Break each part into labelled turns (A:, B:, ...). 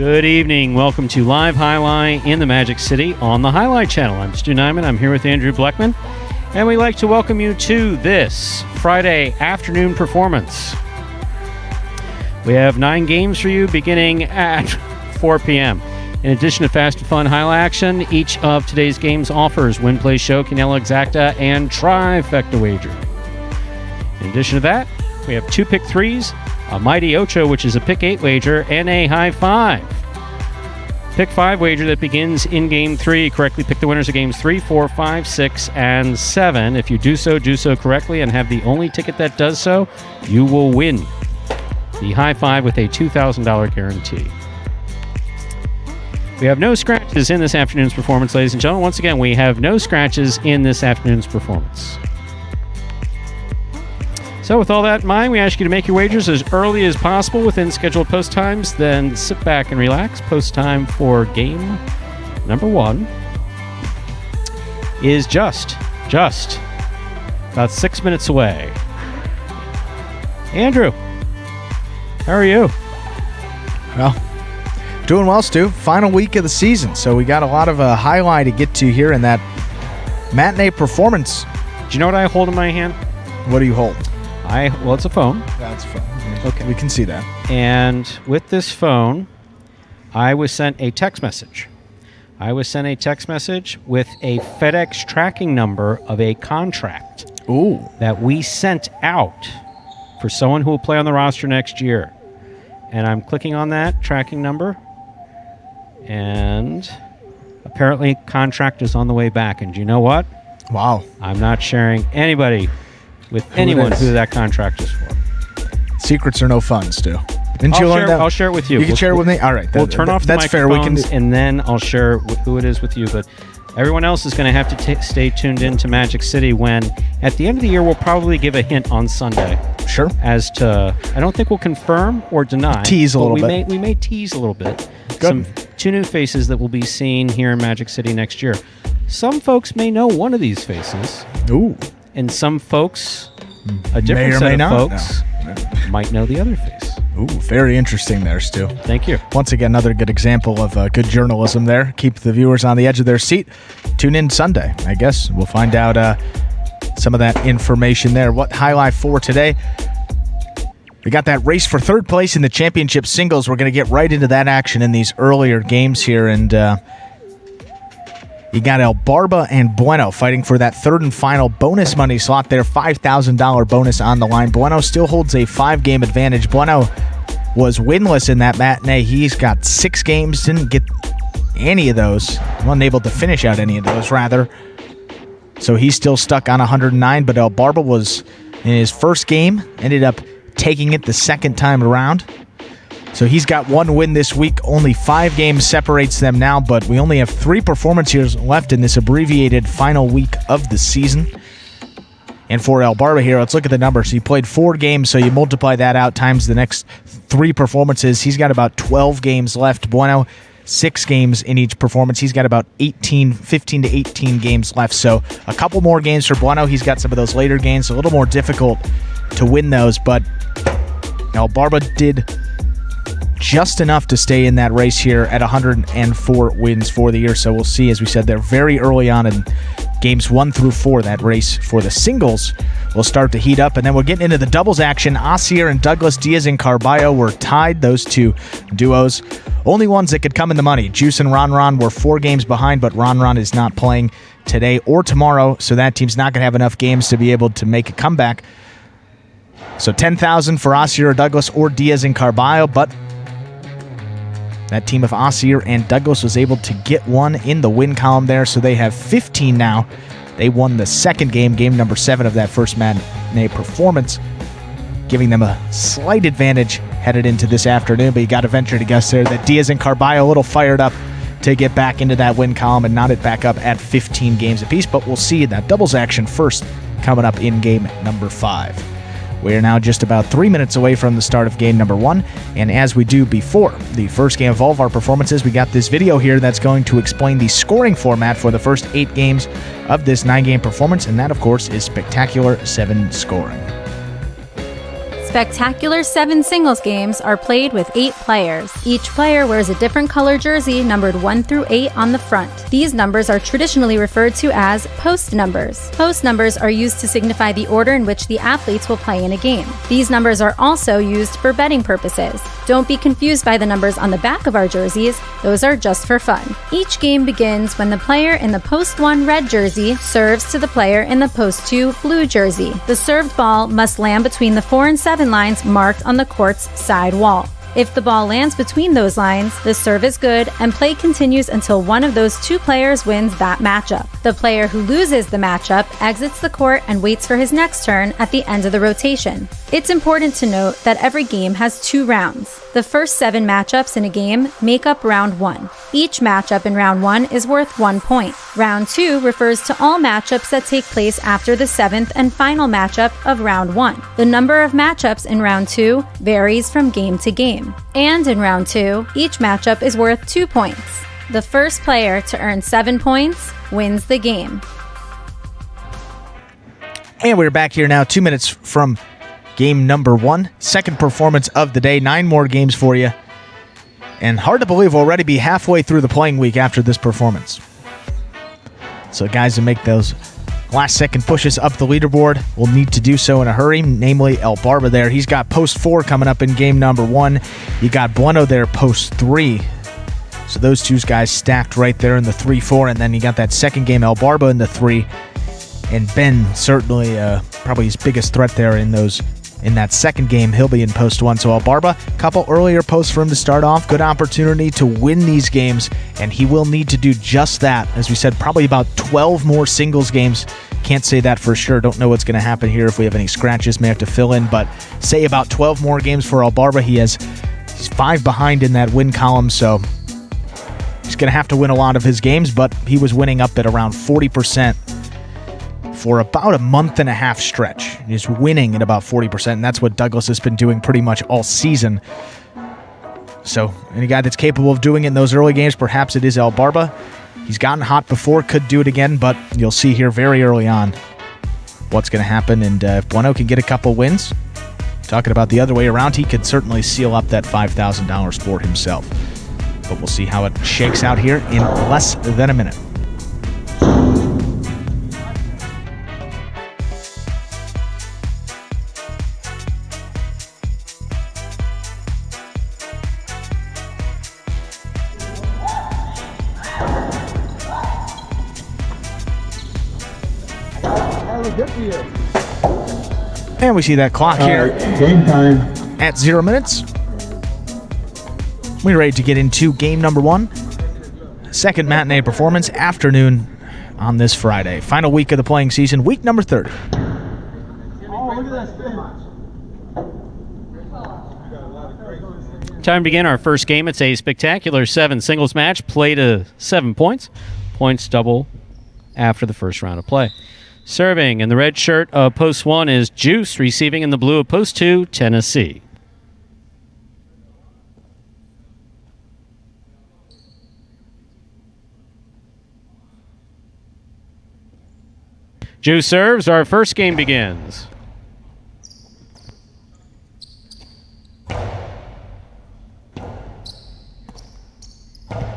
A: Good evening. Welcome to Live Jai-Alai in the Magic City on the Jai-Alai Channel. I'm Stu Nyman. I'm here with Andrew Bleckman. And we'd like to welcome you to this Friday afternoon performance. We have 9 games for you beginning at 4 p.m. In addition to fast and fun Jai-Alai action, each of today's games offers win, play, show, quinella, exacta, and trifecta wager. In addition to that, we have 2 pick 3s, a mighty ocho, which is a pick 8 wager, and a high 5. Pick 5 wager that begins in game 3. Correctly pick the winners of games 3, 4, 5, 6, and 7. If you do so correctly and have the only ticket that does so, you will win the high 5 with a $2,000 guarantee. We have no scratches in this afternoon's performance, ladies and gentlemen. Once again, we have no scratches in this afternoon's performance. So with all that in mind, we ask you to make your wagers as early as possible within scheduled post times, then sit back and relax. Post time for game number 1 is just about 6 minutes away. Andrew, how are you?
B: Well, doing well, Stu. Final week of the season, so we got a lot of highlight to get to here in that matinee performance.
A: Do you know what I hold in my hand?
B: What do you hold?
A: Well, it's a phone.
B: That's a phone.
A: Okay.
B: We can see that.
A: And with this phone, I was sent a text message. I was sent a text message with a FedEx tracking number of a contract that we sent out for someone who will play on the roster next year. And I'm clicking on that tracking number, and apparently contract is on the way back. And do you know what?
B: Wow.
A: I'm not sharing with anyone who that contract is for.
B: Secrets are no fun, Stu. Didn't you learn that?
A: I'll share it with you.
B: You can share it with me? All right.
A: We'll turn off the microphones, and then I'll share who it is with you. But everyone else is going to have to stay tuned in to Magic City when, at the end of the year, we'll probably give a hint on Sunday.
B: Sure.
A: As to, I don't think we'll confirm or deny.
B: Tease a little bit.
A: We may tease a little bit.
B: Good.
A: 2 new faces that will be seen here in Magic City next year. Some folks may know one of these faces.
B: Ooh.
A: And some folks, a different set of folks, might know the other face.
B: Ooh, very interesting there, Stu.
A: Thank you.
B: Once again, another good example of good journalism there. Keep the viewers on the edge of their seat. Tune in Sunday, I guess. We'll find out some of that information there. What highlight for today? We got that race for 3rd place in the championship singles. We're going to get right into that action in these earlier games here. And you got El Barba and Bueno fighting for that 3rd and final bonus money slot there. $5,000 bonus on the line. Bueno still holds a 5-game advantage. Bueno was winless in that matinee. He's got 6 games, didn't get any of those. Unable to finish out any of those, rather. So he's still stuck on 109, but El Barba was in his first game, ended up taking it the second time around. So he's got 1 win this week. Only 5 games separates them now, but we only have 3 performance years left in this abbreviated final week of the season. And for El Barba here, let's look at the numbers. He played 4 games, so you multiply that out times the next 3 performances. He's got about 12 games left. Bueno, 6 games in each performance. He's got about 15 to 18 games left. So a couple more games for Bueno. He's got some of those later games, a little more difficult to win those, but El Barba did just enough to stay in that race here at 104 wins for the year. So we'll see, as we said, they're very early on in games 1 through 4. That race for the singles will start to heat up. And then we're getting into the doubles action. Asier and Douglas, Diaz and Carballo were tied, those 2 duos. Only ones that could come in the money. Juice and Ron were 4 games behind, but Ron is not playing today or tomorrow, so that team's not going to have enough games to be able to make a comeback. So $10,000 for Asier or Douglas or Diaz and Carballo, but that team of Asier and Douglas was able to get 1 in the win column there, so they have 15 now. They won the second game number 7 of that first matinee performance, giving them a slight advantage headed into this afternoon, but you got to venture to guess there that Diaz and Carballo a little fired up to get back into that win column and knot it back up at 15 games apiece, but we'll see that doubles action first coming up in game number 5. We are now just about 3 minutes away from the start of game number 1, and as we do before the first game of all of our performances, we got this video here that's going to explain the scoring format for the first 8 games of this 9-game performance, and that, of course, is Spectacular 7 scoring.
C: Spectacular 7 singles games are played with 8 players. Each player wears a different color jersey numbered 1 through 8 on the front. These numbers are traditionally referred to as post numbers. Post numbers are used to signify the order in which the athletes will play in a game. These numbers are also used for betting purposes. Don't be confused by the numbers on the back of our jerseys. Those are just for fun. Each game begins when the player in the post 1 red jersey serves to the player in the post 2 blue jersey. The served ball must land between the 4 and 7 lines marked on the court's side wall. If the ball lands between those lines, the serve is good and play continues until one of those 2 players wins that matchup. The player who loses the matchup exits the court and waits for his next turn at the end of the rotation. It's important to note that every game has 2 rounds. The first 7 matchups in a game make up round 1. Each matchup in round 1 is worth 1 point. Round 2 refers to all matchups that take place after the 7th and final matchup of round 1. The number of matchups in round 2 varies from game to game. And in round 2, each matchup is worth 2 points. The first player to earn 7 points wins the game.
B: And we're back here now, 2 minutes from game number 1. Second performance of the day. 9 more games for you. And hard to believe we'll already be halfway through the playing week after this performance. So guys who make those last second pushes up the leaderboard will need to do so in a hurry, namely El Barba there. He's got post 4 coming up in game number 1. You got Bueno there post 3. So those 2 guys stacked right there in the 3-4, and then you got that second game, El Barba in the 3. And Ben, certainly probably his biggest threat there in that second game. He'll be in post 1. So El Barba, a couple earlier posts for him to start off. Good opportunity to win these games, and he will need to do just that. As we said, probably about 12 more singles games. Can't say that for sure. Don't know what's going to happen here. If we have any scratches, may have to fill in. But say about 12 more games for El Barba. He's 5 behind in that win column, so he's going to have to win a lot of his games, but he was winning up at around 40% for about a month and a half stretch. He's winning at about 40%, and that's what Douglas has been doing pretty much all season. So any guy that's capable of doing it in those early games, perhaps it is El Barba. He's gotten hot before, could do it again, but you'll see here very early on what's going to happen. And if Bueno can get a couple wins, talking about the other way around, he could certainly seal up that $5,000 for himself. But we'll see how it shakes out here in less than a minute. And we see that clock here
D: game time
B: at 0 minutes. We're ready to get into game number 1. Second matinee performance, afternoon on this Friday. Final week of the playing season, week number 30.
D: Oh, look at that spin.
A: Time to begin our first game. It's a spectacular 7 singles match. Play to 7 points. Points double after the first round of play. Serving in the red shirt of post 1 is Juice. Receiving in the blue of post 2, Tennessee. Juice serves. Our first game begins.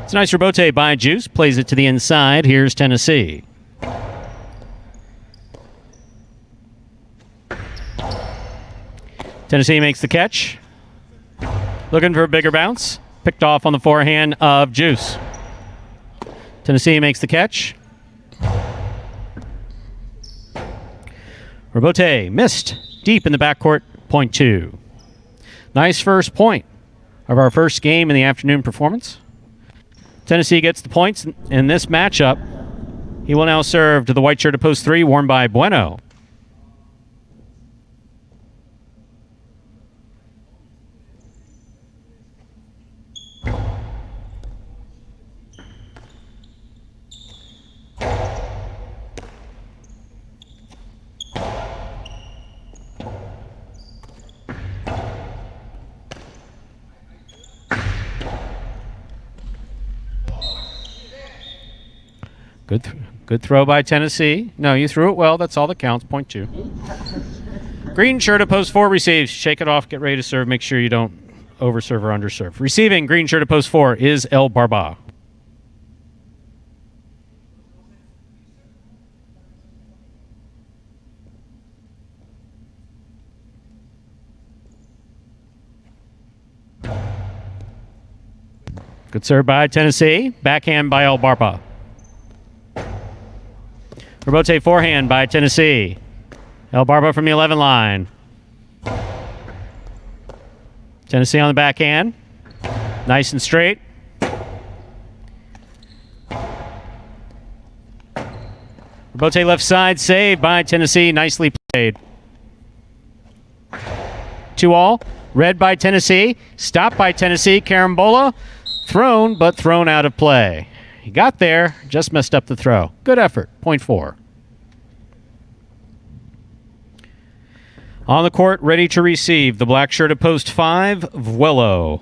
A: It's a nice rebote by Juice. Plays it to the inside. Here's Tennessee. Tennessee makes the catch. Looking for a bigger bounce. Picked off on the forehand of Juice. Tennessee makes the catch. Rebote missed. Deep in the backcourt. Point 2. Nice first point of our first game in the afternoon performance. Tennessee gets the points in this matchup. He will now serve to the white shirt of post 3, worn by Bueno. Good throw by Tennessee. No, you threw it well. That's all that counts. Point 2. Green shirt at post 4 receives. Shake it off. Get ready to serve. Make sure you don't overserve or underserve. Receiving green shirt at post 4 is El Barba. Good serve by Tennessee. Backhand by El Barba. Rebote forehand by Tennessee. El Barba from the 11 line. Tennessee on the backhand. Nice and straight. Rebote left side. Saved by Tennessee. Nicely played. 2-all. Red by Tennessee. Stopped by Tennessee. Carambola. Thrown, but thrown out of play. He got there, just messed up the throw. Good effort. Point 4. On the court, ready to receive. The black shirt at post 5, Vuelo.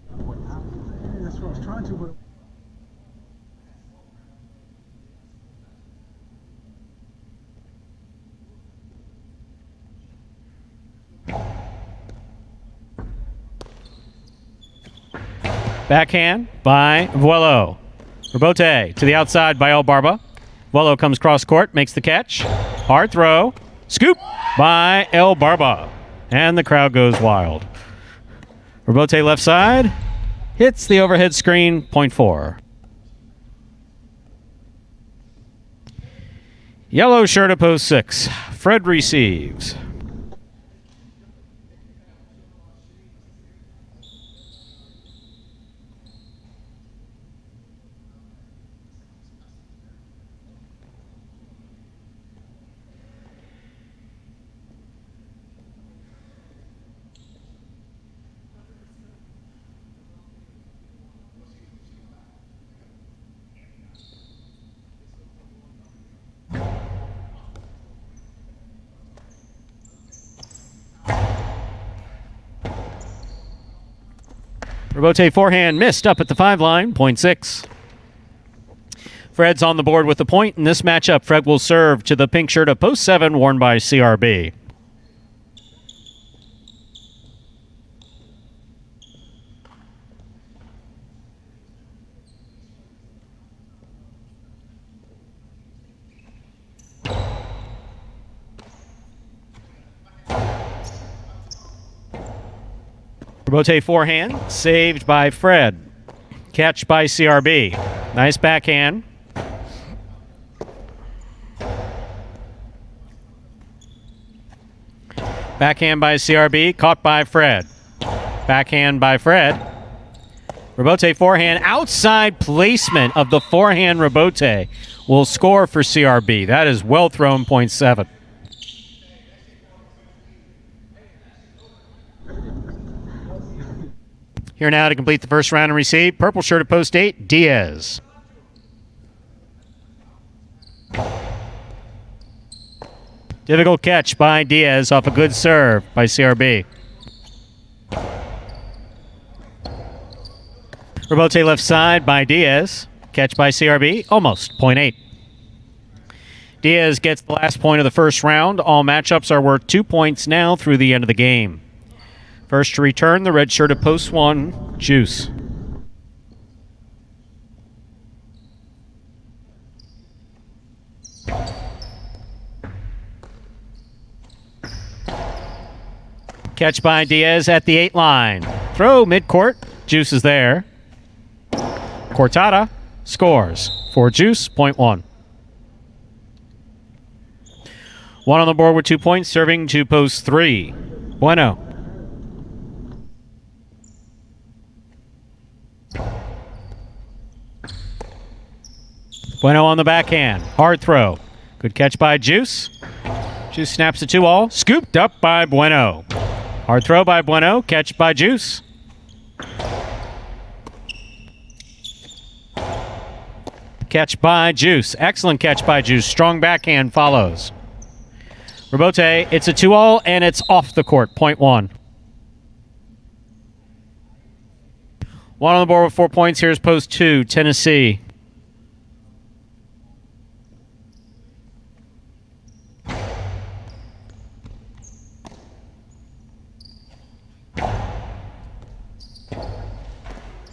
D: That's what I was trying to, but
A: Backhand by Vuelo. Rebote to the outside by El Barba. Vuelo comes cross court, makes the catch. Hard throw. Scoop by El Barba. And the crowd goes wild. Rebote left side. Hits the overhead screen. Point 4. Yellow shirt at post 6. Fred receives. Rebote forehand missed up at the 5 line. Point 6. Fred's on the board with the point. In this matchup, Fred will serve to the pink shirt of post 7 worn by CRB. Rebote forehand, saved by Fred. Catch by CRB. Nice backhand. Backhand by CRB, caught by Fred. Backhand by Fred. Rebote forehand, outside placement of the forehand Rebote will score for CRB. That is well thrown, point 7. Here now to complete the first round and receive. Purple shirt at post 8, Diaz. Difficult catch by Diaz off a good serve by CRB. Rebote left side by Diaz. Catch by CRB, almost, point 8. Diaz gets the last point of the first round. All matchups are worth 2 points now through the end of the game. First to return, the red shirt at post 1, Juice. Catch by Diaz at the 8 line. Throw midcourt. Juice is there. Cortada scores for Juice, point 1. One on the board with 2 points, serving to post 3. Bueno. Bueno on the backhand. Hard throw. Good catch by Juice. Juice snaps the 2-all. Scooped up by Bueno. Hard throw by Bueno. Catch by Juice. Catch by Juice. Excellent catch by Juice. Strong backhand follows. Rebote, it's a 2-all, and it's off the court. Point 1. One on the board with 4 points. Here's post 2, Tennessee.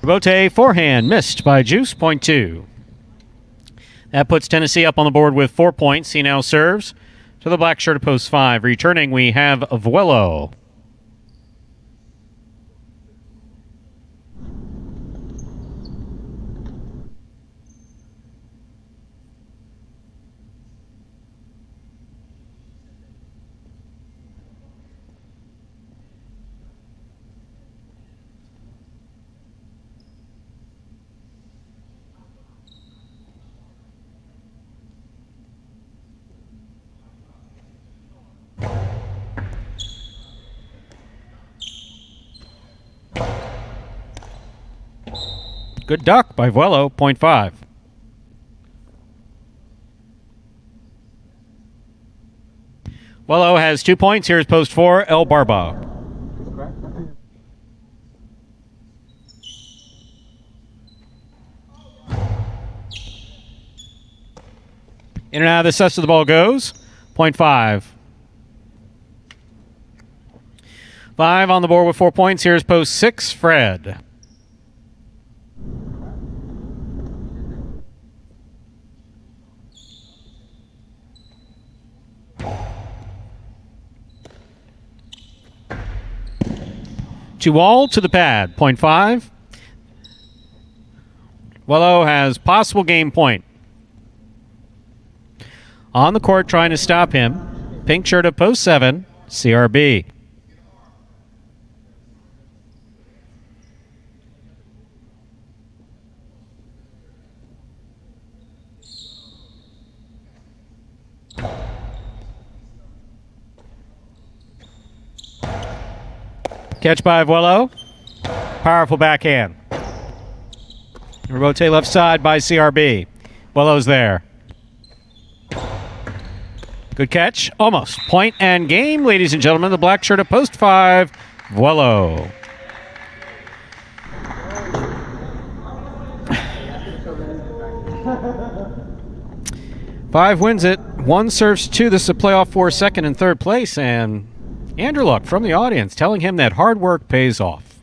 A: Cabote forehand missed by Juice, point 2. That puts Tennessee up on the board with 4 points. He now serves to the black shirt of post 5. Returning, we have Vuelo. Good duck by Vuelo, point 5. Vuelo has 2 points. Here's post 4, El Barba. In and out of the cess of the ball goes, point 5. 5 on the board with 4 points. Here's post 6, Fred. To all to the pad, point 5. Vuelo has possible game point. On the court trying to stop him. Pink shirt of post 7, CRB. Catch by Vuelo. Powerful backhand. Rotate left side by CRB. Vuelo's there. Good catch. Almost. Point and game, ladies and gentlemen. The black shirt of post 5, Vuelo. Five wins it. 1 serves 2. This is a playoff for second and third place. And Andrew Luck from the audience telling him that hard work pays off.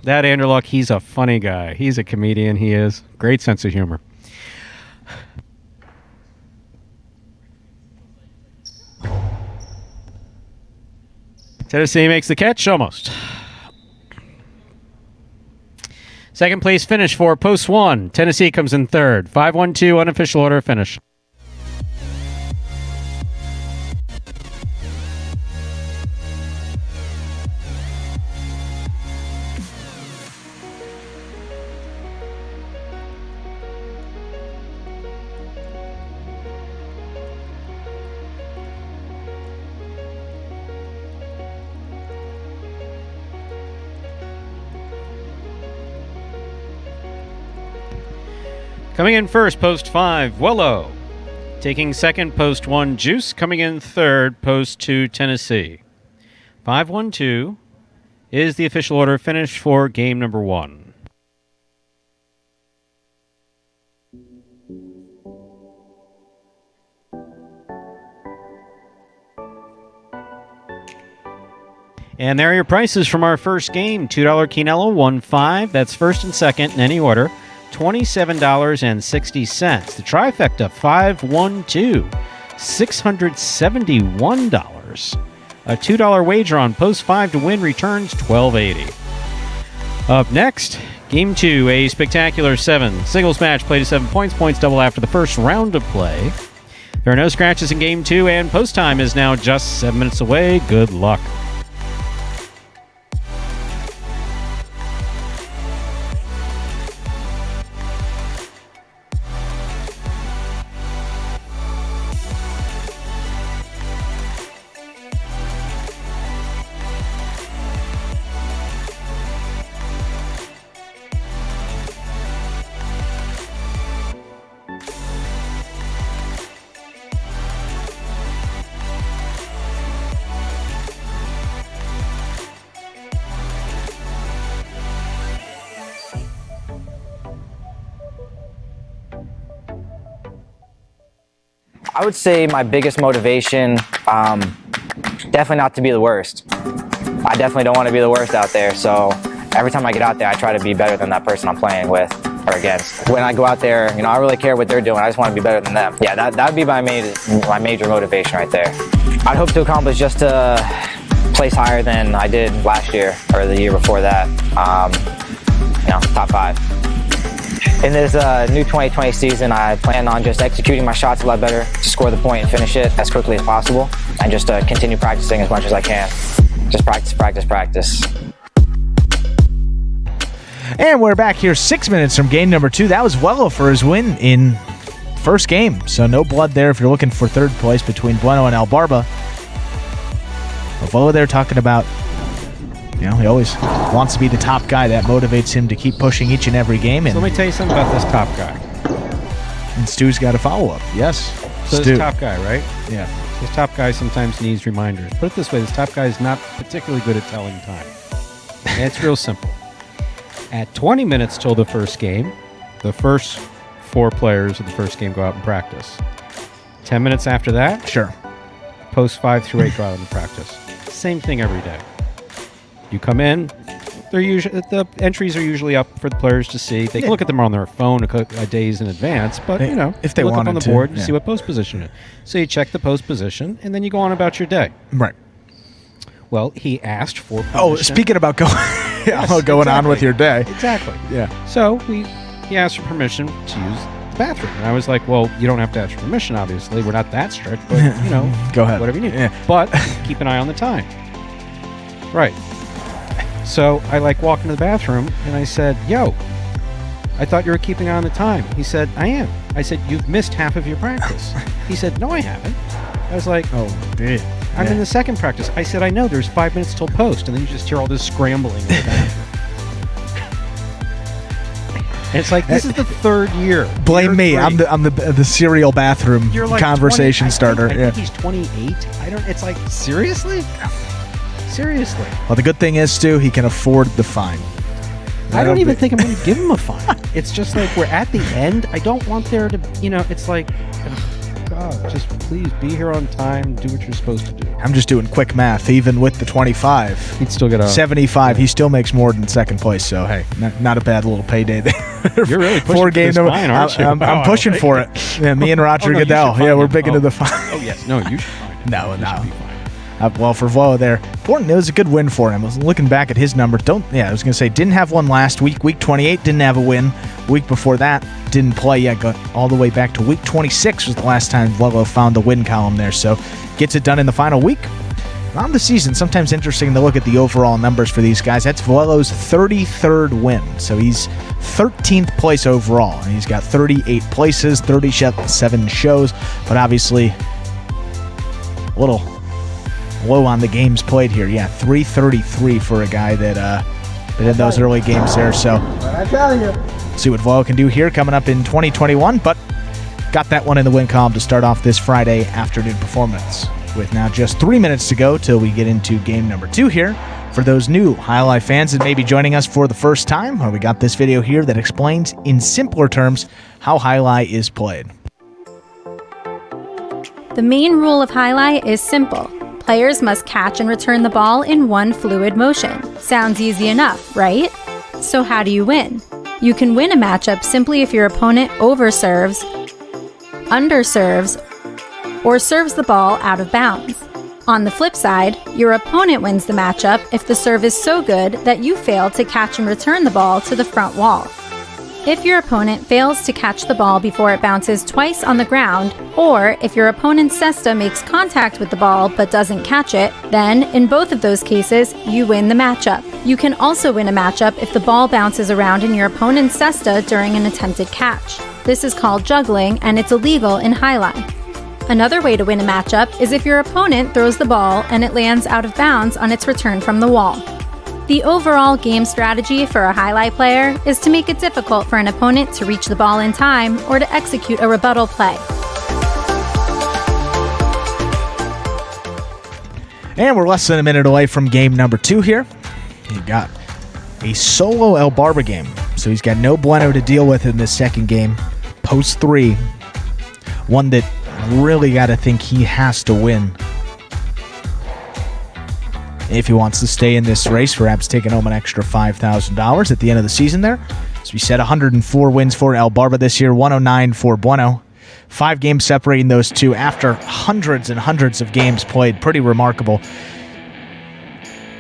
A: That Andrew Luck, he's a funny guy. He's a comedian. He is. Great sense of humor. Tennessee makes the catch, almost. Second place finish for post 1. Tennessee comes in third. 5-1-2 unofficial order finish. Coming in first, post 5, Vuelo. Taking second, post 1, Juice. Coming in third, post 2, Tennessee. 5-1-2 is the official order finish for game number 1. And there are your prices from our first game. $2 Quinello, 1-5. That's first and second in any order. $27.60. The trifecta, 5-1-2, $671. A $2 wager on post 5 to win returns $12.80. Up next, game 2, a spectacular 7 singles match played to 7 points. Points double after the first round of play. There are no scratches in game 2, and post time is now just 7 minutes away. Good luck.
E: I would say my biggest motivation, definitely not to be the worst. I definitely don't want to be the worst out there. So every time I get out there, I try to be better than that person I'm playing with or against. When I go out there, I don't really care what they're doing. I just want to be better than them. Yeah, that would be my major motivation right there. I'd hope to accomplish just to place higher than I did last year or the year before that. Top 5. In this new 2020 season, I plan on just executing my shots a lot better to score the point and finish it as quickly as possible, and just continue practicing as much as I can. Just practice, practice, practice.
B: And we're back here 6 minutes from game number 2. That was Vuelo for his win in first game. So no blood there if you're looking for third place between Bueno and Albarba. Vuelo there talking about, he always wants to be the top guy. That motivates him to keep pushing each and every game. And
A: So let me tell you something about this top guy.
B: And Stu's got a follow-up. Yes,
A: So
B: Stu.
A: this top guy, right?
B: Yeah.
A: This top guy sometimes needs reminders. Put it this way, this top guy is not particularly good at telling time. And it's real simple. At 20 minutes till the first game, the first 4 players of the first game go out and practice. 10 minutes after that,
B: Sure.
A: post 5 through 8 go out and practice. Same thing every day. You come in, the entries are usually up for the players to see. They can look at them on their phone a days in advance, but
B: if they
A: look up
B: wanted
A: on the
B: to,
A: board and
B: yeah.
A: see what post position is. So you check the post position, and then you go on about your day.
B: Right.
A: Well, he asked for permission.
B: Oh, speaking about going, going on with your day.
A: Exactly.
B: Yeah.
A: So he asked for permission to use the bathroom, and I was like, "Well, you don't have to ask for permission. Obviously, we're not that strict, but
B: Go ahead.
A: whatever you need.
B: Yeah.
A: But keep an eye on the time." Right. So I walk into the bathroom and I said, "Yo, I thought you were keeping an eye on the time." He said, "I am." I said, "You've missed half of your practice." He said, "No, I haven't." I was like,
B: Oh, dude.
A: I'm in the second practice. I said, I know, there's 5 minutes till post. And then you just hear all this scrambling in the bathroom. And it's like, this is the third year.
B: Blame
A: Year
B: me.
A: 3.
B: I'm the serial bathroom
A: You're like
B: conversation
A: 20
B: starter.
A: I
B: Yeah.
A: think he's 28. It's like, seriously? Seriously.
B: Well, the good thing is, Stu, he can afford the fine.
A: I don't even think I'm going to give him a fine. It's just like, we're at the end. I don't want there to, it's like, God, just please be here on time. Do what you're supposed to do.
B: I'm just doing quick math. Even with the 25,
A: He'd still get a
B: 75, he still makes more than second place. So, hey, not a bad little payday there.
A: You're really pushing
B: for
A: for this
B: number.
A: fine, aren't you?
B: I'm
A: Wow, I
B: pushing
A: like
B: for
A: it.
B: it. Yeah, me and Roger
A: Oh, no, you
B: Goodell.
A: should
B: Yeah,
A: fine
B: we're
A: him.
B: big into the fine.
A: Oh, yes. No, you should fine him.
B: No.
A: You should be fine.
B: Well, for Vuelo there, important. It was a good win for him. I was looking back at his number. I was going to say, didn't have one last week. Week 28 didn't have a win. Week before that, didn't play yet. Got all the way back to week 26 was the last time Vuelo found the win column there. So gets it done in the final week. On the season, sometimes interesting to look at the overall numbers for these guys. That's Vuelo's 33rd win. So he's 13th place overall. And he's got 38 places, 37 shows. But obviously, a little low on the games played here. Yeah, 333 for a guy that in those early games there. So
D: I tell you.
B: see what Vuelo can do here coming up in 2021. But got that one in the win column to start off this Friday afternoon performance. With now just 3 minutes to go till we get into game number 2 here. For those new Jai-Alai fans that may be joining us for the first time, we got this video here that explains in simpler terms how Jai-Alai is played.
C: The main rule of Jai-Alai is simple. Players must catch and return the ball in one fluid motion. Sounds easy enough, right? So how do you win? You can win a matchup simply if your opponent overserves, underserves, or serves the ball out of bounds. On the flip side, your opponent wins the matchup if the serve is so good that you fail to catch and return the ball to the front wall. If your opponent fails to catch the ball before it bounces twice on the ground, or if your opponent's cesta makes contact with the ball but doesn't catch it, then, in both of those cases, you win the matchup. You can also win a matchup if the ball bounces around in your opponent's cesta during an attempted catch. This is called juggling, and it's illegal in Jai-Alai. Another way to win a matchup is if your opponent throws the ball and it lands out of bounds on its return from the wall. The overall game strategy for a Jai-Alai player is to make it difficult for an opponent to reach the ball in time or to execute a rebuttal play.
B: And we're less than a minute away from game number 2 here. He got a solo El Barba game, so he's got no Bueno to deal with in this second game. Post 3, one that really got to think he has to win. if he wants to stay in this race, perhaps taking home an extra $5,000 at the end of the season there. As we said, 104 wins for El Barba this year, 109 for Bueno. 5 games separating those two after hundreds and hundreds of games played. Pretty remarkable.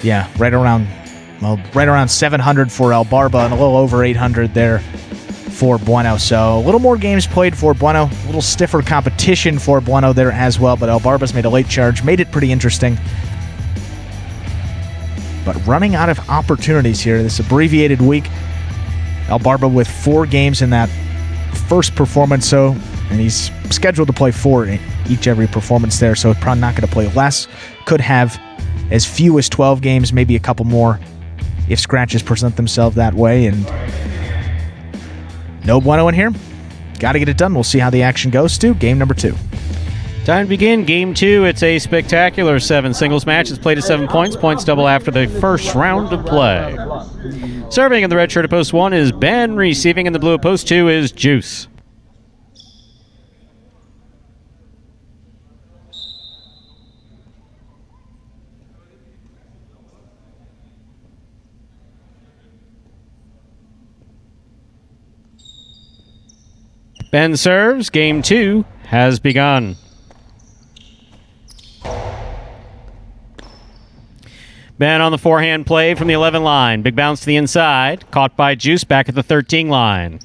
B: Yeah, right around 700 for El Barba and a little over 800 there for Bueno. So a little more games played for Bueno, a little stiffer competition for Bueno there as well, but El Barba's made a late charge, made it pretty interesting. But running out of opportunities here, this abbreviated week, El Barba with 4 games in that first performance, and he's scheduled to play 4 in every performance there, so probably not going to play less. Could have as few as 12 games, maybe a couple more if scratches present themselves that way, and no Bueno in here. Got to get it done. We'll see how the action goes. Stu, game number 2.
A: Time to begin Game 2. It's a spectacular 7 singles match. It's played at 7 points. Points double after the first round of play. Serving in the red shirt at post 1 is Ben. Receiving in the blue at post 2 is Juice. Ben serves. Game 2 has begun. Ben on the forehand play from the 11 line. Big bounce to the inside. Caught by Juice back at the 13 line.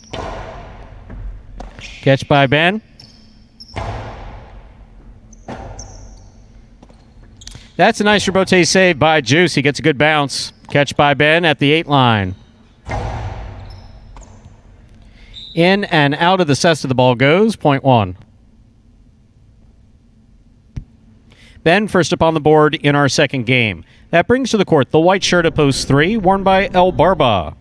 A: Catch by Ben. That's a nice rebote save by Juice. He gets a good bounce. Catch by Ben at the 8 line. In and out of the cesta the ball goes. Point 1. Ben first up on the board in our second game. That brings to the court the white shirt at post 3, worn by El Barba.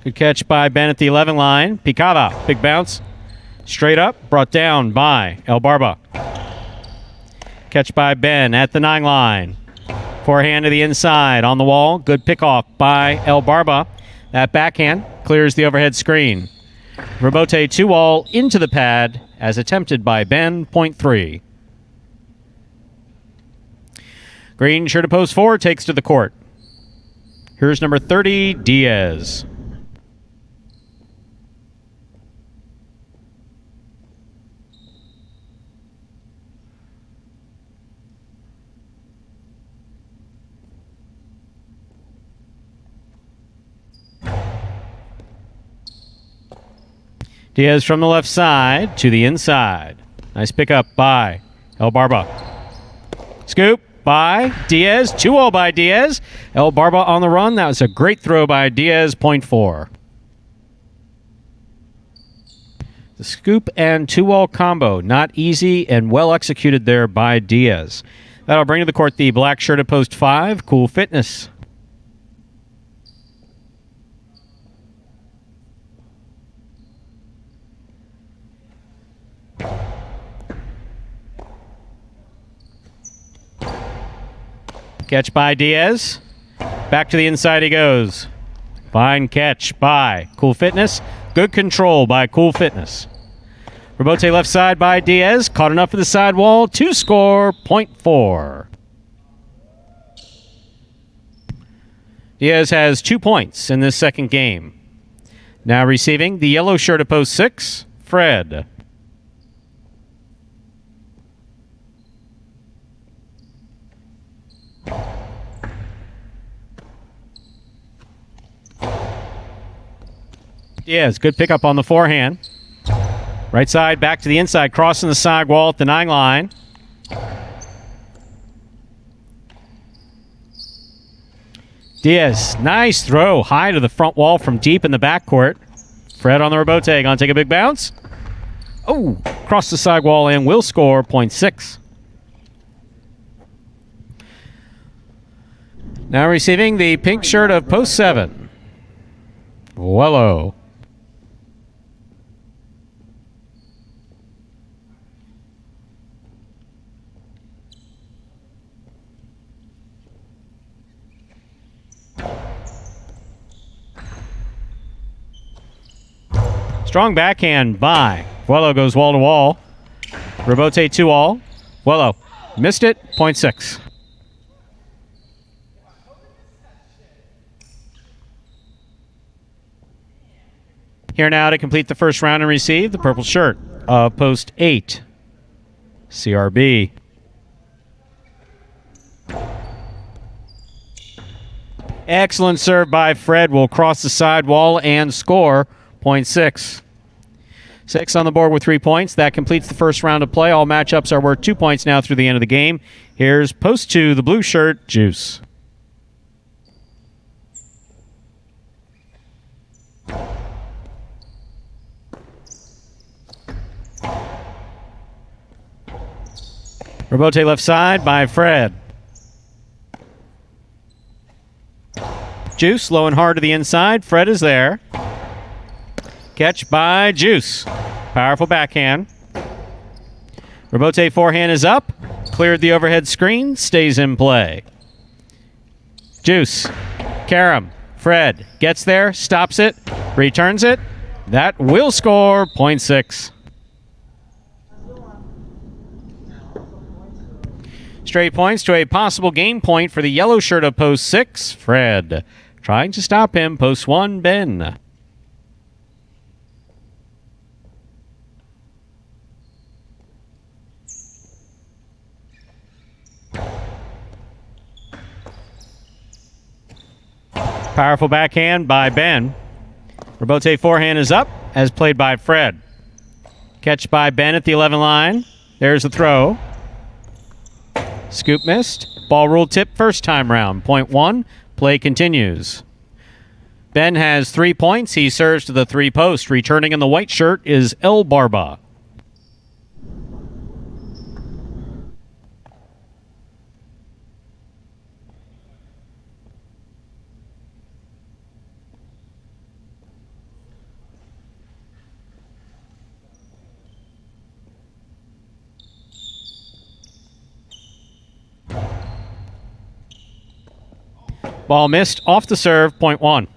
A: Good catch by Ben at the 11 line. Picada, big bounce. Straight up, brought down by El Barba. Catch by Ben at the 9 line. Forehand to the inside on the wall. Good pickoff by El Barba. That backhand clears the overhead screen. Rebote 2-all into the pad as attempted by Ben. Point 3. Green shirt at post 4 takes to the court. Here's number 30, Diaz. Diaz from the left side to the inside. Nice pickup by El Barba. Scoop by Diaz. 2-all by Diaz. El Barba on the run. That was a great throw by Diaz. Point 4. The scoop and 2-all combo. Not easy and well executed there by Diaz. That'll bring to the court the black shirt at post 5. Cool Fitness. Catch by Diaz. Back to the inside he goes. Fine catch by Cool Fitness. Good control by Cool Fitness. Rebote left side by Diaz. Caught enough for the sidewall to score. Point 4. Diaz has 2 points in this second game. Now receiving the yellow shirt at post 6, Fred. Diaz, good pickup on the forehand. Right side, back to the inside, crossing the sidewall at the 9 line. Diaz, nice throw, high to the front wall from deep in the backcourt. Fred on the rebote, gonna take a big bounce. Oh, cross the sidewall and will score. Point 6. Now receiving the pink shirt of post 7, Wello. Strong backhand by Vuelo, goes wall to wall. Rebote 2-all. Vuelo missed it, point 6. Here now to complete the first round and receive the purple shirt of post 8, CRB. Excellent serve by Fred, will cross the sidewall and score, point 6. 6 on the board with 3 points. That completes the first round of play. All matchups are worth 2 points now through the end of the game. Here's post 2, the blue shirt, Juice. Rebote left side by Fred. Juice low and hard to the inside. Fred is there. Catch by Juice. Powerful backhand. Rebote forehand is up. Cleared the overhead screen. Stays in play. Juice. Karam. Fred gets there. Stops it. Returns it. That will score. Point 6. Straight points to a possible game point for the yellow shirt of post 6, Fred. Trying to stop him, post 1, Ben. Powerful backhand by Ben. Rebote forehand is up, as played by Fred. Catch by Ben at the 11 line. There's the throw. Scoop missed. Ball rule tip first time round. Point 1. Play continues. Ben has 3 points. He serves to the 3 post. Returning in the white shirt is El Barba. Ball missed off the serve, point 1.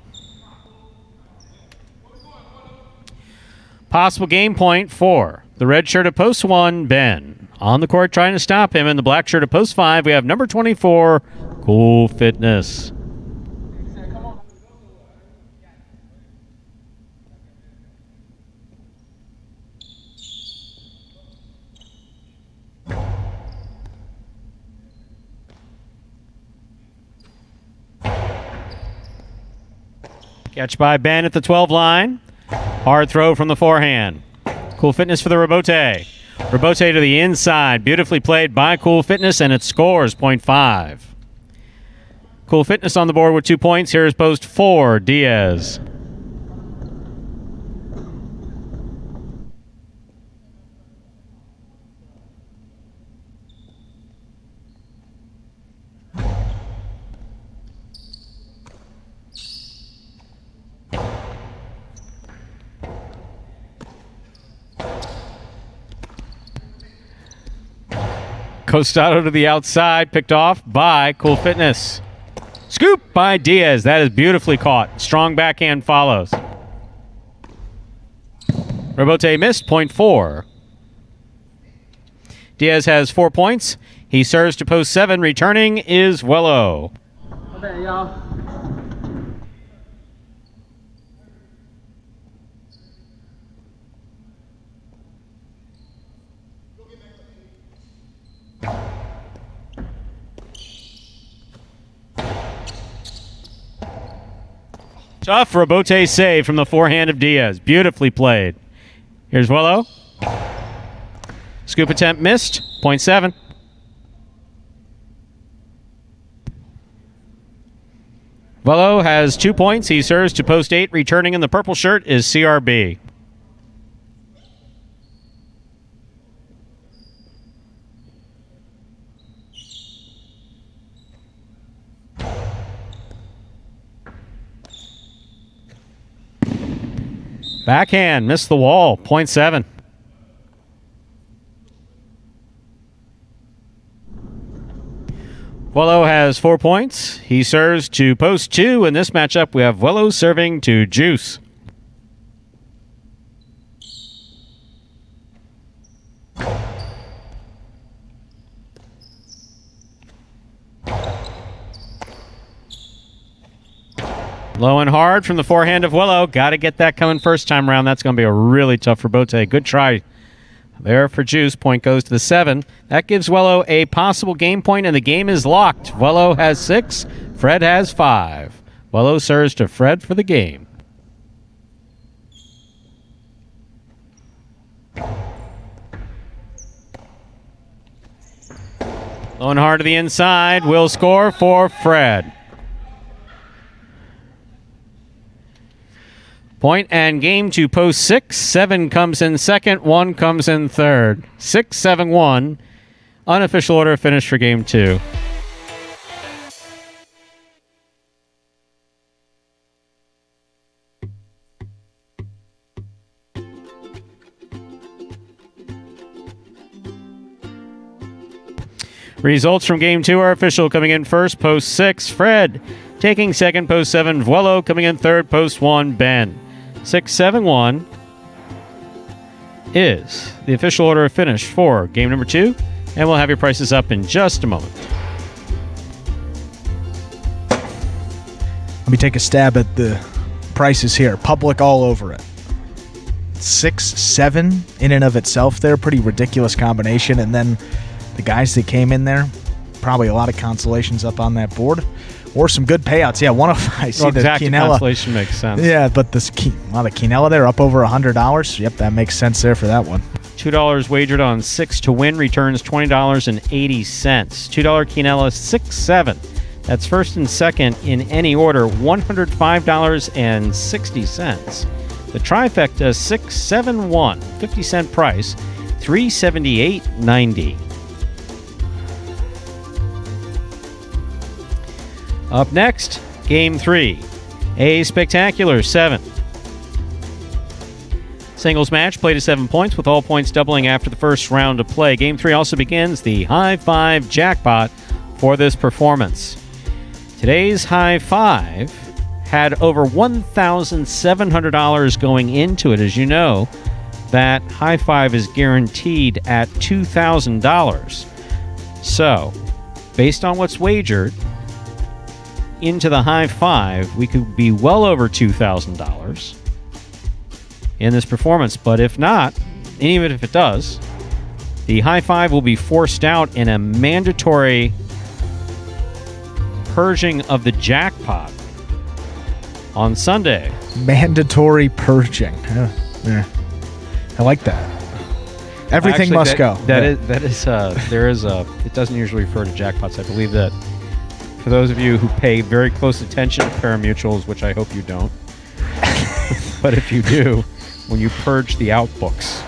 A: Possible game point for the red shirt of post 1, Ben. On the court trying to stop him. In the black shirt of post 5, we have number 24, Cool Fitness. Catch by Ben at the 12 line. Hard throw from the forehand. Cool Fitness for the rebote. Rebote to the inside. Beautifully played by Cool Fitness, and it scores, point 5. Cool Fitness on the board with 2 points. Here is post 4, Diaz. Costado to the outside, picked off by Cool Fitness. Scoop by Diaz. That is beautifully caught. Strong backhand follows. Rebote missed, point 4. Diaz has 4 points. He serves to post 7. Returning is Vuelo.
D: Okay, y'all.
A: Tough rebote save from the forehand of Diaz. Beautifully played. Here's Vuelo. Scoop attempt missed. Point 7. Vuelo has 2 points. He serves to post 8. Returning in the purple shirt is CRB. Backhand, missed the wall, point 7. Vuelo has 4 points. He serves to post 2. In this matchup, we have Vuelo serving to Juice. Low and hard from the forehand of Willow. Got to get that coming first time around. That's going to be a really tough for Bote. Good try there for Juice. Point goes to the 7. That gives Willow a possible game point, and the game is locked. Willow has 6. Fred has 5. Willow serves to Fred for the game. Low and hard to the inside. Will score for Fred. Point and game to post 6. 7 comes in second. 1 comes in third. 6, 7, 1. Unofficial order of finish for game 2. Results from game 2 are official. Coming in first, post 6, Fred. Taking second, post 7, Vuelo. Coming in third, post 1, Ben. 6, 7, 1 is the official order of finish for game number 2. And we'll have your prices up in just a moment.
B: Let me take a stab at the prices here. Public all over it. 6, 7 in and of itself there. Pretty ridiculous combination. And then the guys that came in there, probably a lot of consolations up on that board. Or some good payouts. Yeah, one of I see the Quinella.
A: Consolation makes sense.
B: Yeah, but the Quinella there up over $100. Yep, that makes sense there for that one.
A: $2 wagered on 6 to win returns $20.80. $2 Quinella 6-7. That's first and second in any order, $105.60. The trifecta 6-7-1, 50-cent price, $378.90. Up next, Game 3, a spectacular 7. Singles match played to 7 points, with all points doubling after the first round of play. Game 3 also begins the High 5 jackpot for this performance. Today's High 5 had over $1,700 going into it. As you know, that High 5 is guaranteed at $2,000. So, based on what's wagered into the High 5, we could be well over $2,000 in this performance. But if not, and even if it does, the High 5 will be forced out in a mandatory purging of the jackpot on Sunday.
B: Mandatory purging. Yeah. I like that. Everything
A: Actually,
B: must go.
A: There is a. It doesn't usually refer to jackpots. I believe that for those of you who pay very close attention to pari-mutuels, which I hope you don't, but if you do, when you purge the outbooks,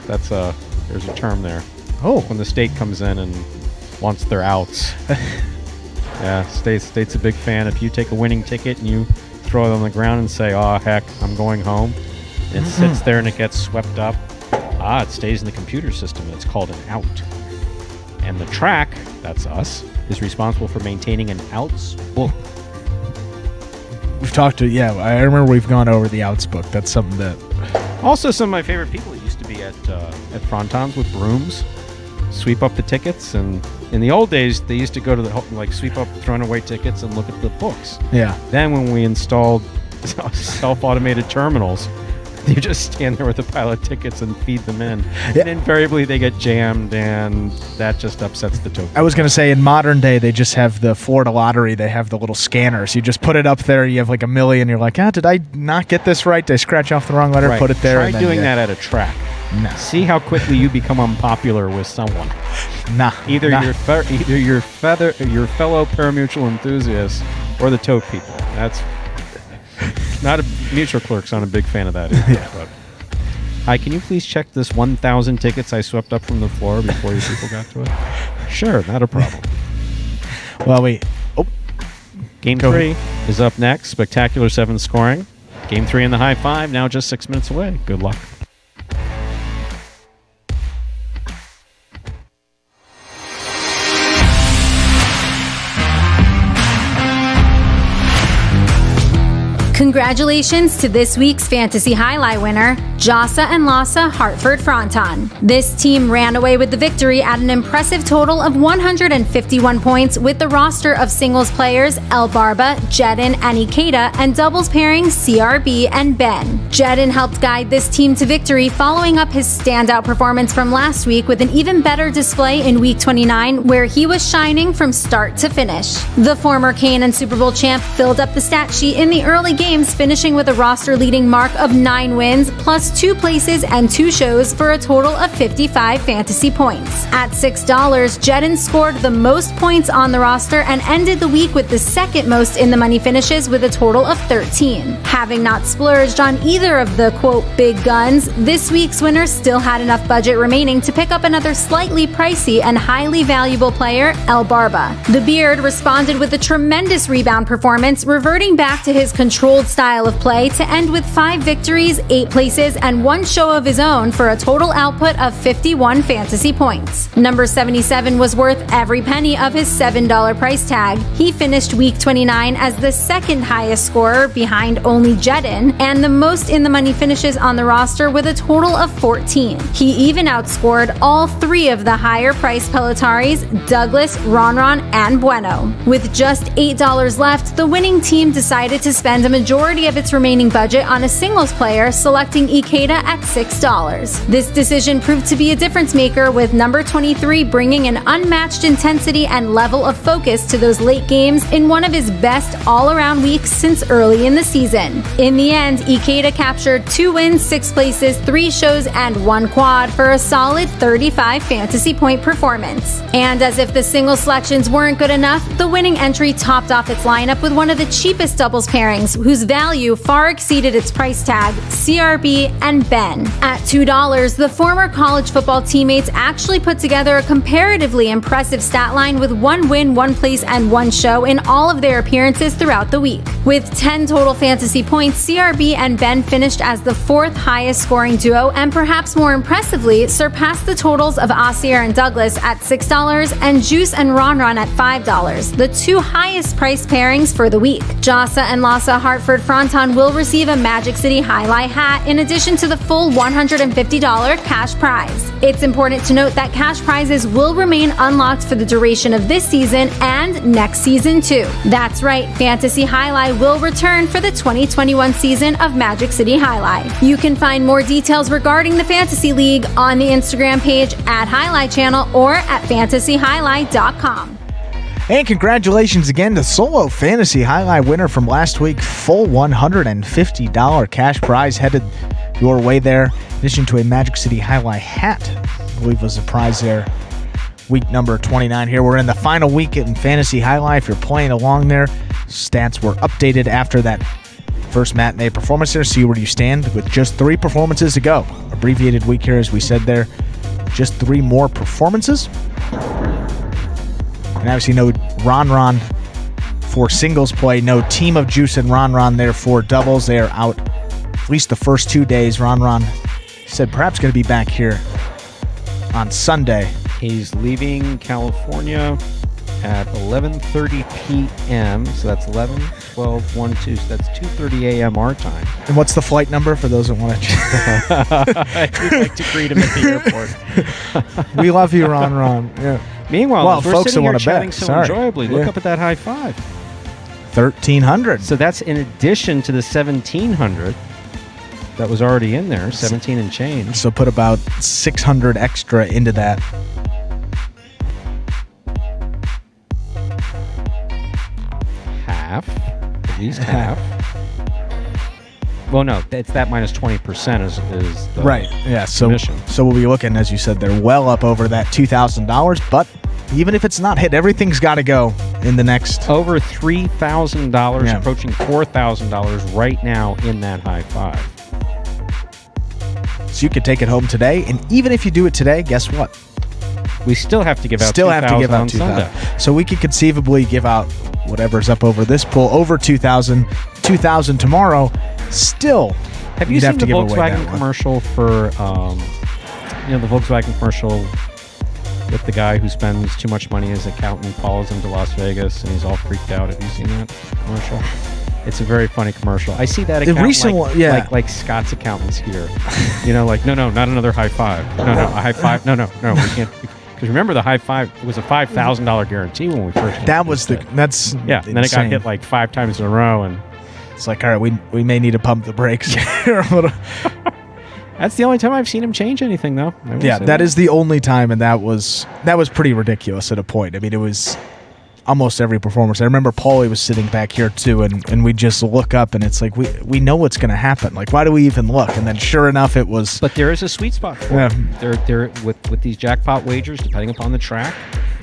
A: there's a term there.
B: Oh,
A: when the state comes in and wants their outs. Yeah, state's a big fan. If you take a winning ticket and you throw it on the ground and say, "Oh heck, I'm going home," and it sits there and it gets swept up, it stays in the computer system. It's called an out. And the track, that's us, is responsible for maintaining an outs book.
B: We've talked to, I remember we've gone over the outs book. That's something that...
A: Also, some of my favorite people used to be at Fronton's with brooms, sweep up the tickets, and in the old days, they used to go to the, sweep up thrown away tickets and look at the books.
B: Yeah.
A: Then when we installed self-automated terminals, you just stand there with a pile of tickets and feed them in. Yeah. And invariably they get jammed, and that just upsets the token.
B: I was going to say, in modern day, they just have the Florida Lottery. They have the little scanners. You just put it up there. You have like a million. You're like, did I not get this right? Did I scratch off the wrong letter?
A: Right.
B: Put it there.
A: Try doing that at a track.
B: No.
A: See how quickly you become unpopular with someone. Either your fellow pari-mutuel enthusiasts or the tote people. That's... Not a mutual clerk's not a big fan of that either.
B: Yeah.
A: But. Hi, can you please check this 1,000 tickets I swept up from the floor before you people got to it? Sure, not a problem.
B: Well,
A: Game 3 is up next. Spectacular 7 scoring. Game 3 in the High 5, now just 6 minutes away. Good luck.
C: Congratulations to this week's Fantasy Highlight winner, Jossa and Lassa Hartford Fronton. This team ran away with the victory at an impressive total of 151 points with the roster of singles players El Barba, Jedin, and Ikeda, and doubles pairing CRB and Ben. Jedin helped guide this team to victory following up his standout performance from last week with an even better display in Week 29, where he was shining from start to finish. The former Kane and Super Bowl champ filled up the stat sheet in the early games, finishing with a roster-leading mark of 9 wins, plus 2 places and 2 shows for a total of 55 fantasy points. At $6, Jedin scored the most points on the roster and ended the week with the second most in the money finishes with a total of 13. Having not splurged on either of the, quote, big guns, this week's winner still had enough budget remaining to pick up another slightly pricey and highly valuable player, El Barba. The Beard responded with a tremendous rebound performance, reverting back to his controlled style of play to end with 5 victories, 8 places, and 1 show of his own for a total output of 51 fantasy points. Number 77 was worth every penny of his $7 price tag. He finished Week 29 as the second highest scorer behind only Jedin, and the most in the money finishes on the roster with a total of 14. He even outscored all 3 of the higher priced Pelotaris, Douglas, Ronron, and Bueno. With just $8 left, the winning team decided to spend a majority of its remaining budget on a singles player, selecting Ikeda at $6. This decision proved to be a difference maker, with number 23 bringing an unmatched intensity and level of focus to those late games in one of his best all-around weeks since early in the season. In the end, Ikeda captured 2 wins, 6 places, 3 shows, and 1 quad for a solid 35 fantasy point performance. And as if the single selections weren't good enough, the winning entry topped off its lineup with one of the cheapest doubles pairings, whose value far exceeded its price tag, CRB and Ben. At $2, the former college football teammates actually put together a comparatively impressive stat line with 1 win, 1 place, and 1 show in all of their appearances throughout the week. With 10 total fantasy points, CRB and Ben finished as the 4th highest scoring duo, and perhaps more impressively, surpassed the totals of Asier and Douglas at $6 and Juice and Ronron at $5, the 2 highest priced pairings for the week. Jossa and Lassa Hartford Fronton will receive a Magic City Jai-Alai hat in addition to the full $150 cash prize. It's important to note that cash prizes will remain unlocked for the duration of this season and next season too. That's right, Fantasy Jai-Alai will return for the 2021 season of Magic City Jai-Alai. You can find more details regarding the Fantasy League on the Instagram page at Jai-Alai Channel or at fantasyjai-alai.com.
B: And congratulations again to solo Fantasy Jai-Alai winner from last week. Full $150 cash prize headed your way there. In addition to a Magic City Jai-Alai hat, I believe was a prize there. Week number 29 here. We're in the final week in Fantasy Jai-Alai. If you're playing along there, stats were updated after that first matinee performance there. See where you stand with just 3 performances to go. Abbreviated week here, as we said there. Just 3 more performances. And obviously no Ron for singles play. No team of Juice and Ron there for doubles. They are out at least the first 2 days. Ron said perhaps going to be back here on Sunday.
A: He's leaving California at 11:30 p.m. So that's 11, 12, 1, 2. So that's 2:30 a.m. our time.
B: And what's the flight number for those that want to check?
A: We'd like to greet him at the airport.
B: We love you, Ron. Yeah.
A: Meanwhile,
B: well,
A: as we're
B: folks
A: sitting
B: that
A: here
B: want to
A: chatting
B: bet.
A: so enjoyably, look up at that high five.
B: 1,300.
A: So that's in addition to the 1,700 that was already in there, 17 and change.
B: So put about 600 extra into that.
A: Half. At least half. Well, no, it's that minus 20% is the
B: right. Yeah. So
A: commission.
B: So we'll be looking, as you said, they're well up over that $2,000. But even if it's not hit, everything's got to go in the next
A: over $3,000, approaching $4,000 right now in that high five.
B: So you could take it home today, and even if you do it today, guess what?
A: We still have to give out $2,000 on Sunday.
B: So we could conceivably give out whatever's up over this pool, over $2,000 tomorrow. Still,
A: have you seen the Volkswagen commercial for, the Volkswagen commercial with the guy who spends too much money? His accountant follows him to Las Vegas, and he's all freaked out. Have you seen that commercial? It's a very funny commercial. I see that
B: The
A: account
B: recent one, yeah.
A: like Scott's accountants here. Like, no, not another high five. No, a high five. No, we can't. Because remember, the high five, it was a $5,000 guarantee when we first.
B: That was that's
A: yeah. And then it got hit like 5 times in a row, and
B: it's like, all right, we may need to pump the brakes here a little.
A: That's the only time I've seen him change anything, though.
B: Yeah, that is the only time, and that was pretty ridiculous at a point. I mean, it was almost every performance. I remember Paulie was sitting back here too, and we just look up, and it's like we know what's going to happen. Like, why do we even look? And then sure enough, it was.
A: But there is a sweet spot for it. They're with these jackpot wagers, depending upon the track,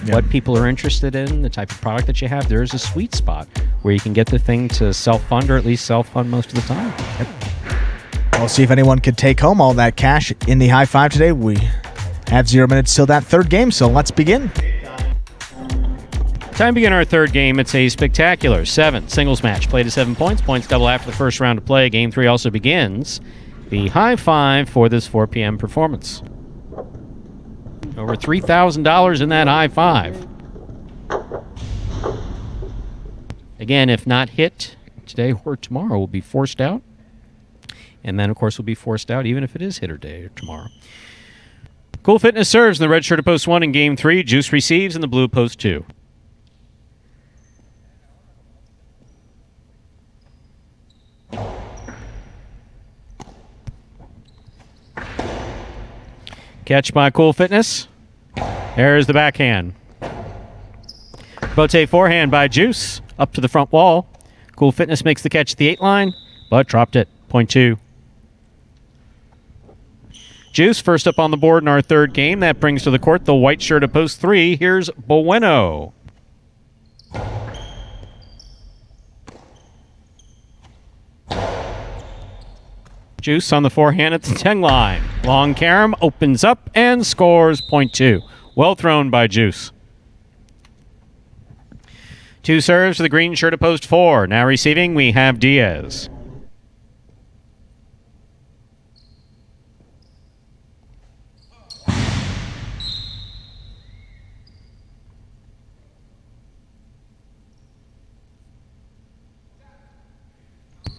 A: what people are interested in, the type of product that you have. There is a sweet spot where you can get the thing to self-fund, or at least self-fund most of the time. Yep.
B: We'll see if anyone could take home all that cash in the high five today. We have 0 minutes till that third game, so let's begin.
A: Time to begin our third game. It's a spectacular 7 singles match. Played to 7 points. Points double after the first round of play. Game 3 also begins. The high five for this 4 p.m. performance. Over $3,000 in that high five. Again, if not hit today or tomorrow, will be forced out. And then, of course, will be forced out even if it is hit or day or tomorrow. Cool Fitness serves in the red shirt at post 1 in game 3. Juice receives in the blue post 2. Catch by Cool Fitness. There's the backhand. Bote forehand by Juice. Up to the front wall. Cool Fitness makes the catch at the 8 line, but dropped it. Point 2. Juice first up on the board in our third game. That brings to the court the white shirt at post 3. Here's Bueno. Juice on the forehand at the 10 line. Long carom opens up and scores. Point 2. Well thrown by Juice. 2 serves for the green shirt at post 4. Now receiving, we have Diaz.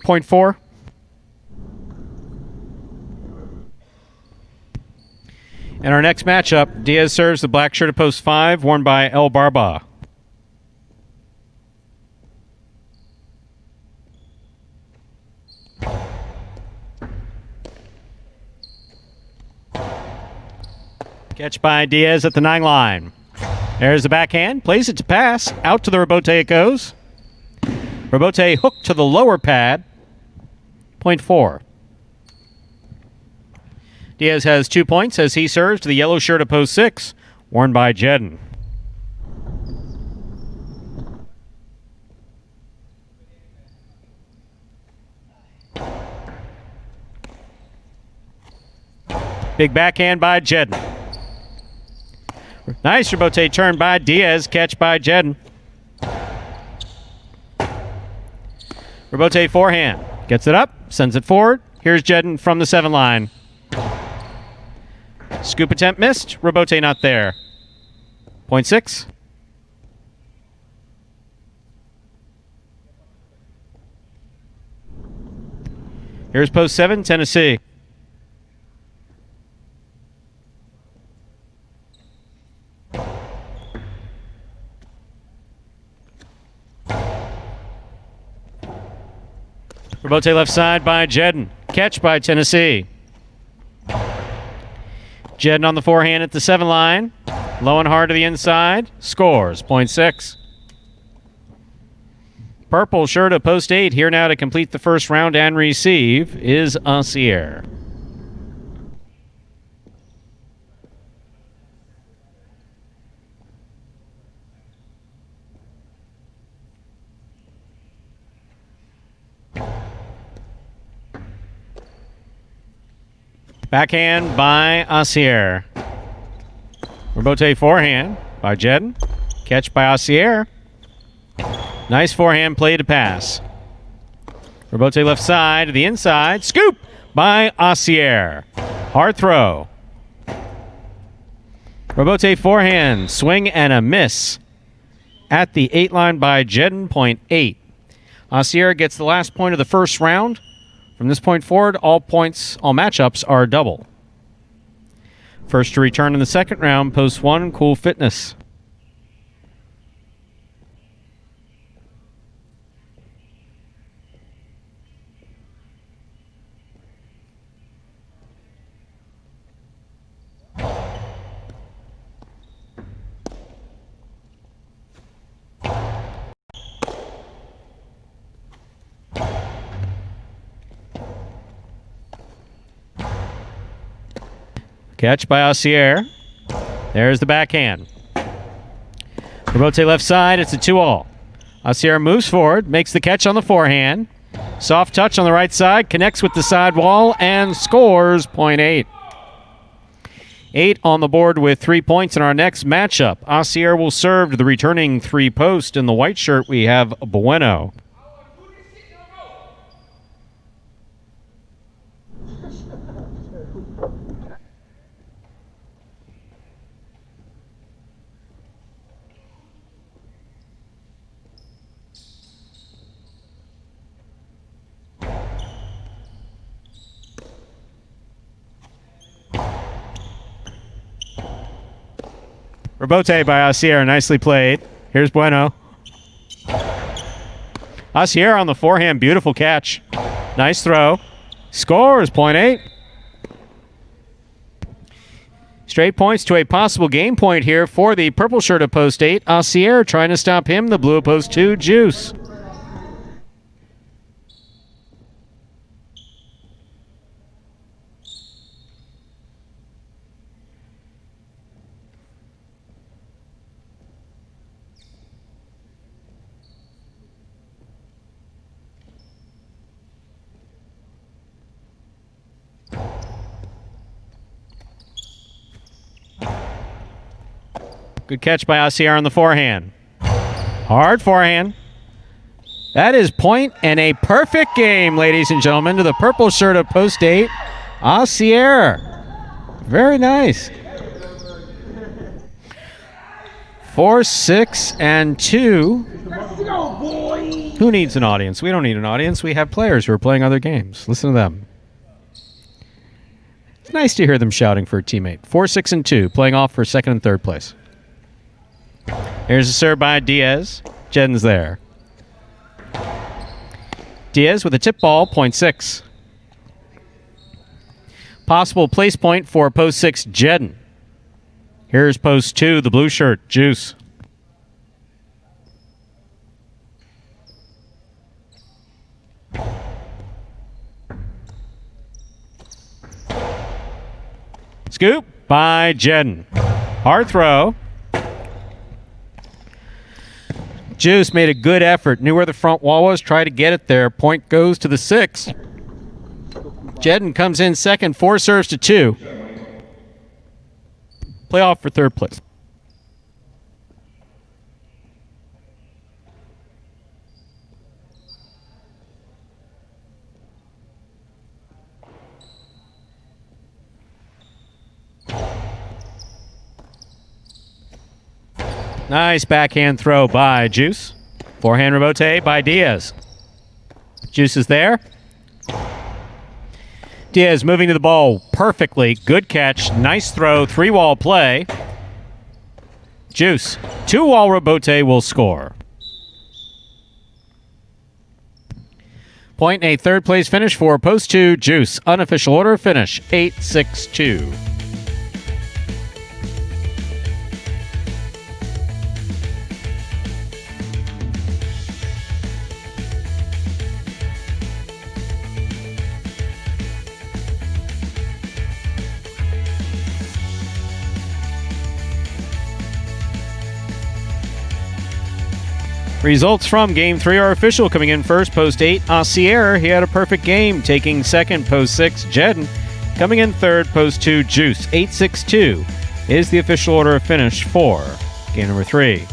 A: Point 4. And our next matchup, Diaz serves the black shirt at post 5, worn by El Barba. Catch by Diaz at the 9 line. There's the backhand, plays it to pass. Out to the rebote it goes. Rebote hooked to the lower pad. Point 4. Diaz has 2 points as he serves to the yellow shirt at post 6, worn by Jedden. Big backhand by Jedden. Nice rebote turn by Diaz, catch by Jedden. Rebote forehand, gets it up, sends it forward. Here's Jedden from the 7 line. Scoop attempt missed. Rebote not there. Point 6. Here's post 7, Tennessee. Rebote left side by Jedden. Catch by Tennessee. Jedden on the forehand at the 7 line. Low and hard to the inside. Scores. Point 6. Purple shirt at post 8. Here now to complete the first round and receive is Ancier. Backhand by Acier. Rebote forehand by Jedden. Catch by Acier. Nice forehand play to pass. Rebote left side to the inside. Scoop by Acier. Hard throw. Rebote forehand. Swing and a miss. At the 8 line by Jedden. Point 8. Asier gets the last point of the first round. From this point forward, all matchups are double. First to return in the second round, post 1, Cool Fitness. Catch by Asier. There's the backhand. Robote left side. It's a 2-all. Asier moves forward, makes the catch on the forehand. Soft touch on the right side, connects with the side wall, and scores point 8. 8 on the board with 3 points in our next matchup. Asier will serve to the returning 3-post. In the white shirt, we have Bueno. Robote by Asier, nicely played. Here's Bueno. Asier on the forehand, beautiful catch. Nice throw. Scores, point 8. Straight points to a possible game point here for the purple shirt of post 8. Asier trying to stop him, the blue of post 2, Juice. Good catch by Asier on the forehand. Hard forehand. That is point and a perfect game, ladies and gentlemen, to the purple shirt of post 8, Asier. Very nice. 4, 6, and 2. Who needs an audience? We don't need an audience. We have players who are playing other games. Listen to them. It's nice to hear them shouting for a teammate. 4, 6, and 2, playing off for second and third place. Here's a serve by Diaz. Jedden's there. Diaz with a tip ball, point 6. Possible place point for post 6, Jedden. Here's post 2, the blue shirt, Juice. Scoop by Jedden. Hard throw. Juice made a good effort. Knew where the front wall was. Tried to get it there. Point goes to the 6. Jedden comes in second. 4 serves to 2. Playoff for third place. Nice backhand throw by Juice. Forehand rebote by Diaz. Juice is there. Diaz moving to the ball perfectly. Good catch. Nice throw. 3-wall play. Juice. 2-wall rebote will score. Point and a third place finish for post 2, Juice. Unofficial order finish 8-6-2. Results from Game 3 are official. Coming in first, post 8, Asier. He had a perfect game. Taking second, post 6, Jedden. Coming in third, post 2, Juice. 8-6-2 is the official order of finish for game number 3.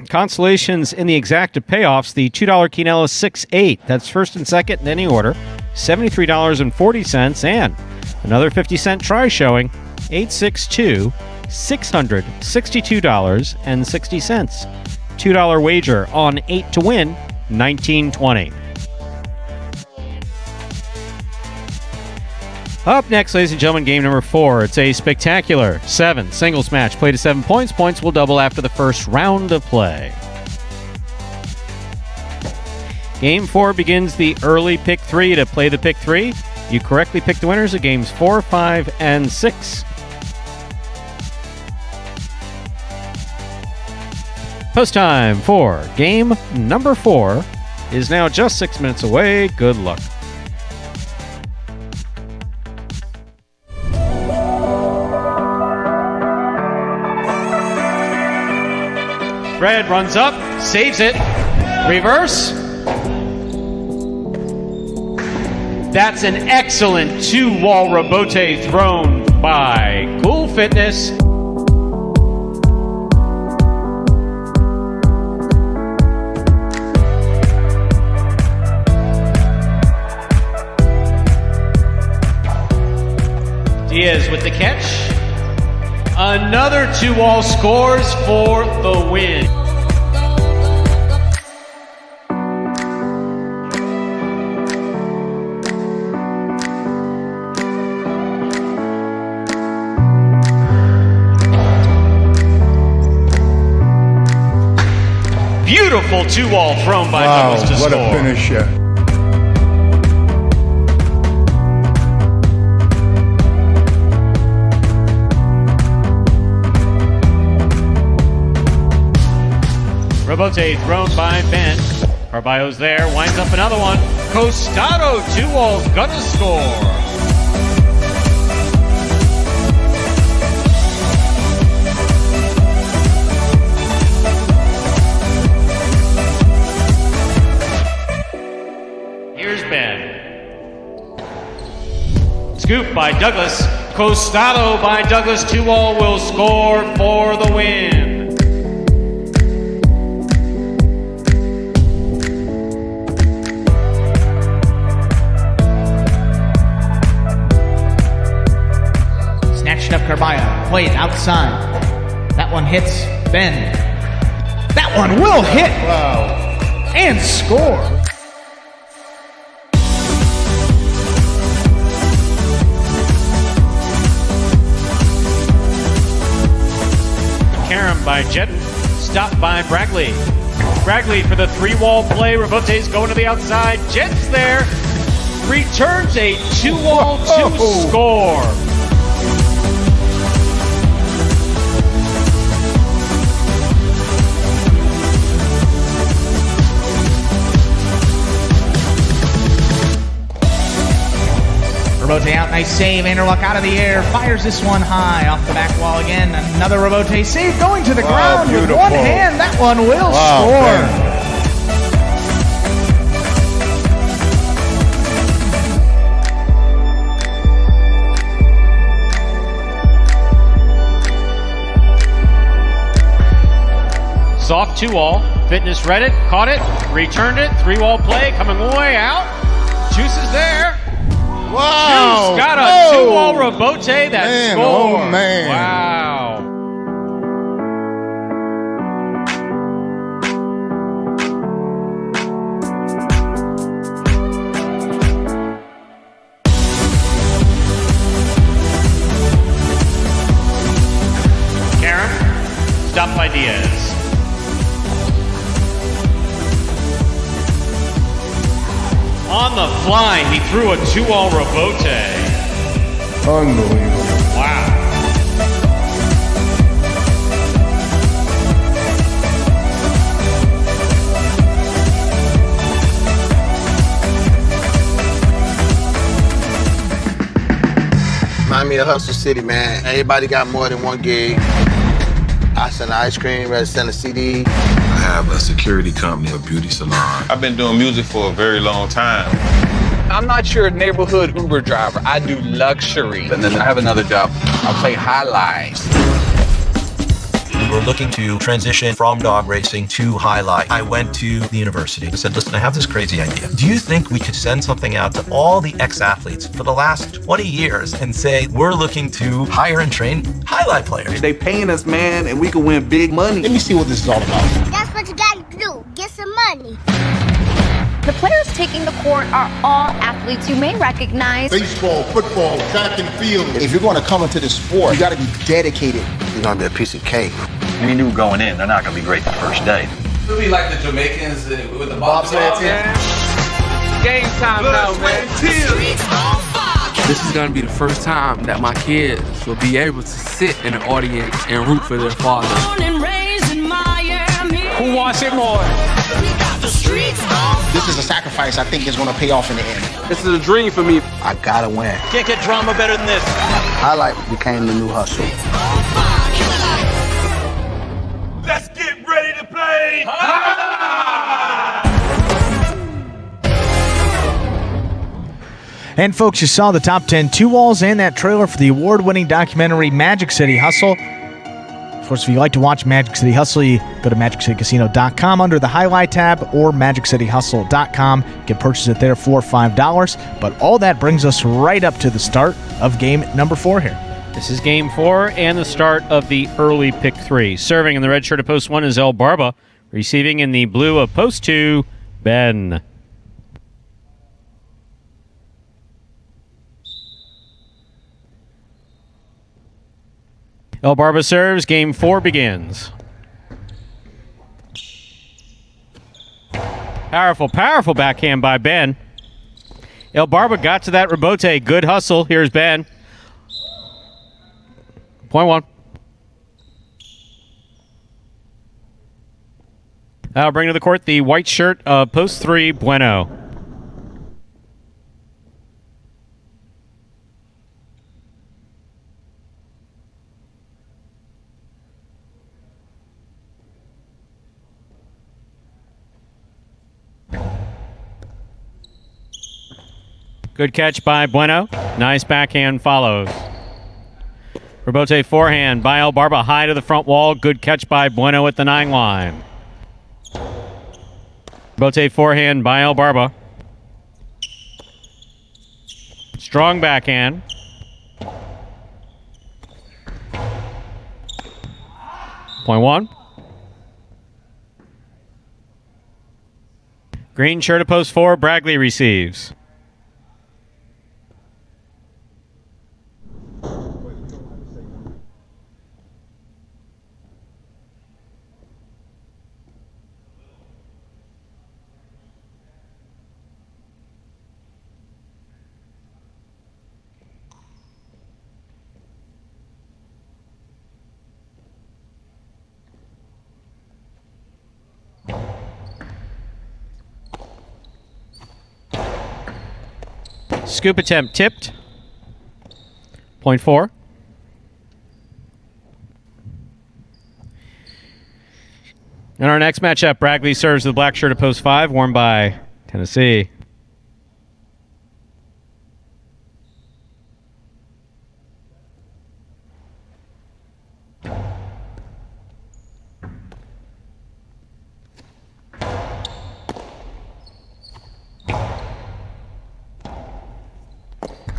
A: Consolations in the exacta payoffs. The $2 Quinella 6-8. That's first and second in any order. $73.40 and another 50-cent try showing, $862-662.60. $2 wager on 8 to win, $19.20. Up next, ladies and gentlemen, game number 4. It's a spectacular 7 singles match. Play to 7 points. Points will double after the first round of play. Game 4 begins the early pick 3. To play the pick 3, you correctly pick the winners of games 4, 5, and 6. Post time for game number 4 is now just 6 minutes away. Good luck. Red runs up, saves it, reverse. That's an excellent 2-wall rebote thrown by Cool Fitness. Diaz with the catch. Another 2-wall scores for the win. Beautiful 2-wall thrown by Douglas to
F: what
A: score.
F: A finisher.
A: Rebote thrown by Ben. Carballo's there, winds up another one. Costado 2-wall's gonna score. Here's Ben. Scoop by Douglas. Costado by Douglas. 2-wall will score for the win.
B: Snatched up Carballo. Played outside. That one hits Ben. That one will hit.
F: Wow.
B: And score.
A: Karam by Jet, stopped by Bragley. Bragley for the 3-wall play. Rebote's going to the outside. Jet's there. Returns a 2-wall to score.
B: Rebote out, nice save. Anderluck out of the air, fires this one high off the back wall again. Another Rebote save going to the ground with one hand. That one will score.
A: Soft 2-wall. Fitness read it, caught it, returned it. 3-wall play coming way out. Juice is there.
F: Wow.
A: Juice got a 2-wall rebote that scored.
F: Oh, man.
A: Wow. Karam, stopped by Diaz. On the fly, he threw a 2-wall rebote.
F: Unbelievable.
A: Wow.
G: Remind me of Hustle City, man. Everybody got more than one gig. I sell ice cream, I sell a CD.
H: I have a security company, a beauty salon. I've been doing music for a very long time.
I: I'm not your neighborhood Uber driver. I do luxury. And then I have another job. I play highlights.
J: were looking to transition from dog racing to highlight. I went to the university and said, listen, I have this crazy idea. Do you think we could send something out to all the ex-athletes for the last 20 years and say, we're looking to hire and train highlight players?
F: They paying us, man, and we can win big money. Let me see what this is all about.
K: That's what you gotta do. Get some money. The players taking the court are all athletes you may recognize.
F: Baseball, football, track and field.
G: If you're going to come into this sport, you got to be dedicated. You're going to be a piece of cake.
L: We knew going in, they're not going to be great the first day.
I: It'll be like the Jamaicans with the bobsled team. Game time now, man.
M: This is going to be the first time that my kids will be able to sit in the audience and root for their father.
I: Who wants it more?
G: This is a sacrifice I think is going to pay off in the end.
I: This is a dream for me.
G: I got to win.
L: Can't get drama better than this.
G: Highlight became the new hustle.
L: Let's get ready to play.
B: And folks, you saw the top 10 two-walls and that trailer for the award-winning documentary Magic City Hustle. Of course, if you like to watch Magic City Hustle, you go to MagicCityCasino.com under the Highlight tab or MagicCityHustle.com. You can purchase it there for $5. But all that brings us right up to the start of game number 4 here.
A: This is game 4 and the start of the early pick 3. Serving in the red shirt of post 1 is El Barba. Receiving in the blue of post 2, Ben. El Barba serves. Game 4 begins. Powerful, powerful backhand by Ben. El Barba got to that rebote. Good hustle. Here's Ben. Point 1. I'll bring to the court the white shirt of post 3, Bueno. Good catch by Bueno. Nice backhand follows. Rebote forehand by El Barba, high to the front wall. Good catch by Bueno at the 9 line. Rebote forehand by El Barba. Strong backhand. Point 1. Green shirt to post 4. Bragley receives. Scoop attempt tipped. Point 4. In our next matchup, Bragley serves the black shirt of post 5, worn by Tennessee.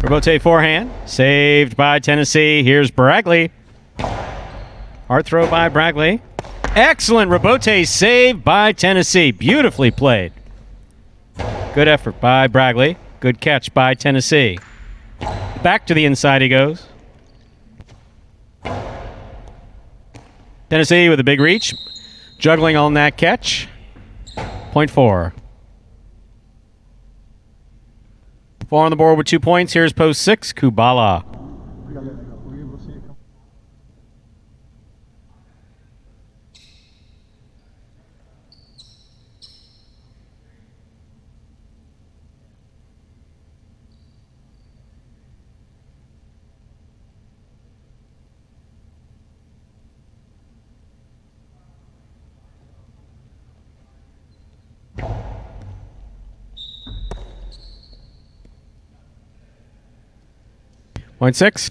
A: Rebote forehand, saved by Tennessee. Here's Bragley. Hard throw by Bragley. Excellent rebote save by Tennessee. Beautifully played. Good effort by Bragley. Good catch by Tennessee. Back to the inside he goes. Tennessee with a big reach. Juggling on that catch. Point 4. 4 on the board with 2 points. Here's post 6, Kubala. Point 6.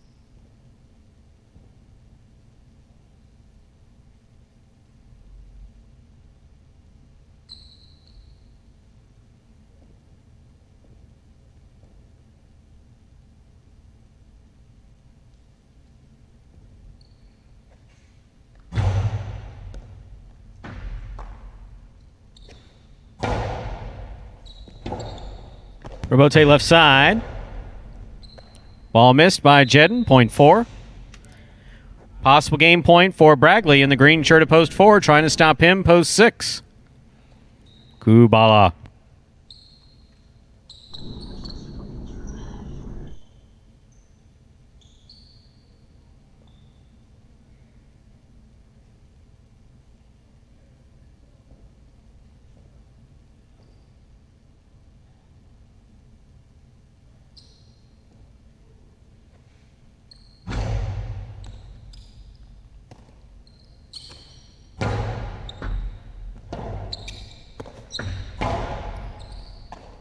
A: Robote left side. Ball missed by Jedden, point 4. Possible game point for Bragley in the green shirt at post 4, trying to stop him, post 6. Kubala.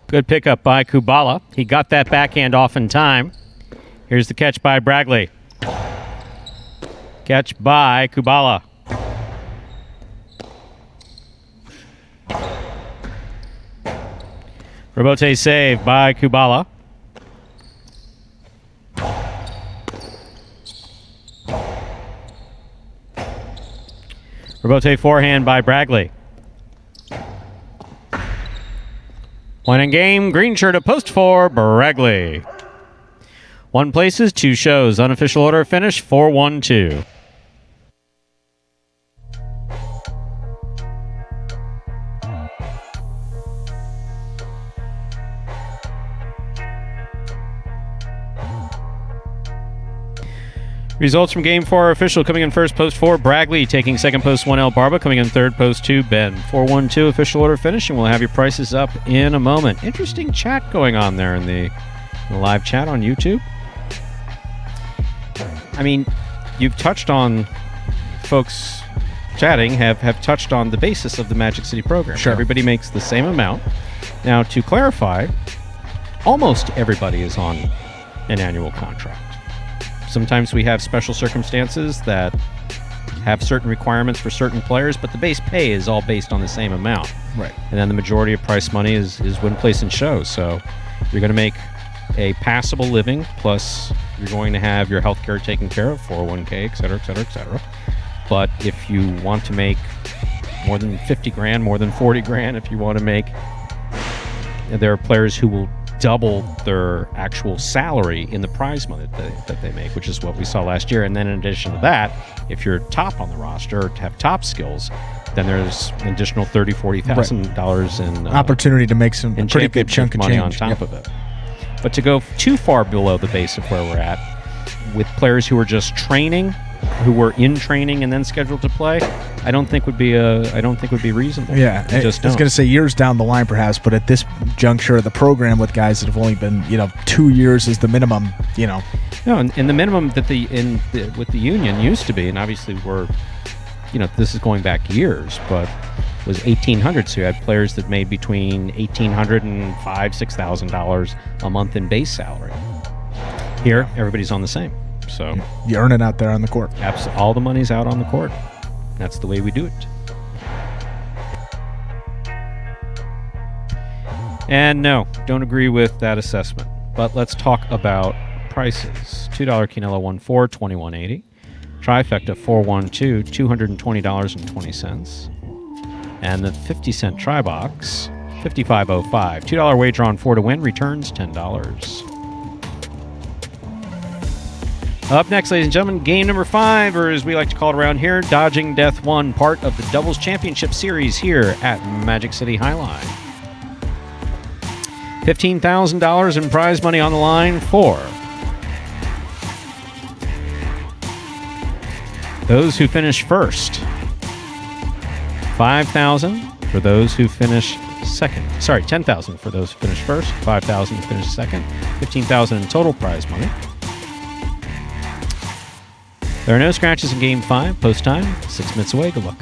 A: Good pickup by Kubala. He got that backhand off in time. Here's the catch by Bragley. Catch by Kubala. Robote save by Kubala. Robote forehand by Bragley. Point in game, green shirt at post 4, Bragley. 1 places, 2 shows. Unofficial order finish, 4-1-2. Results from Game 4 are official. Coming in first, post 4, Bragley. Taking second, post 1, Barba. Coming in third, post 2, Ben. 4-1-2 official order finish, and we'll have your prices up in a moment. Interesting chat going on there in the live chat on YouTube. I mean, you've touched on, folks chatting have touched on the basis of the Magic City program.
B: Sure.
A: Everybody makes the same amount. Now, to clarify, almost everybody is on an annual contract. Sometimes we have special circumstances that have certain requirements for certain players, but the base pay is all based on the same amount.
B: Right.
A: And then the majority of prize money is win, place, and show. So you're going to make a passable living, plus you're going to have your health care taken care of, 401k, et cetera, et cetera, et cetera. But if you want to make more than 50 grand, more than 40 grand, if you want to make, there are players who will double their actual salary in the prize money that they make, which is what we saw last year. And then in addition to that, if you're top on the roster or have top skills, then there's an additional $30,000, $40,000 in
B: opportunity to make some pretty good chunk of
A: money
B: change
A: on top of it. But to go too far below the base of where we're at, with players who are just training, who were in training and then scheduled to play, I don't think would be reasonable.
B: Yeah, I was going to say years down the line perhaps, but at this juncture of the program with guys that have only been 2 years is the minimum. No,
A: and the minimum that with the union used to be, and obviously we're, this is going back years, but was $1,800. So you had players that made between $1,800 and $6,000 a month in base salary. Here, everybody's on the same. So
B: you earn it out there on the court.
A: Absolutely, all the money's out on the court. That's the way we do it. And no, don't agree with that assessment. But let's talk about prices. $2 Quinella 1-4, $21.80. Trifecta 4-1-2, $220.20. And the 50-cent try box, $55.05. $2 wager on 4 to win, returns $10. Up next, ladies and gentlemen, game number 5, or as we like to call it around here, Dodging Death 1, part of the Doubles Championship Series here at Magic City Jai-Alai. $15,000 in prize money on the line for those who finish first. $5,000 for those who finish second. Sorry, $10,000 for those who finish first, $5,000 to finish second, $15,000 in total prize money. There are no scratches in Game 5. Post time, 6 minutes away. Good luck.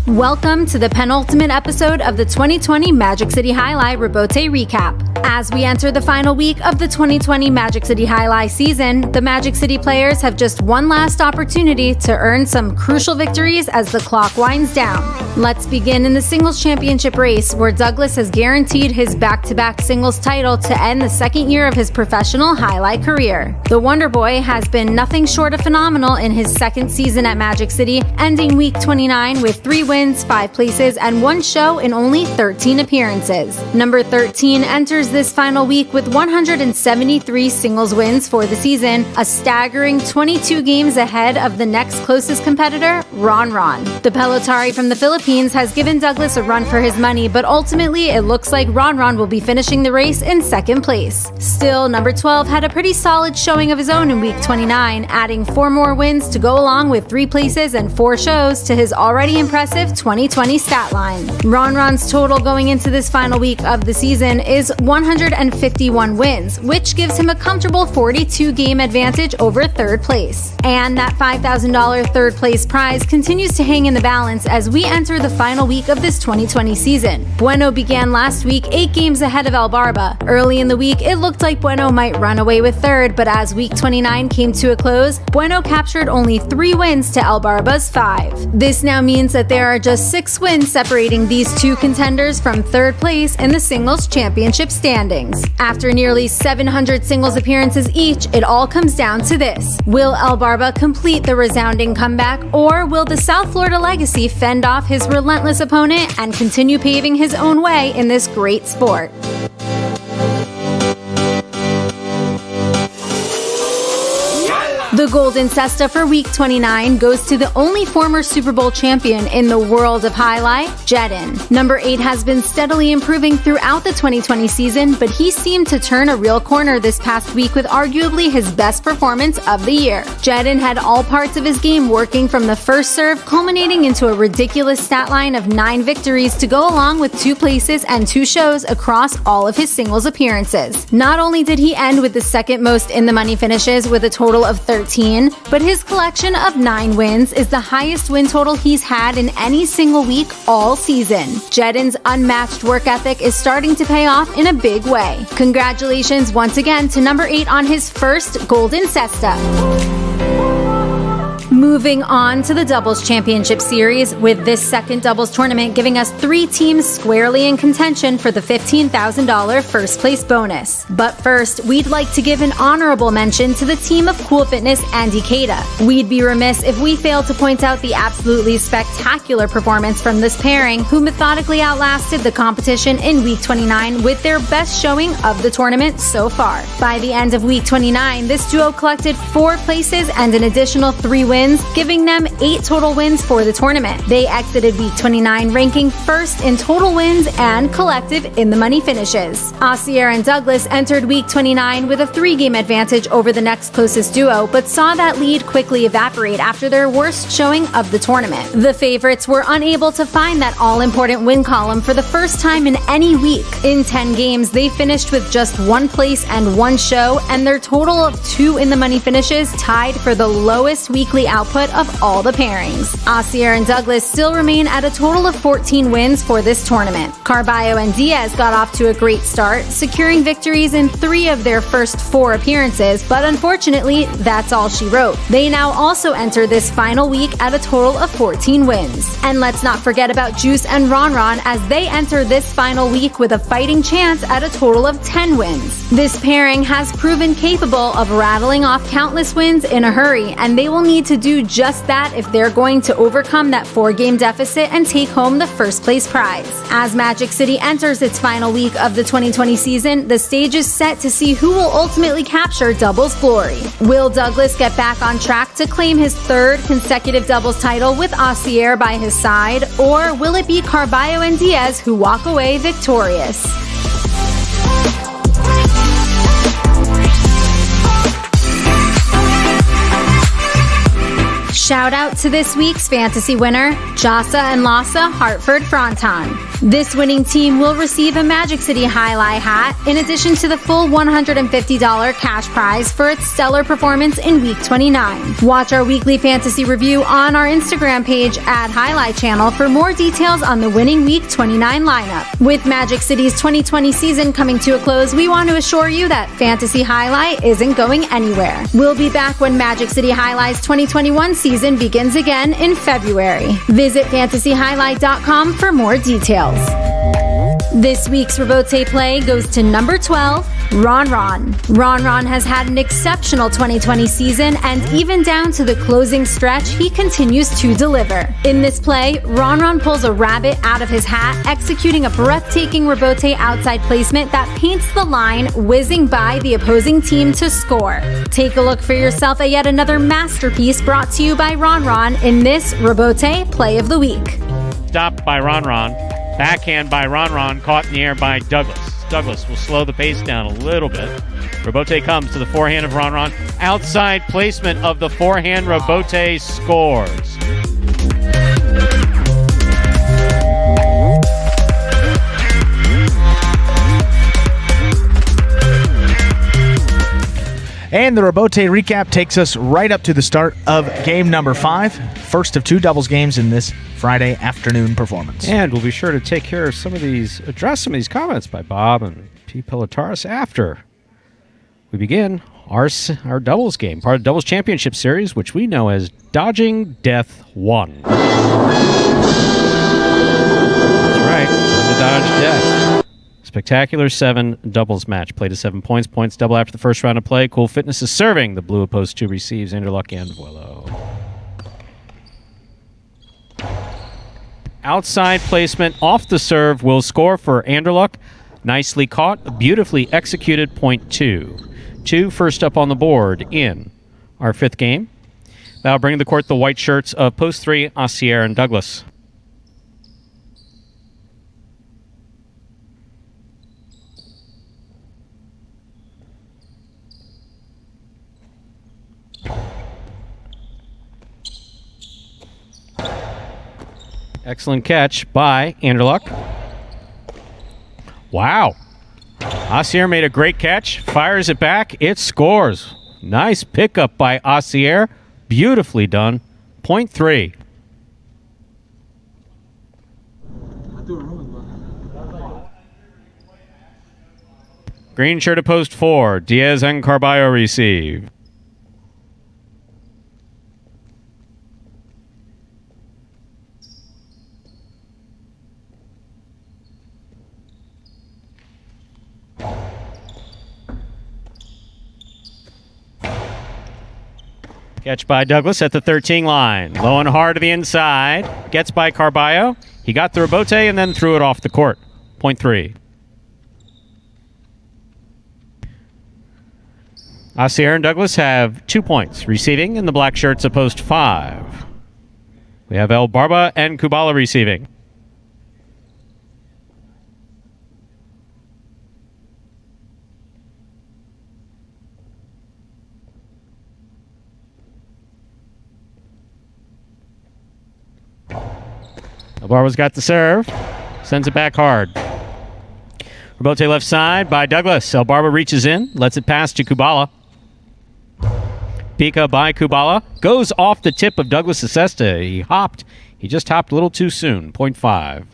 C: Welcome to the penultimate episode of the 2020 Magic City Jai-Alai Robote Recap. As we enter the final week of the 2020 Magic City Jai-Alai season, the Magic City players have just one last opportunity to earn some crucial victories as the clock winds down. Let's begin in the singles championship race, where Douglas has guaranteed his back-to-back singles title to end the second year of his professional Jai-Alai career. The Wonder Boy has been nothing short of phenomenal in his second season at Magic City, ending week 29 with 3 wins, 5 places, and 1 show in only 13 appearances. Number 13 enters this final week with 173 singles wins for the season, a staggering 22 games ahead of the next closest competitor, Ron. The Pelotari from the Philippines has given Douglas a run for his money, but ultimately it looks like Ron will be finishing the race in second place. Still, number 12 had a pretty solid showing of his own in week 29, adding 4 more wins to go along with 3 places and 4 shows to his already impressive 2020 stat line. Ron's total going into this final week of the season is 151 wins, which gives him a comfortable 42 game advantage over third place. And that $5,000 third place prize continues to hang in the balance as we enter the final week of this 2020 season. Bueno began last week 8 games ahead of El Barba. Early in the week, it looked like Bueno might run away with third, but as week 29 came to a close, Bueno captured only 3 wins to El Barba's 5. This now means that there are just 6 wins separating these 2 contenders from third place in the singles championship standings. After nearly 700 singles appearances each, it all comes down to this: will El Barba complete the resounding comeback, or will the South Florida legacy fend off his relentless opponent and continue paving his own way in this great sport? The Golden Cesta for week 29 goes to the only former Super Bowl champion in the world of Jai-Alai, Jedin. Number 8 has been steadily improving throughout the 2020 season, but he seemed to turn a real corner this past week with arguably his best performance of the year. Jedin had all parts of his game working from the first serve, culminating into a ridiculous stat line of 9 victories to go along with 2 places and 2 shows across all of his singles appearances. Not only did he end with the second most in the money finishes with a total of 13, but his collection of 9 wins is the highest win total he's had in any single week all season. Jedin's unmatched work ethic is starting to pay off in a big way. Congratulations once again to number 8 on his first Golden Cesta. Moving on to the Doubles Championship Series, with this second doubles tournament giving us 3 teams squarely in contention for the $15,000 first place bonus. But first, we'd like to give an honorable mention to the team of Cool Fitness and Ikeda. We'd be remiss if we failed to point out the absolutely spectacular performance from this pairing, who methodically outlasted the competition in week 29 with their best showing of the tournament so far. By the end of week 29, this duo collected 4 places and an additional 3 wins, giving them 8 total wins for the tournament. They exited week 29 ranking first in total wins and collective in the money finishes. Asier and Douglas entered week 29 with a 3-game advantage over the next closest duo, but saw that lead quickly evaporate after their worst showing of the tournament. The favorites were unable to find that all-important win column for the first time in any week. In 10 games, they finished with just 1 place and 1 show, and their total of 2 in the money finishes tied for the lowest weekly output of all the pairings. Asier and Douglas still remain at a total of 14 wins for this tournament. Carballo and Diaz got off to a great start, securing victories in 3 of their first 4 appearances, but unfortunately, that's all she wrote. They now also enter this final week at a total of 14 wins. And let's not forget about Juice and Ron as they enter this final week with a fighting chance at a total of 10 wins. This pairing has proven capable of rattling off countless wins in a hurry, and they will need to do just that if they're going to overcome that 4-game deficit and take home the first place prize. As Magic City enters its final week of the 2020 season, the stage is set to see who will ultimately capture doubles glory. Will Douglas get back on track to claim his 3rd consecutive doubles title with Asier by his side, or will it be Carballo and Diaz who walk away victorious? Shout out to this week's fantasy winner, Jasa and Lassa Hartford Fronton. This winning team will receive a Magic City Jai-Alai hat, in addition to the full $150 cash prize for its stellar performance in Week 29. Watch our weekly fantasy review on our Instagram page at Jai-Alai Channel for more details on the winning Week 29 lineup. With Magic City's 2020 season coming to a close, we want to assure you that Fantasy Jai-Alai isn't going anywhere. We'll be back when Magic City Jai-Alai's 2021 season begins again in February. Visit fantasyhighlight.com for more details. This week's Robote play goes to number 12, Ron Ron. Ron Ron has had an exceptional 2020 season, and even down to the closing stretch, he continues to deliver. In this play, Ron Ron pulls a rabbit out of his hat, executing a breathtaking Robote outside placement that paints the line, whizzing by the opposing team to score. Take a look for yourself at yet another masterpiece brought to you by Ron Ron in this Robote Play of the Week.
A: Stopped by Ron Ron. Backhand by Ron Ron, caught in the air by Douglas. Douglas will slow the pace down a little bit. Robote comes to the forehand of Ron Ron. Outside placement of the forehand. Robote scores.
B: And the Robote recap takes us right up to the start of game number 5, first of 2 doubles games in this Friday afternoon performance.
A: And we'll be sure to take care of address some of these comments by Bob and P. Pilotaris after we begin our doubles game, part of the Doubles Championship Series, which we know as Dodging Death 1. That's right, time to dodge death. Spectacular 7 doubles match. Play to 7 points. Points double after the first round of play. Cool Fitness is serving. The blue opposed 2 receives. Anderluck and Vuelo. Outside placement off the serve will score for Anderluck. Nicely caught. Beautifully executed. Point 2. 2 first up on the board in our 5th game. That'll bring to the court the white shirts of post 3, Assier and Douglas. Excellent catch by Anderluck. Wow. Assier made a great catch. Fires it back. It scores. Nice pickup by Assier. Beautifully done. Point 3. Green shirt to post 4. Diaz and Carballo receive. Catch by Douglas at the 13 line. Low and hard to the inside. Gets by Carballo. He got the Robote and then threw it off the court. Point 3. Assier and Douglas have 2 points. Receiving in the black shirts of post 5. We have El Barba and Kubala receiving. Barba's got the serve. Sends it back hard. Robote left side by Douglas. El Barba reaches in. Lets it pass to Kubala. Pika by Kubala. Goes off the tip of Douglas Acesta. He just hopped a little too soon. Point 5.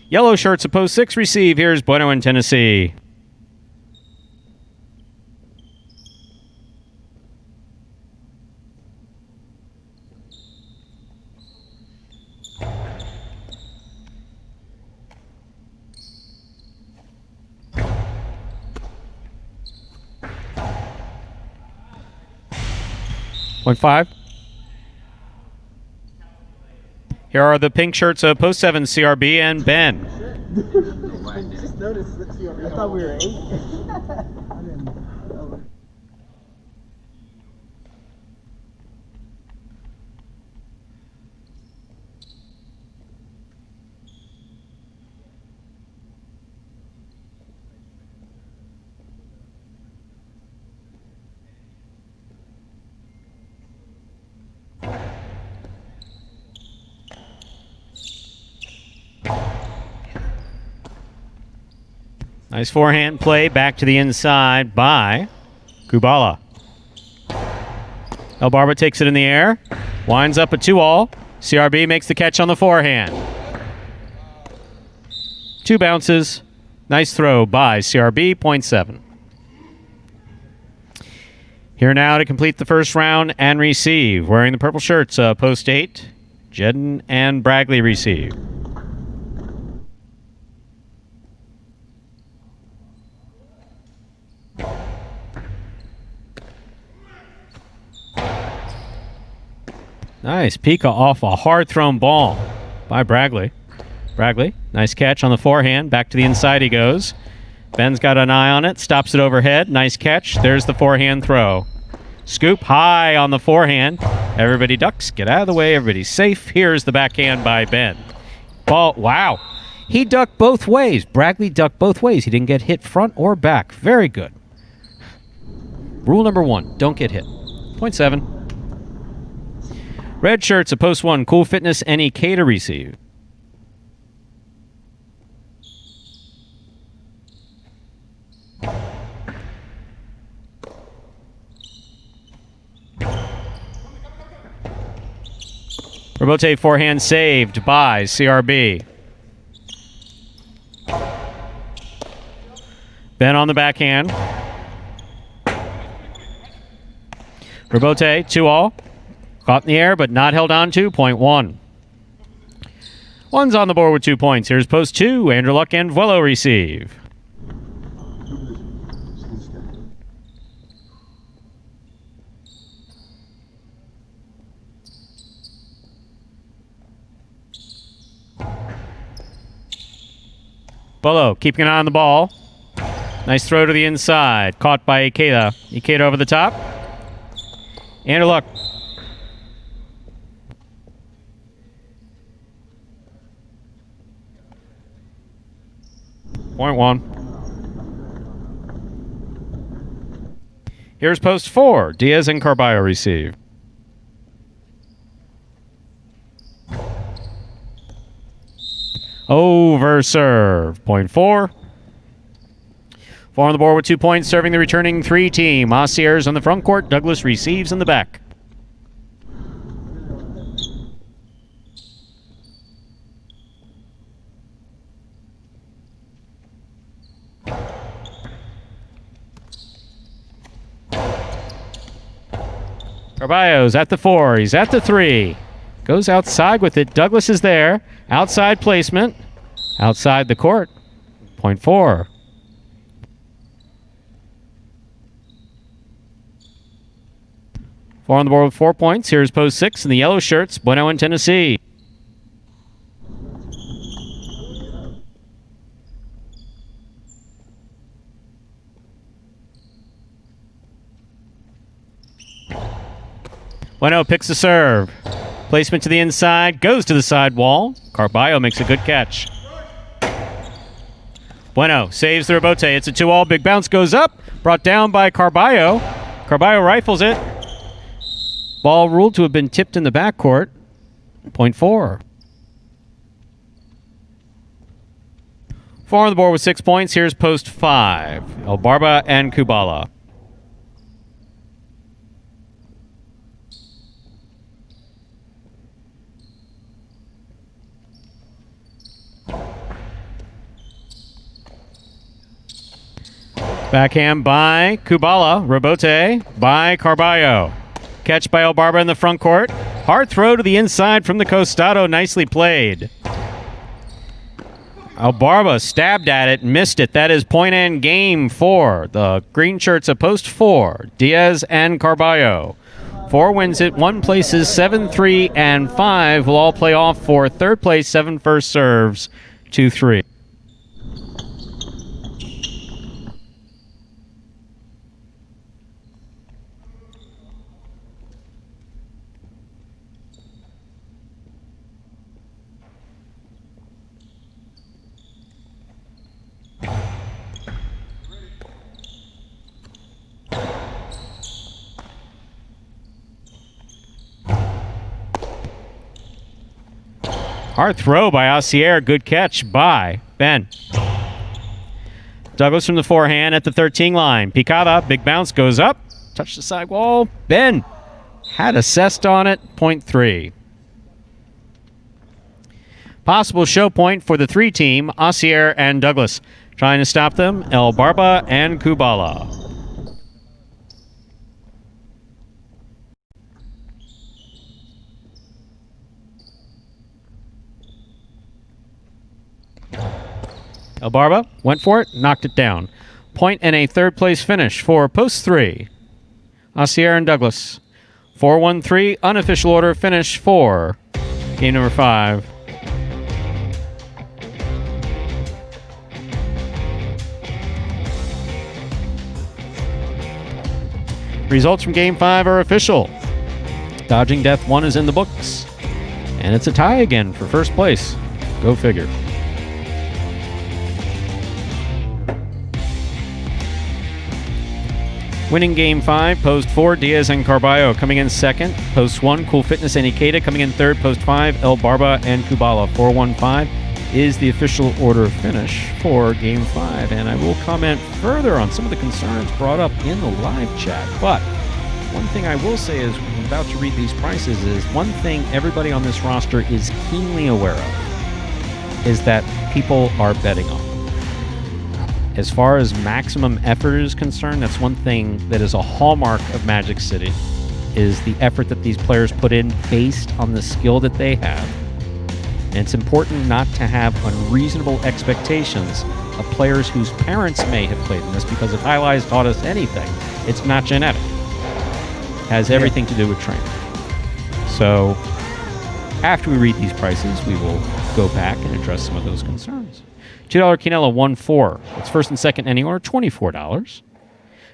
A: Yellow shirts of post 6 receive. Here's Bueno in Tennessee. Point 5. Here are the pink shirts of post 7, CRB and Ben.
D: Just noticed I thought we were 8.
A: Nice forehand play back to the inside by Kubala. Elbarba takes it in the air. Winds up a 2-all. CRB makes the catch on the forehand. 2 bounces. Nice throw by CRB, 0.7. Here now to complete the first round and receive. Wearing the purple shirts, post 8, Jedden and Bragley receive. Nice Pika off a hard-thrown ball by Bragley. Bragley, nice catch on the forehand. Back to the inside he goes. Ben's got an eye on it, stops it overhead. Nice catch. There's the forehand throw. Scoop high on the forehand. Everybody ducks. Get out of the way. Everybody's safe. Here's the backhand by Ben. Ball, wow. He ducked both ways. Bragley ducked both ways. He didn't get hit front or back. Very good. Rule number 1, don't get hit. 0.7. Red shirts, a post 1, Cool Fitness and EK to receive. Robote forehand saved by CRB. Ben on the backhand. Robote, 2-all. Caught in the air, but not held on to, 0.1. One's on the board with 2 points. Here's post 2. Andrew Luck and Vuelo receive. Vuelo keeping an eye on the ball. Nice throw to the inside. Caught by Ikeda. Ikeda over the top. Andrew Luck. Point 1. Here's post 4. Diaz and Carballo receive. Over serve. Point 4. 4 on the board with 2 points, serving the returning 3 team. Osier's on the front court. Douglas receives in the back. Carballo's at the 4. He's at the 3. Goes outside with it. Douglas is there. Outside placement. Outside the court. Point 4. Four on the board with 4 points. Here's post 6 in the yellow shirts. Bueno and Tennessee. Bueno picks the serve. Placement to the inside. Goes to the side wall. Carballo makes a good catch. Bueno saves the rebote. It's a 2-all. Big bounce goes up. Brought down by Carballo. Carballo rifles it. Ball ruled to have been tipped in the backcourt. Point 4. 4 on the board with 6 points. Here's post 5. Elbarba and Kubala. Backhand by Kubala. Rebote by Carballo. Catch by Elbarba in the front court. Hard throw to the inside from the Costado. Nicely played. Elbarba stabbed at it, missed it. That is point and game for the green shirts of post 4. Diaz and Carballo. 4 wins it. 1 places 7, 3, and 5 will all play off for third place. 7 first serves, 2, 3. Hard throw by Osier. Good catch by Ben. Douglas from the forehand at the 13 line. Picada, big bounce, goes up. Touch the sidewall. Ben had assessed on it, 0.3. Possible show point for the 3 team, Osier and Douglas. Trying to stop them, El Barba and Kubala. El Barba went for it, knocked it down. Point and a third-place finish for post 3. Osier and Douglas. 4-1-3, unofficial order finish for game number 5. Results from game 5 are official. Dodging Death 1 is in the books. And it's a tie again for first place. Go figure. Winning game 5, post 4, Diaz and Carballo coming in second. Post 1, Cool Fitness and Ikeda coming in third. Post 5, El Barba and Kubala. 4-1-5 is the official order finish for game 5. And I will comment further on some of the concerns brought up in the live chat. But one thing I will say is, when I'm about to read these prices, is one thing everybody on this roster is keenly aware of, is that people are betting on. As far as maximum effort is concerned, that's one thing that is a hallmark of Magic City, is the effort that these players put in based on the skill that they have. And it's important not to have unreasonable expectations of players whose parents may have played in this, because if Jai-Alai has taught us anything, it's not genetic. It has everything to do with training. So after we read these prices, we will go back and address some of those concerns. $2 Quinella 1-4. It's first and second any order, $24.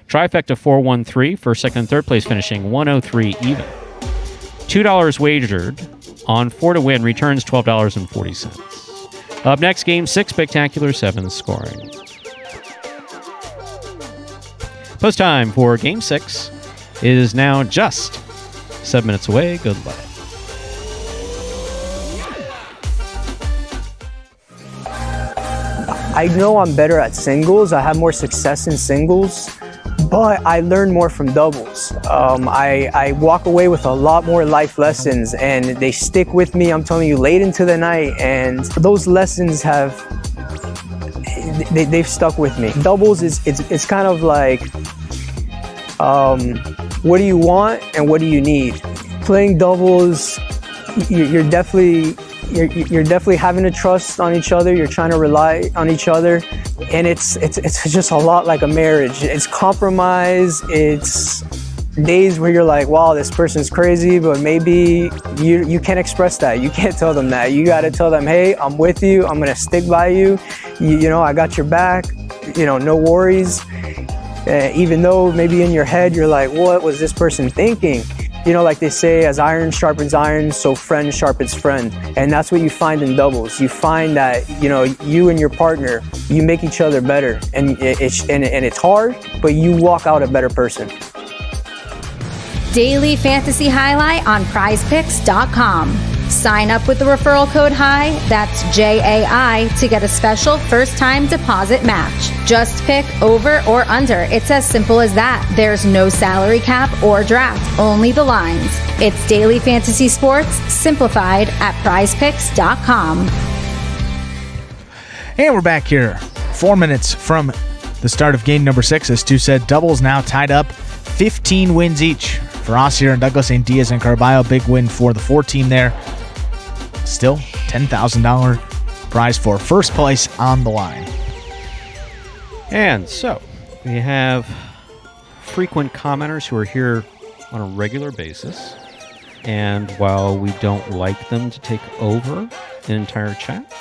A: Trifecta 4-1-3. First, second, and third place finishing 103 even. $2 wagered on 4 to win returns $12.40. Up next, game 6, spectacular 7 scoring. Post time for game 6 is now just 7 minutes away. Good luck.
N: I know I'm better at singles. I have more success in singles, but I learn more from doubles. I walk away with a lot more life lessons, and they stick with me, I'm telling you, late into the night, and those lessons they've stuck with me. Doubles it's kind of like, what do you want and what do you need? Playing doubles, you're definitely having to trust on each other. You're trying to rely on each other, and it's just a lot like a marriage. It's compromise. It's days where you're like, wow, this person's crazy, but maybe you can't express that. You can't tell them that. You got to tell them, hey, I'm with you. I'm gonna stick by you. You know, I got your back. You know, no worries. Even though maybe in your head you're like, what was this person thinking? You know, like they say, as iron sharpens iron, so friend sharpens friend. And that's what you find in doubles. You find that, you know, you and your partner, you make each other better. And it's hard, but you walk out a better person.
C: Daily Fantasy Highlight on prizepicks.com. Sign up with the referral code HIGH, that's J-A-I, to get a special first-time deposit match. Just pick over or under. It's as simple as that. There's no salary cap or draft, only the lines. It's Daily Fantasy Sports, simplified at prizepicks.com.
B: And we're back here 4 minutes from the start of game number 6. As Stu said, doubles now tied up, 15 wins each for Osier and Douglas, and Diaz and Carballo. Big win for the 4 team there. Still $10,000 prize for first place on the line.
A: And so we have frequent commenters who are here on a regular basis. And while we don't like them to take over an entire chat,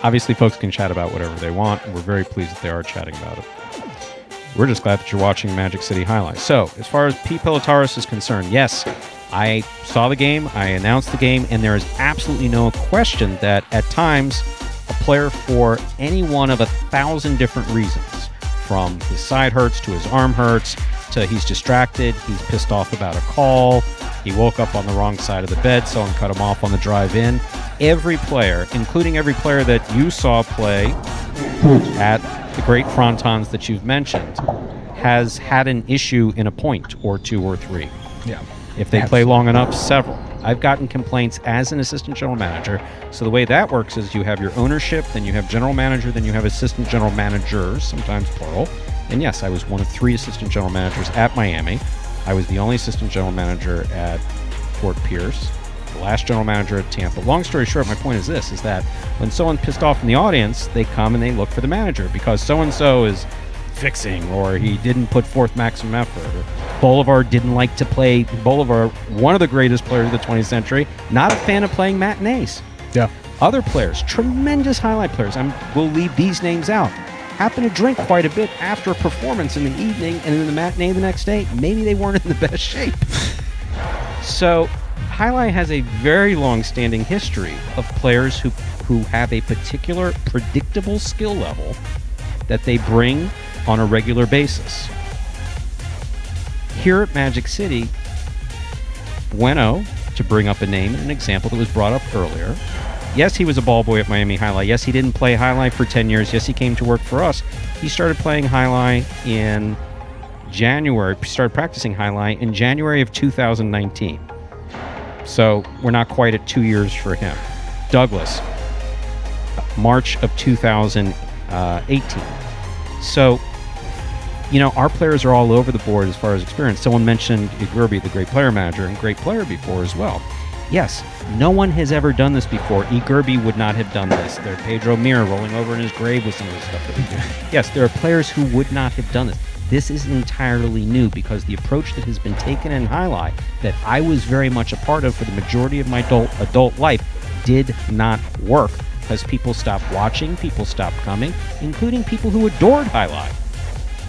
A: obviously folks can chat about whatever they want, and we're very pleased that they are chatting about it. We're just glad that you're watching Magic City Jai-Alai. So, as far as P. Pilotaris is concerned, yes, I saw the game, I announced the game, and there is absolutely no question that at times a player, for any one of 1,000 different reasons, from his side hurts to his arm hurts to he's distracted, he's pissed off about a call, he woke up on the wrong side of the bed, someone cut him off on the drive in, every player, including every player that you saw play at the great frontons that you've mentioned, has had an issue in a point or two or three.
B: Yeah.
A: If they play long enough, several. I've gotten complaints as an assistant general manager. So the way that works is you have your ownership, then you have general manager, then you have assistant general managers, sometimes plural. And yes, I was one of 3 assistant general managers at Miami. I was the only assistant general manager at Fort Pierce, the last general manager at Tampa. Long story short, my point is this, is that when someone pissed off in the audience, they come and they look for the manager because so-and-so is fixing, or he didn't put forth maximum effort, or Bolivar didn't like to play. Bolivar, one of the greatest players of the 20th century, not a fan of playing matinees.
B: Yeah.
A: Other players, tremendous highlight players, we'll leave these names out, happen to drink quite a bit after a performance in the evening and in the matinee the next day. Maybe they weren't in the best shape. So highlight has a very long-standing history of players who have a particular predictable skill level that they bring on a regular basis. Here at Magic City, Bueno, to bring up a name and an example that was brought up earlier, yes, he was a ball boy at Miami Highlight. Yes, he didn't play Highlight for 10 years. Yes, he came to work for us. He started playing Highlight in January, started practicing Highlight in January of 2019. So we're not quite at 2 years for him. Douglas, March of 2018. So, you know, our players are all over the board as far as experience. Someone mentioned Igurbi, the great player manager, and great player before as well. Yes, no one has ever done this before. Igurbi would not have done this. There's Pedro Mir rolling over in his grave with some of the stuff that he did. Yes, there are players who would not have done this. This is entirely new because the approach that has been taken in Highlight that I was very much a part of for the majority of my adult life did not work because people stopped watching, people stopped coming, including people who adored Highlight.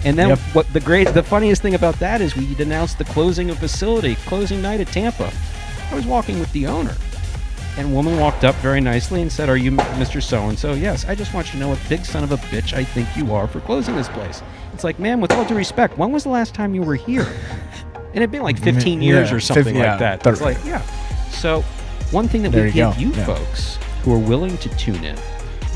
A: And then what the funniest thing about that is we announced the closing of facility, closing night at Tampa. I was walking with the owner, and a woman walked up very nicely and said, "Are you Mr. So-and-so?" "Yes, I just want you to know what big son of a bitch I think you are for closing this place." It's like, ma'am, with all due respect, when was the last time you were here? And it'd been like 15 years or something like that. It's like, So one thing that we give you folks who are willing to tune in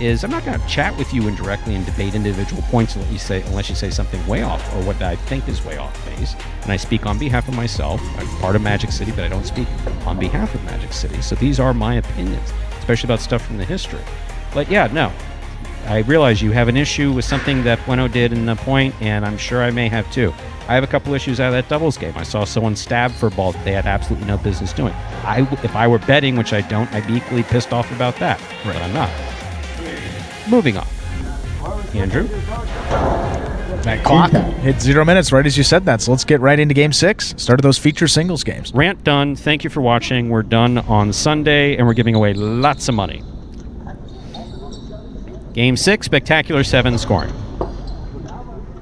A: is I'm not going to chat with you indirectly and debate individual points unless you say something way off or what I think is way off base. And I speak on behalf of myself. I'm part of Magic City, but I don't speak on behalf of Magic City. So these are my opinions, especially about stuff from the history. But yeah, no. I realize you have an issue with something that Bueno did in the point, and I'm sure I may have too. I have a couple issues out of that doubles game. I saw someone stabbed for a ball that they had absolutely no business doing. If I were betting, which I don't, I'd be equally pissed off about that. But I'm not. Moving on. Andrew?
B: That clock hit 0 minutes right as you said that, so let's get right into Game 6. Start of those feature singles games.
A: Rant done. Thank you for watching. We're done on Sunday, and we're giving away lots of money. Game 6, Spectacular 7 scoring.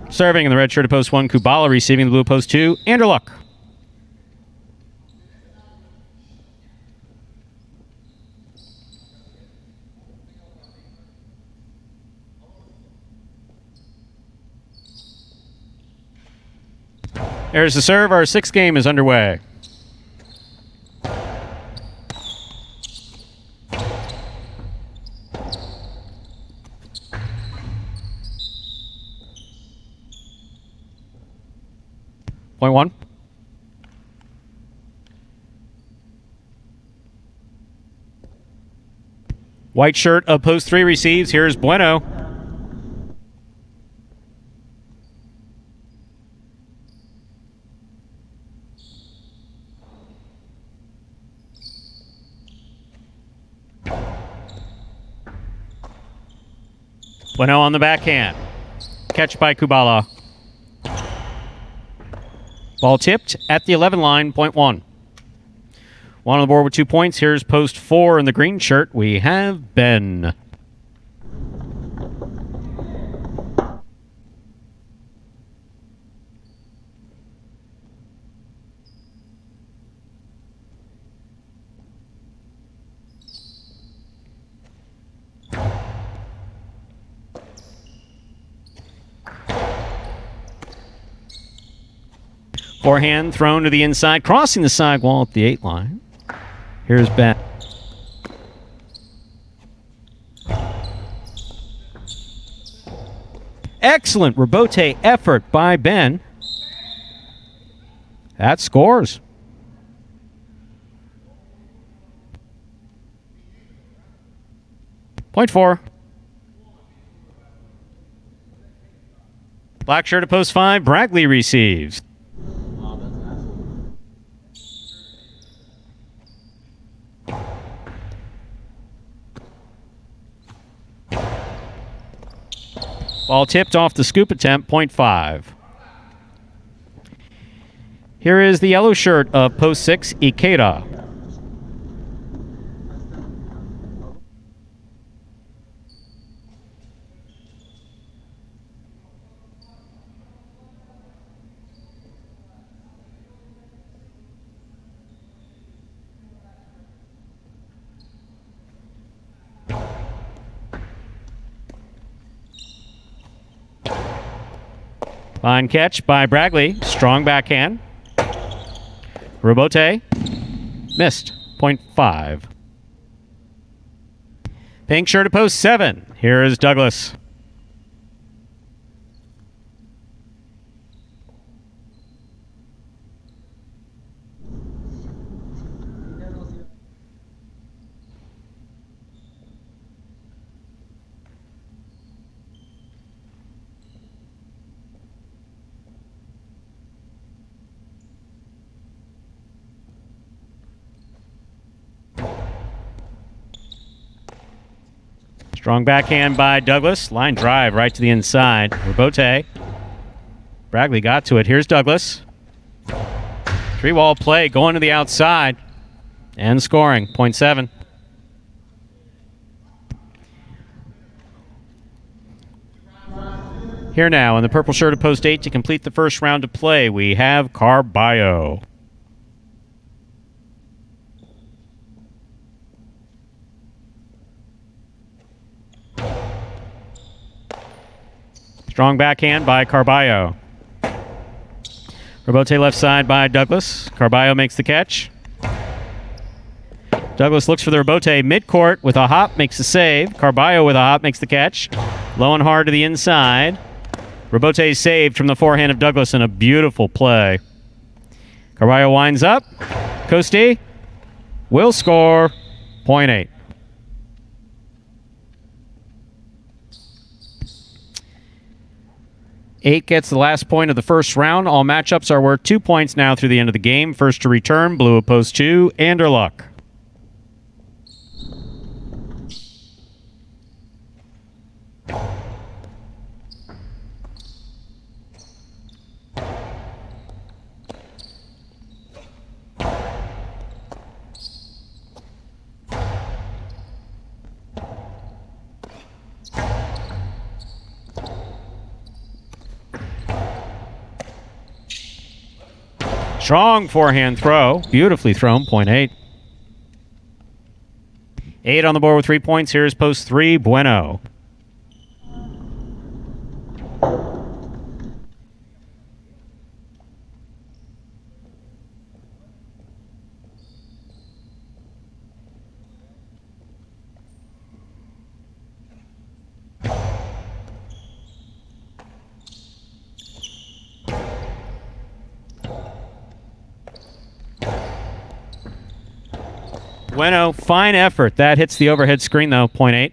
A: Serving in the red shirt of post 1, Kubala receiving the blue post 2, Andrew Luck. There's the serve. Our 6th game is underway. Point 1. White shirt of post 3 receives. Here's Bueno. Bueno on the backhand. Catch by Kubala. Ball tipped at the 11 line, point 1. One on the board with 2 points. Here's post 4 in the green shirt. We have Ben. Forehand thrown to the inside, crossing the sidewall at the 8 line. Here's Ben. excellent rebote effort by Ben. That scores. Point 4. Black shirt at post 5. Bragley receives. Ball tipped off the scoop attempt, point 5. Here is the yellow shirt of post 6, Ikeda. Fine catch by Bragley. Strong backhand. Rebote. Missed. Point 5. Pink shirt at post 7. Here is Douglas. Strong backhand by Douglas. Line drive right to the inside. Rebote. Bragley got to it. Here's Douglas. 3-wall play going to the outside. And scoring. Point 7. Here now in the purple shirt of post 8 to complete the first round of play, we have Carballo. Strong backhand by Carballo. Rebote left side by Douglas. Carballo makes the catch. Douglas looks for the rebote midcourt with a hop, makes the save. Carballo with a hop makes the catch. Low and hard to the inside. Rebote saved from the forehand of Douglas in a beautiful play. Carballo winds up. Costi will score. Point 8. Eight gets the last point of the first round. All matchups are worth 2 points now through the end of the game. First to return, blue at post 2, Anderluck. Strong forehand throw. Beautifully thrown. Point 8. 8 on the board with 3 points. Here's post 3, Bueno. Bueno, fine effort. That hits the overhead screen, though. Point 8.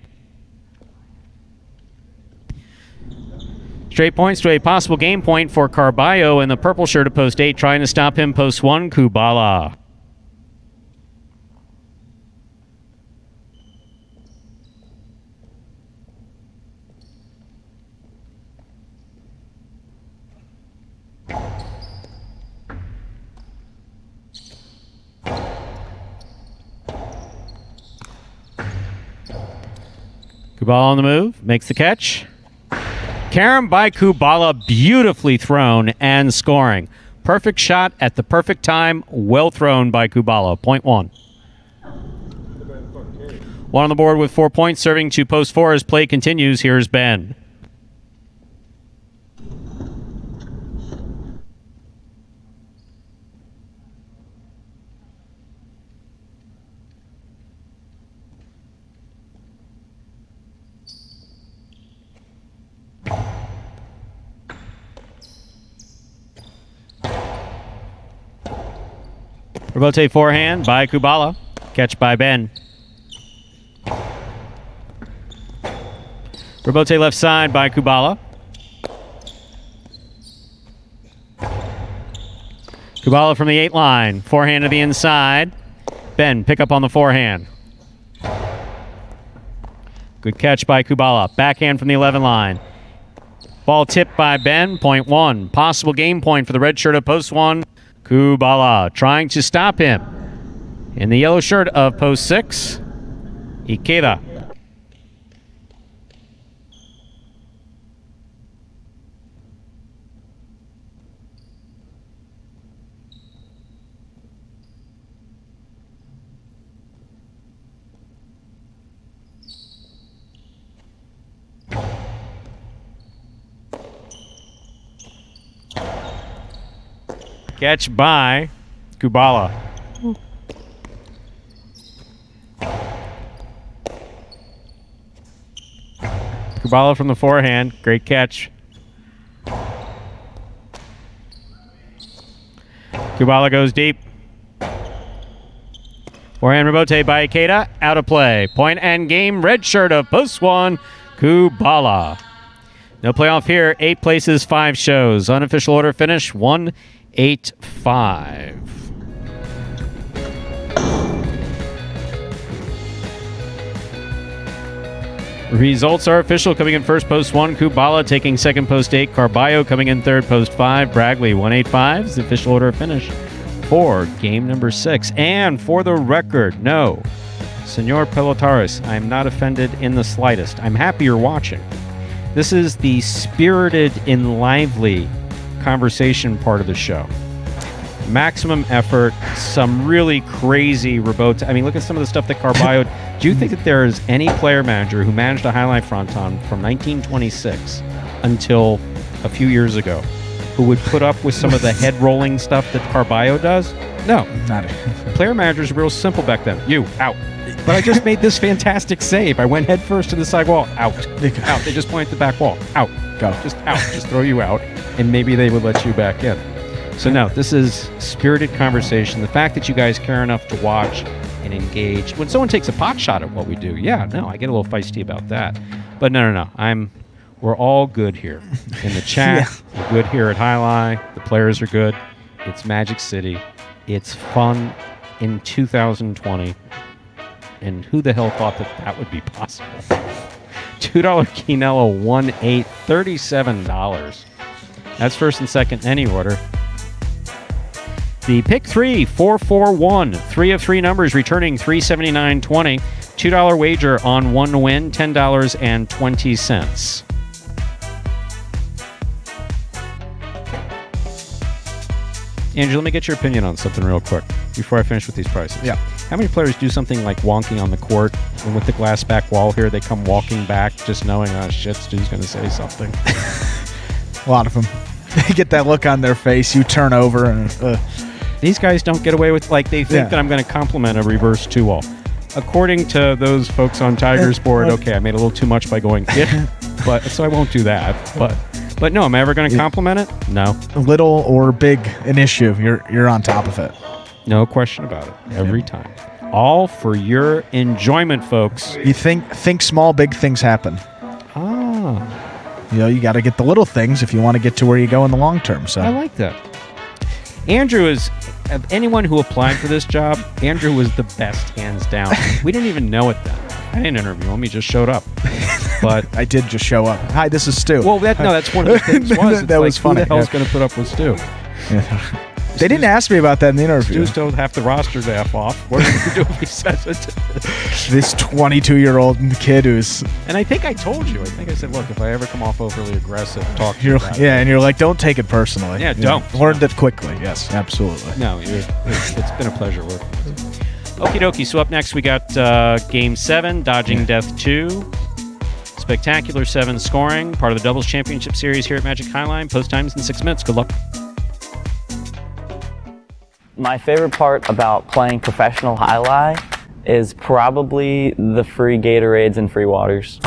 A: Straight points to a possible game point for Carballo in the purple shirt at post 8, trying to stop him post 1, Kubala. Kubala on the move, makes the catch. Carom by Kubala, beautifully thrown and scoring. Perfect shot at the perfect time, well thrown by Kubala. Point 1. 1 on the board with 4 points, serving to post 4 as play continues. Here's Ben. Rebote forehand by Kubala. Catch by Ben. Rebote left side by Kubala. Kubala from the 8 line. Forehand to the inside. Ben, pick up on the forehand. Good catch by Kubala. Backhand from the 11 line. Ball tipped by Ben. Point 1. Possible game point for the red shirt of post 1. Kubala trying to stop him. In the yellow shirt of post 6. Ikeda. Catch by Kubala. Kubala from the forehand. Great catch. Kubala goes deep. Forehand rebote by Ikeda. Out of play. Point and game. Red shirt of post 1. Kubala. No playoff here. 8 places, 5 shows. Unofficial order finish 1-8-5. Results are official. Coming in first, post 1, Kubala. Taking second, post 8, Carballo. Coming in third, post 5, Bragley. 1-8-5 is the official order of finish for game number 6. And for the record, no, Senor Pelotaris, I'm not offended in the slightest. I'm happy you're watching. This is the spirited and lively conversation part of the show. Maximum effort, some really crazy rebote. I mean, look at some of the stuff that Carballo. Do you think that there is any player manager who managed a highlight fronton from 1926 until a few years ago who would put up with some of the head rolling stuff that Carballo does? No.
B: Not
A: player managers were real simple back then. You, out. But I just made this fantastic save. I went head first to the side wall. Out. Out. They just point at the back wall. Out. Go. Just out. Just throw you out. And maybe they would let you back in. So no, this is spirited conversation. The fact that you guys care enough to watch and engage. When someone takes a pot shot at what we do, yeah, no, I get a little feisty about that. But no. We're all good here. In the chat, yeah. We're good here at Jai-Alai. The players are good. It's Magic City. It's fun in 2020. And who the hell thought that would be possible? $2 Quinella, 1-8, $37. That's first and second in any order. The pick 3, 4-4-1. 3 of 3 numbers returning $379.20. $2 wager on 1 to win, $10.20. Andrew, let me get your opinion on something real quick before I finish with these prices.
B: Yeah.
A: How many players do something like wonking on the court, and with the glass back wall here, they come walking back just knowing, oh shit, Stu's going to say something?
B: A lot of them. They get that look on their face, you turn over, and
A: these guys don't get away with, like, they think that I'm going to compliment a reverse 2-all. According to those folks on Tiger's board, okay, I made a little too much by going but so I won't do that. But no, am I ever going to compliment it? No.
B: Little or big an issue, you're on top of it.
A: No question about it. Every time. All for your enjoyment, folks.
B: You think small, big things happen. You got to get the little things if you want to get to where you go in the long term. So
A: I like that. Andrew is, of anyone who applied for this job, Andrew was the best, hands down. We didn't even know it then. I didn't interview him. He just showed up. But
B: I did just show up. Hi, this is Stu.
A: Well, that's one of the things.
B: That was funny.
A: Who the hell's going to put up with Stu?
B: Yeah. They didn't ask me about that in the interview.
A: Stu's told half the roster to F off. What are you going to do if he says it?
B: This 22-year-old kid who's...
A: And I think I told you. I think I said, look, if I ever come off overly aggressive, talk to you about it.
B: Yeah, and you're like, don't take it personally.
A: Yeah, don't.
B: Learned it quickly. Yes, absolutely.
A: No, it's been a pleasure working with you. Okie dokie. So up next, we got Game 7, Dodging Death 2. Spectacular 7 scoring. Part of the Doubles Championship Series here at Magic Jai-Alai. Post times in 6 minutes. Good luck.
O: My favorite part about playing professional Jai-Alai is probably the free Gatorades and free waters.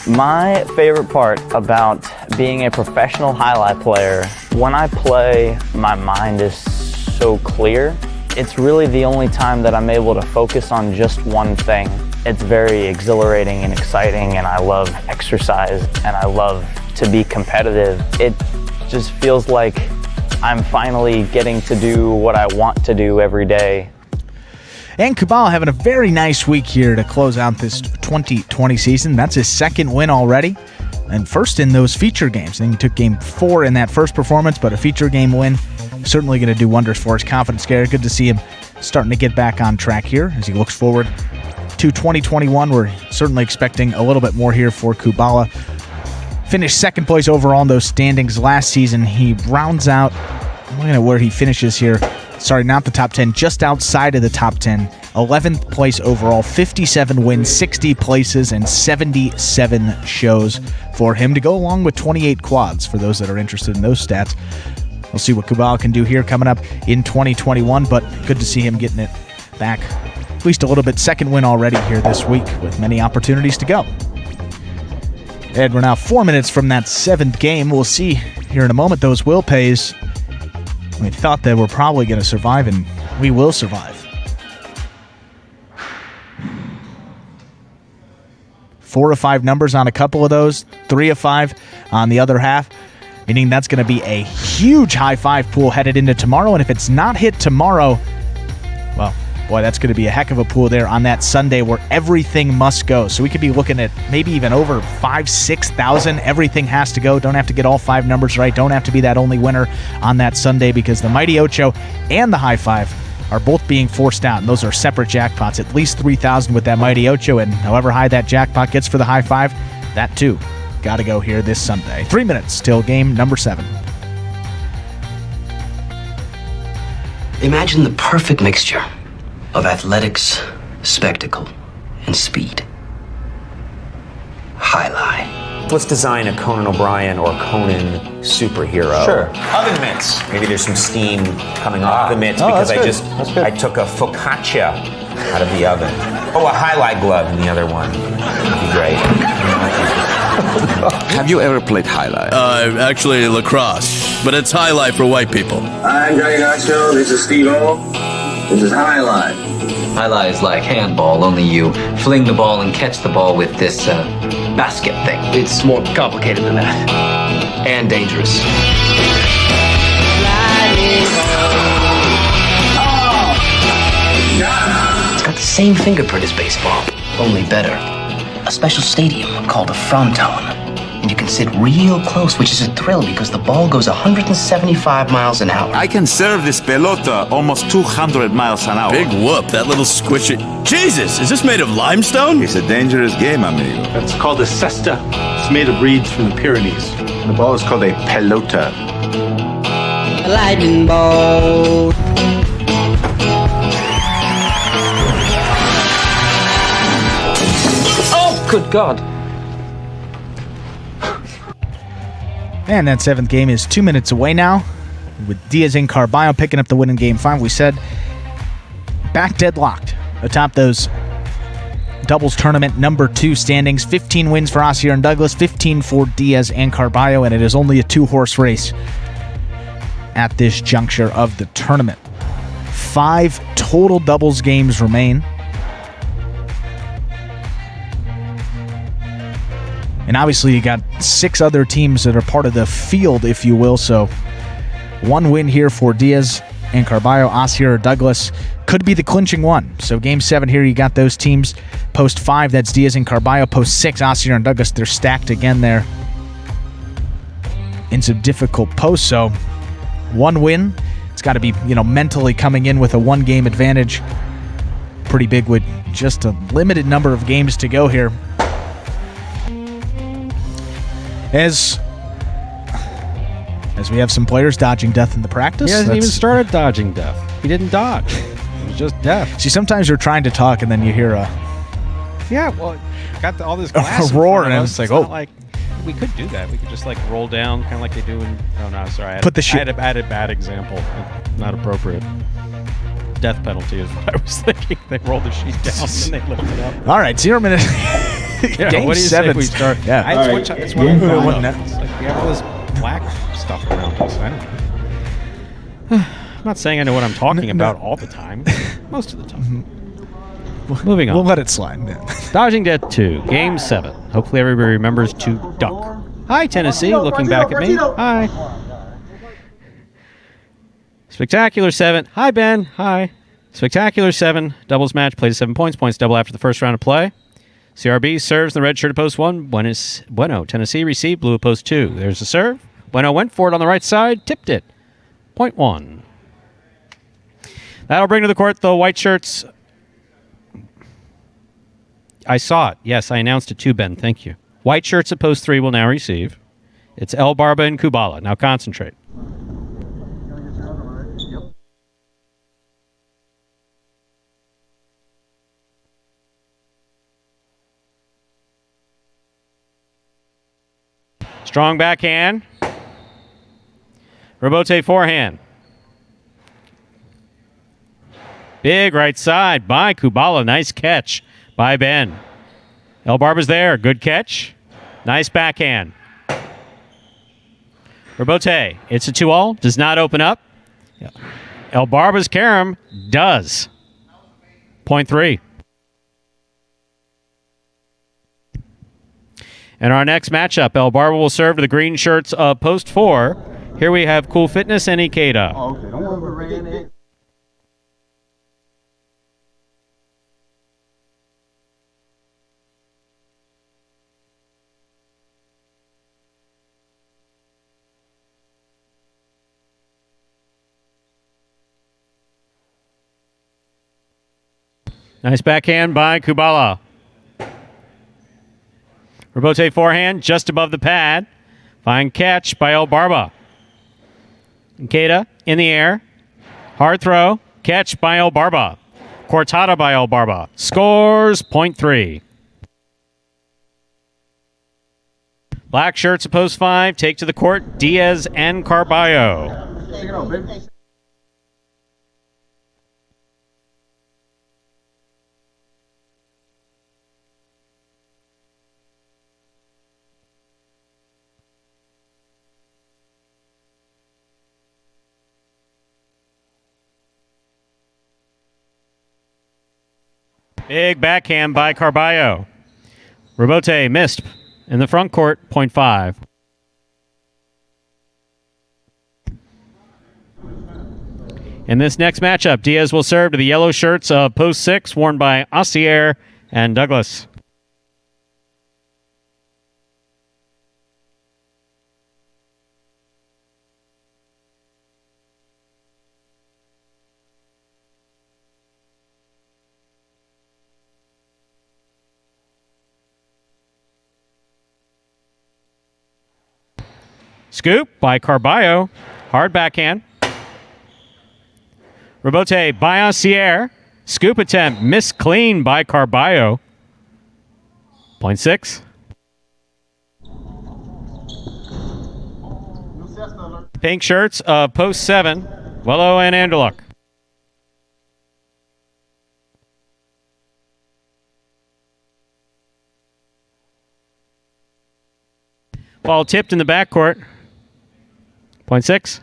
O: My favorite part about being a professional Jai-Alai player, when I play, my mind is so clear. It's really the only time that I'm able to focus on just one thing. It's very exhilarating and exciting, and I love exercise, and I love to be competitive. It just feels like I'm finally getting to do what I want to do every day.
B: And Kubala having a very nice week here to close out this 2020 season. That's his second win already, and first in those feature games. I think he took game 4 in that first performance, but a feature game win certainly going to do wonders for his confidence. Gary, good to see him starting to get back on track here as he looks forward to 2021. We're certainly expecting a little bit more here for Kubala. Finished second place overall in those standings last season. He rounds out, looking at where he finishes here. Sorry, not the top 10, just outside of the top 10. 11th place overall, 57 wins, 60 places, and 77 shows for him to go along with 28 quads for those that are interested in those stats. We'll see what Kubala can do here coming up in 2021, but good to see him getting it back at least a little bit. Second win already here this week with many opportunities to go. Ed, we're now 4 minutes from that 7th game. We'll see here in a moment those will pays. We thought that we're probably going to survive, and we will survive. 4 of 5 numbers on a couple of those, 3 of 5 on the other half, meaning that's going to be a huge high five pool headed into tomorrow. And if it's not hit tomorrow, well, boy, that's going to be a heck of a pool there on that Sunday where everything must go. So we could be looking at maybe even over 5,000-6,000. Everything has to go. Don't have to get all 5 numbers right. Don't have to be that only winner on that Sunday, because the Mighty Ocho and the High Five are both being forced out, and those are separate jackpots. At least 3,000 with that Mighty Ocho, and however high that jackpot gets for the High Five, that too got to go here this Sunday. 3 minutes till game number 7.
P: Imagine the perfect mixture of athletics, spectacle, and speed. Jai-Alai.
Q: Let's design a Conan O'Brien or Conan superhero.
L: Sure.
Q: Oven mitts. Maybe there's some steam coming off the mitts because I took a focaccia out of the oven. Oh, a highlight glove in the other one. That'd be great.
R: Have you ever played Jai-Alai?
S: Actually lacrosse, but it's Jai-Alai for white people.
T: I'm Johnny Nacho, this is Steve-O. This is Jai-Alai.
U: Jai-Alai is like handball, only you fling the ball and catch the ball with this basket thing.
T: It's more complicated than that. And dangerous.
P: It's got the same fingerprint as baseball, only better. A special stadium called a fronton. And you can sit real close, which is a thrill because the ball goes 175 miles an hour.
R: I can serve this pelota almost 200 miles an hour.
S: Big whoop, that little squishy. Jesus, is this made of limestone?
R: It's a dangerous game, amigo.
V: That's called a cesta. It's made of reeds from the Pyrenees.
R: And the ball is called a pelota.
D: A lightning ball.
U: Oh, good God.
B: And that 7th game is 2 minutes away now, with Diaz and Carballo picking up the win in Game 5. We said back deadlocked atop those doubles tournament number 2 standings. 15 wins for Osier and Douglas, 15 for Diaz and Carballo, and it is only a 2-horse race at this juncture of the tournament. 5 total doubles games remain. And obviously you got 6 other teams that are part of the field, if you will. So 1 win here for Diaz and Carballo. Osier or Douglas could be the clinching one. So Game 7 here, you got those teams. Post 5, that's Diaz and Carballo. Post 6, Osier and Douglas. They're stacked again there in some difficult posts. So 1 win. It's got to be, mentally coming in with a 1-game advantage. Pretty big with just a limited number of games to go here. As we have some players dodging death in the practice.
A: He hasn't even started dodging death. He didn't dodge. It was just death.
B: See, sometimes you're trying to talk and then you hear a...
A: Yeah, well, got all this glass
B: a roar, and it's like,
A: not like, we could do that. We could just roll down, kind of like they do in... Oh, no, sorry. I had a bad example. Not appropriate. Death penalty is what I was thinking. They roll the sheet down and they lift it up.
B: All right, 0 minutes. Game
A: what do you
B: 7.
A: say if we start?
B: Yeah.
A: It's what I'm we have all this black stuff around us. I don't know. I'm not saying I know what I'm talking about all the time. Most of the time. Moving on.
B: We'll let it slide. Yeah.
A: Dodging Death 2, Game 7. Hopefully everybody remembers to duck. Hi, Tennessee, looking back at me. Hi. Spectacular 7. Hi, Ben. Hi. Spectacular 7. Doubles match. Played 7 points. Points double after the first round of play. CRB serves the red shirt at post 1. Bueno. Tennessee received. Blue at post 2. There's the serve. Bueno went for it on the right side. Tipped it. Point 1. That'll bring to the court the white shirts. I saw it. Yes, I announced it too, Ben. Thank you. White shirts at post 3 will now receive. It's El Barba and Kubala. Now concentrate. Strong backhand. Robote forehand. Big right side by Kubala. Nice catch by Ben. El Barba's there. Good catch. Nice backhand. Robote. It's a 2-all. Does not open up. El Barba's carom does. Point 3. And our next matchup, El Barba will serve to the green shirts of post 4. Here we have Cool Fitness and Ikeda.
D: Oh, okay. Don't worry about it.
A: Nice backhand by Kubala. Robote forehand just above the pad. Fine catch by El Barba. Ikeda in the air. Hard throw. Catch by El Barba. Cortada by El Barba. Scores point 3. Black shirts at post 5. Take to the court Diaz and Carballo.
D: Take it out, baby.
A: Big backhand by Carballo. Robote missed in the front court, point 5. In this next matchup, Diaz will serve to the yellow shirts of post 6, worn by Assier and Douglas. Scoop by Carballo. Hard backhand. Robote by Assier. Scoop attempt. Missed clean by Carballo. Point 6. Pink shirts of post 7. Wello and Anderluck. Ball tipped in the backcourt. Point 6.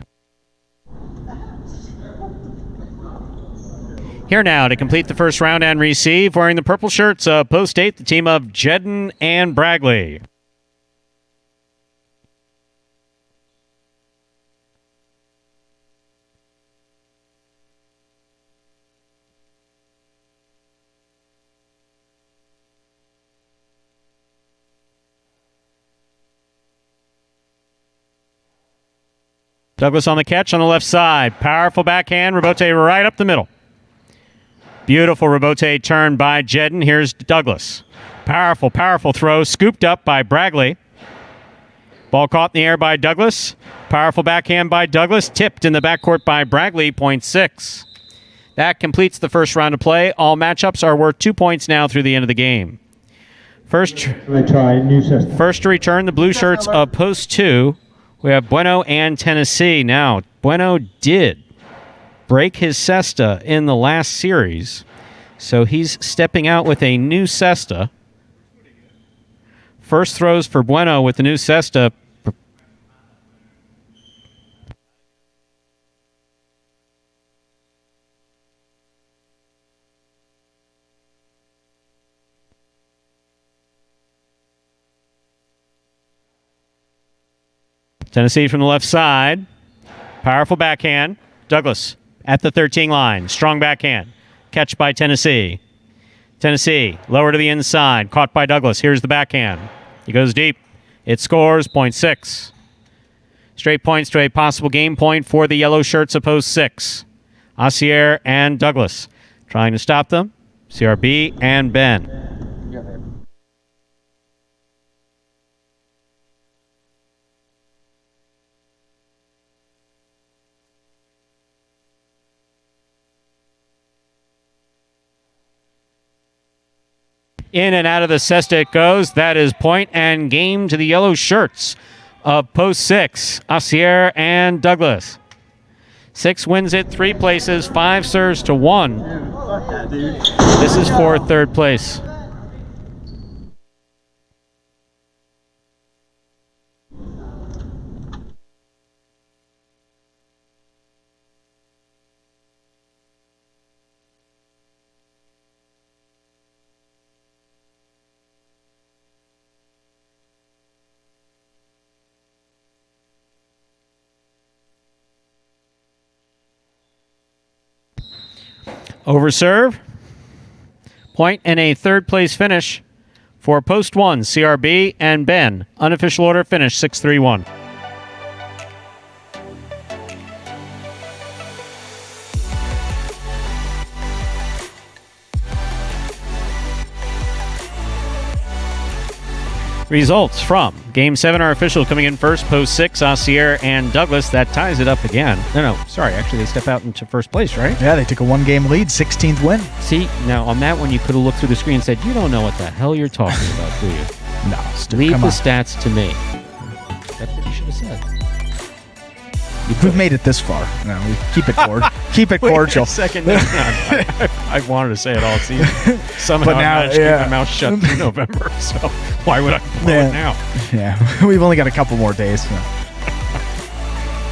A: Here now to complete the first round and receive, wearing the purple shirts of post 8, the team of Jedden and Bragley. Douglas on the catch on the left side. Powerful backhand. Robote right up the middle. Beautiful Robote turn by Jedden. Here's Douglas. Powerful, powerful throw. Scooped up by Bragley. Ball caught in the air by Douglas. Powerful backhand by Douglas. Tipped in the backcourt by Bragley. Point 6. That completes the first round of play. All matchups are worth 2 points now through the end of the game. First to return the blue shirts of post 2. We have Bueno and Tennessee. Now, Bueno did break his cesta in the last series, so he's stepping out with a new cesta. First throws for Bueno with the new cesta. Tennessee from the left side. Powerful backhand. Douglas at the 13 line. Strong backhand. Catch by Tennessee. Tennessee lower to the inside. Caught by Douglas. Here's the backhand. He goes deep. It scores, point 6. Straight points to a possible game point for the yellow shirts of post 6. Assier and Douglas trying to stop them. CRB and Ben. In and out of the cesta it goes. That is point and game to the yellow shirts of post 6. Assier and Douglas. 6 wins it 3 places. 5 serves to 1. This is for third place. Over serve. Point and a third place finish for post 1, CRB and Ben. Unofficial order finish 6-3-1. Results from Game 7 are official. Coming in first, post 6, Assier and Douglas. That ties it up again. No, sorry. Actually, they step out into first place, right?
B: Yeah, they took a 1-game lead, 16th win.
A: See, now on that one, you could have looked through the screen and said, you don't know what the hell you're talking about, do you?
B: No,
A: Leave the stats to me. That's what you should have said.
B: We've made it this far. No, we keep it cordial. Keep it cordial.
A: Wait a second. I wanted to say it all season. Somehow
B: But now,
A: I managed to keep my mouth shut through November, so why would I blow it now?
B: Yeah, we've only got a couple more days.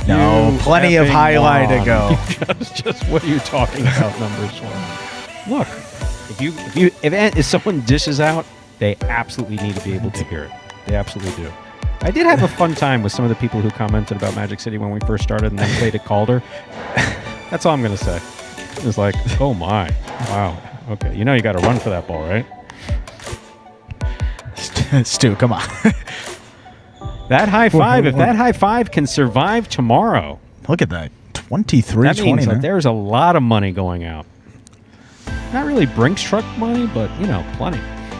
B: No, plenty of highlight to go.
A: just what are you talking about, numbers one? Look, if someone dishes out, they absolutely need to be able to hear it. They absolutely do. I did have a fun time with some of the people who commented about Magic City when we first started and then played at Calder. That's all I'm going to say. It's like, oh my, wow. Okay, you know you got to run for that ball, right?
B: Stu, come on.
A: That high five, if that high five can survive tomorrow.
B: Look at that. 23-20.
A: That means that there's a lot of money going out. Not really Brinks truck money, but, plenty.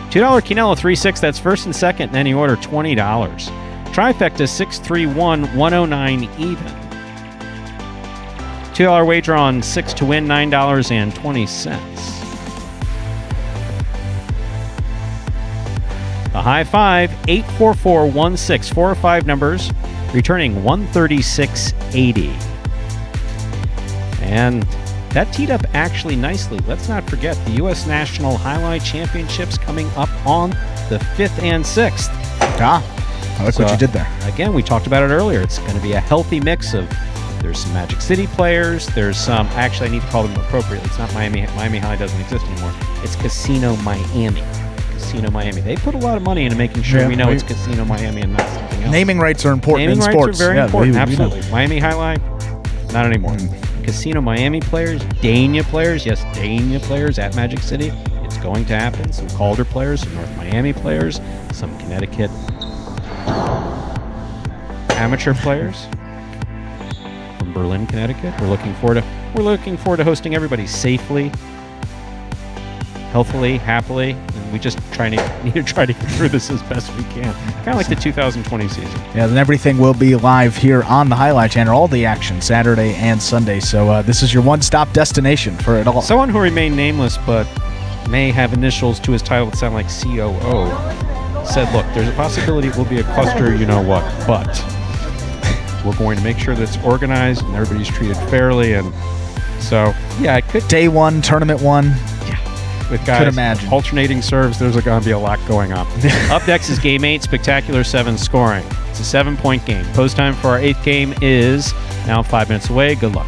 A: $2 Quinella 3-6, that's first and second in any order, $20. Trifecta 6-3-1, 109 even. $2 wager on 6 to win, $9.20. The high five, 84416, 4 or 5 numbers, returning 136.80. And that teed up actually nicely. Let's not forget the U.S. National Jai-Alai Championships coming up on the 5th and 6th.
B: I like what you did there.
A: Again, we talked about it earlier. It's going to be a healthy mix of, there's some Magic City players, there's some, actually I need to call them appropriately. It's not Miami High doesn't exist anymore. It's Casino Miami. Casino Miami. They put a lot of money into making sure we know it's Casino Miami and not something else.
B: Naming rights are important in sports.
A: Naming rights are very important, absolutely. Miami Jai-Alai, not anymore. Casino Miami players, Dania players, yes, Dania players at Magic City. It's going to happen. Some Calder players, some North Miami players, some Connecticut amateur players from Berlin, Connecticut. We're looking forward to hosting everybody safely, healthily, happily, and we just need to try to get through this as best we can. Kind of like the 2020 season.
B: Yeah, then everything will be live here on the Jai-Alai Channel, all the action, Saturday and Sunday. So this is your one-stop destination for it all.
A: Someone who remained nameless but may have initials to his title that sound like COO said, look, there's a possibility it will be a cluster, you know what, but we're going to make sure that it's organized and everybody's treated fairly. And so, yeah, it could.
B: Day 1, tournament 1.
A: Yeah. With guys alternating serves, there's going to be a lot going on. Up next is Game 8, Spectacular 7 scoring. It's a 7-point game. Post time for our 8th game is now 5 minutes away. Good luck.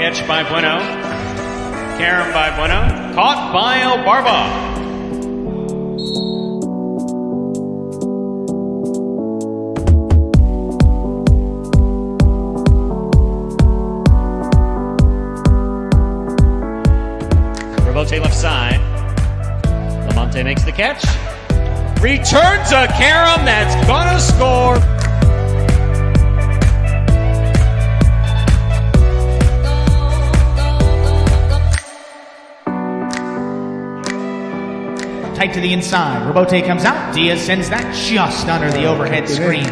A: Catch by Bueno. Carom by Bueno. Caught by Elbarba. Robote makes the catch. Returns a carom that's gonna score.
E: Tight to the inside. Robote comes out. Diaz sends that just under the overhead screen.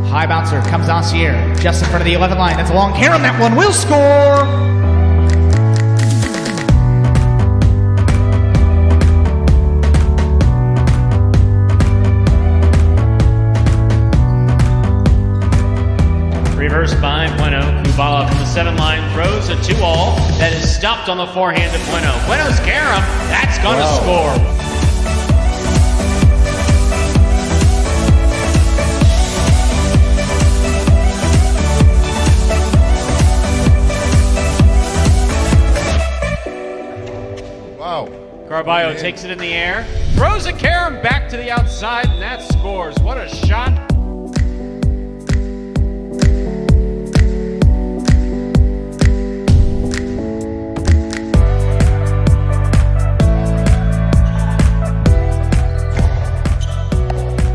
E: High bouncer comes Dossier just in front of the 11 line. That's a long carom. That one will score.
A: Reverse by Bueno. Kubala from the 7 line throws a 2-all that is stopped on the forehand of Bueno. Bueno's carom, that's going to score.
B: Wow.
A: Carballo takes it in the air, throws a carom back to the outside, and that scores. What a shot.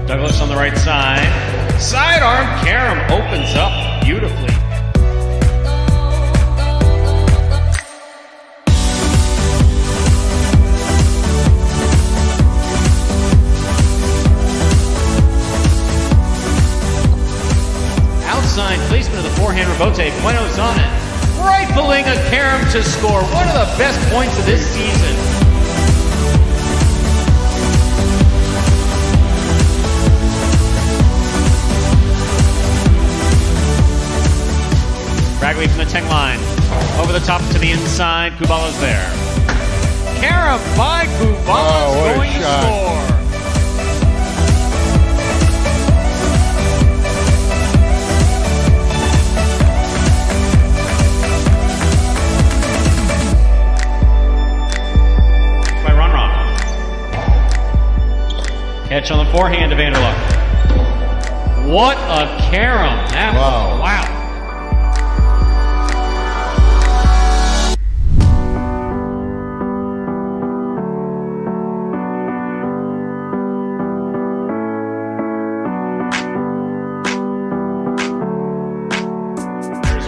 A: Douglas on the right side. Sidearm carom opens up beautifully. Outside placement of the forehand Robote. Bueno's on it. Rifling a carom to score. One of the best points of this season. Ragley from the 10 line. Over the top to the inside. Kubala's there. Carom by Kubala's going to score. By Ron. Catch on the forehand of Vanderluck. What a carom. That was, wow.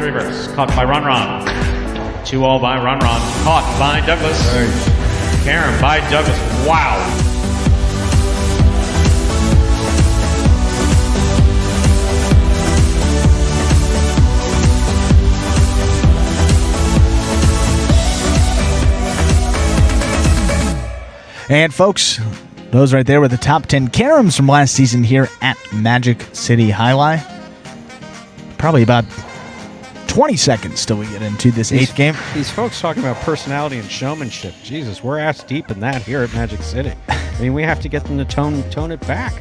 A: Reverse. Caught by Ron. 2-all by Ron. Caught by Douglas. Carom by Douglas. Wow.
B: And folks, those right there were the top 10 caroms from last season here at Magic City Jai-Alai. Probably about 20 seconds till we get into this eighth game.
A: These folks talking about personality and showmanship. Jesus, we're ass deep in that here at Magic City. I mean, we have to get them to tone it back.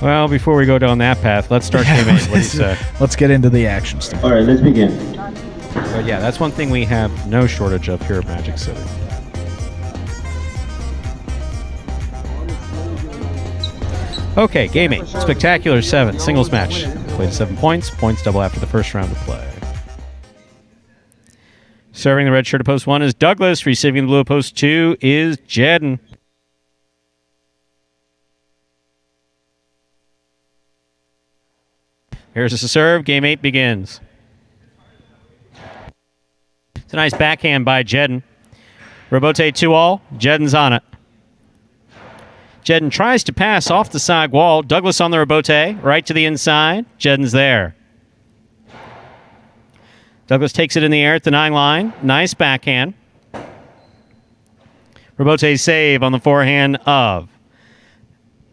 A: Well, before we go down that path, let's start game 8. What do you say?
B: Let's get into the action stuff.
T: All right, let's begin.
A: But yeah, that's one thing we have no shortage of here at Magic City. Okay, game 8. Spectacular 7. Singles match. Played 7 points. Points double after the first round of play. Serving the red shirt at post 1 is Douglas. Receiving the blue at post 2 is Jedden. Here's a serve. Game 8 begins. It's a nice backhand by Jedden. Robote 2-all. Jedden's on it. Jedden tries to pass off the side wall. Douglas on the Robote, right to the inside. Jedden's there. Douglas takes it in the air at the 9 line. Nice backhand. Robote save on the forehand of.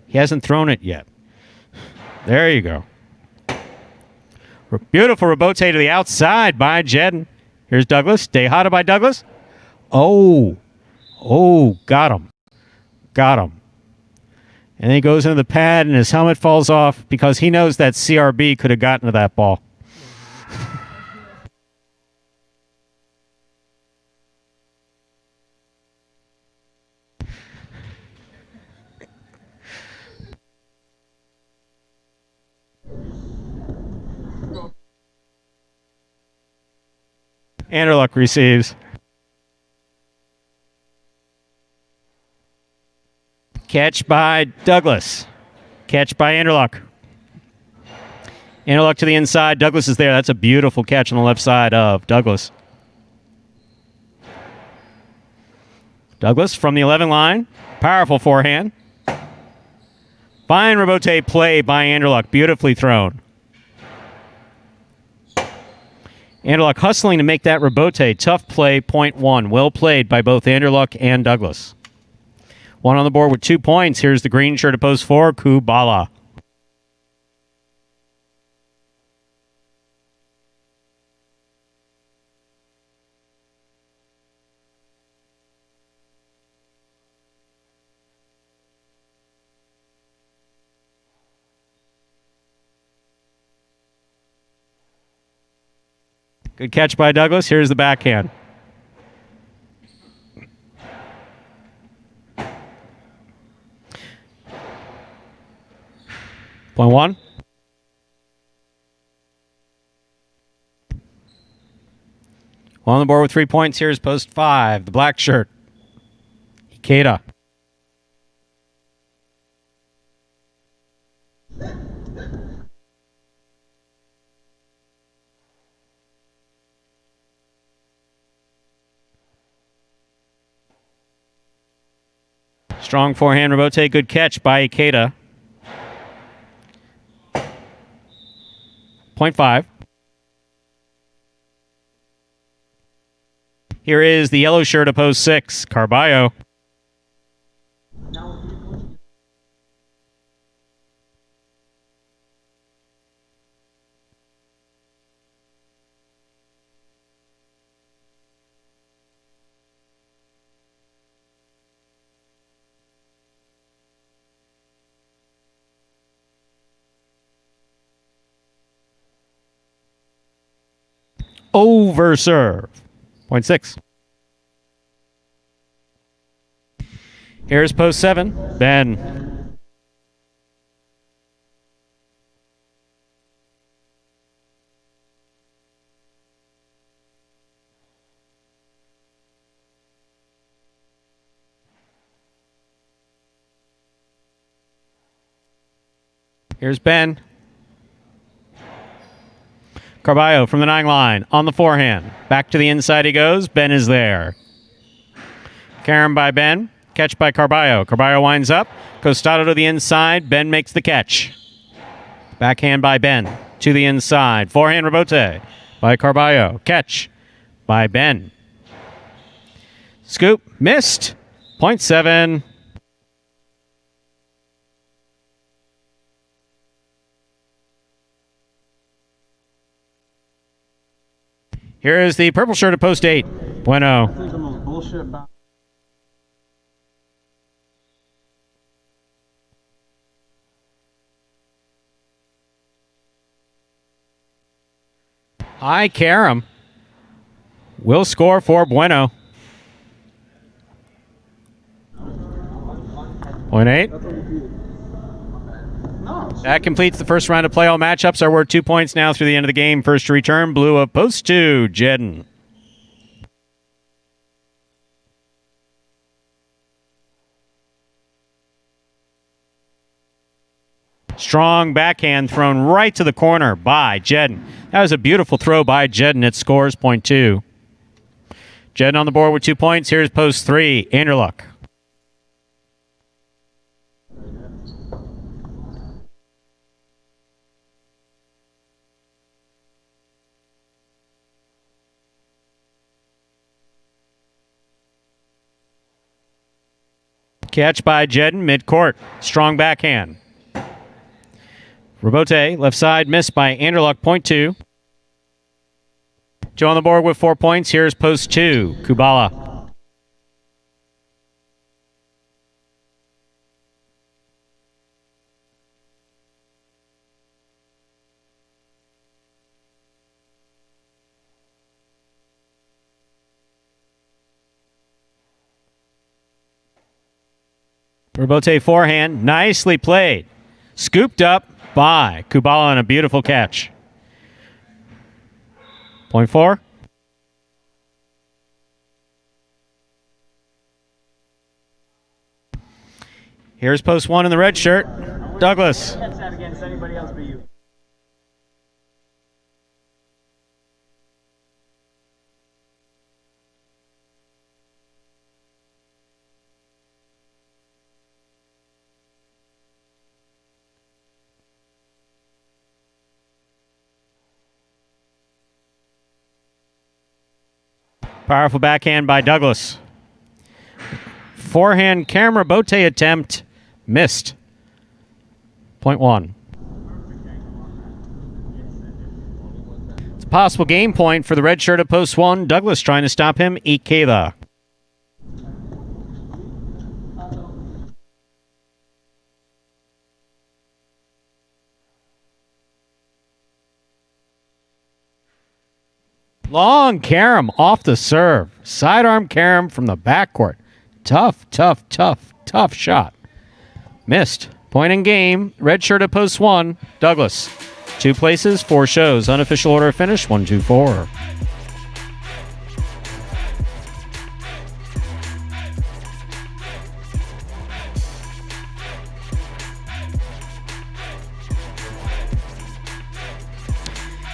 A: He hasn't thrown it yet. There you go. Beautiful Robote to the outside by Jedden. Here's Douglas. Dejada by Douglas. Oh, got him. Got him. And then he goes into the pad and his helmet falls off because he knows that CRB could have gotten to that ball. Anderluck receives. Catch by Douglas. Catch by Anderluck. Anderluck to the inside. Douglas is there. That's a beautiful catch on the left side of Douglas. Douglas from the 11 line. Powerful forehand. Fine rebote play by Anderluck. Beautifully thrown. Anderluck hustling to make that rebote. Tough play, point one. Well played by both Anderluck and Douglas. One on the board with 2 points. Here's the green shirt at post 4, Kubala. Good catch by Douglas. Here's the backhand. Point one. On the board with 3 points. Here's post 5. The black shirt. Ikeda. Strong forehand rebote. Good catch by Ikeda. Point 5. Here is the yellow shirt of post 6, Carballo. Over serve. Point 6. Here's post 7. Ben. Here's Ben. Carballo from the 9 line on the forehand. Back to the inside he goes. Ben is there. Carom by Ben. Catch by Carballo. Carballo winds up. Costado to the inside. Ben makes the catch. Backhand by Ben to the inside. Forehand rebote by Carballo. Catch by Ben. Scoop. Missed. Point 7. Here is the purple shirt at post 8. Bueno.
D: I think the most bullshit about
A: Hi, Carom. Will score for Bueno. Point 8. That completes the first round of play. All matchups are worth 2 points now through the end of the game. First to return, blue of post 2, Jedden. Strong backhand thrown right to the corner by Jedden. That was a beautiful throw by Jedden. It scores point 2. Jedden on the board with 2 points. Here's post 3, Anderluck. Catch by Jedden, midcourt. Strong backhand. Rebote, left side, missed by Anderluck, point 2. Joe on the board with 4 points. Here's post 2, Kubala. Rebote forehand, nicely played. Scooped up by Kubala on a beautiful catch. Point 4. Here's post 1 in the red shirt. Douglas. Powerful backhand by Douglas. Forehand camera bote attempt. Missed. Point 1. It's a possible game point for the red shirt at post 1. Douglas trying to stop him. Ikeda. Long carom off the serve. Sidearm carom from the backcourt. Tough shot. Missed. Point in game. Red shirt at post 1. Douglas. 2 places, 4 shows. Unofficial order of finish, 1, 2, 4.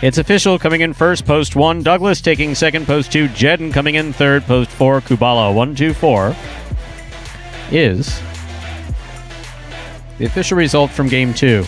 A: It's official. Coming in first, post 1, Douglas. Taking second, post 2, Jedden. Coming in third, post 4, Kubala. 1, 2, 4 is the official result from game 2.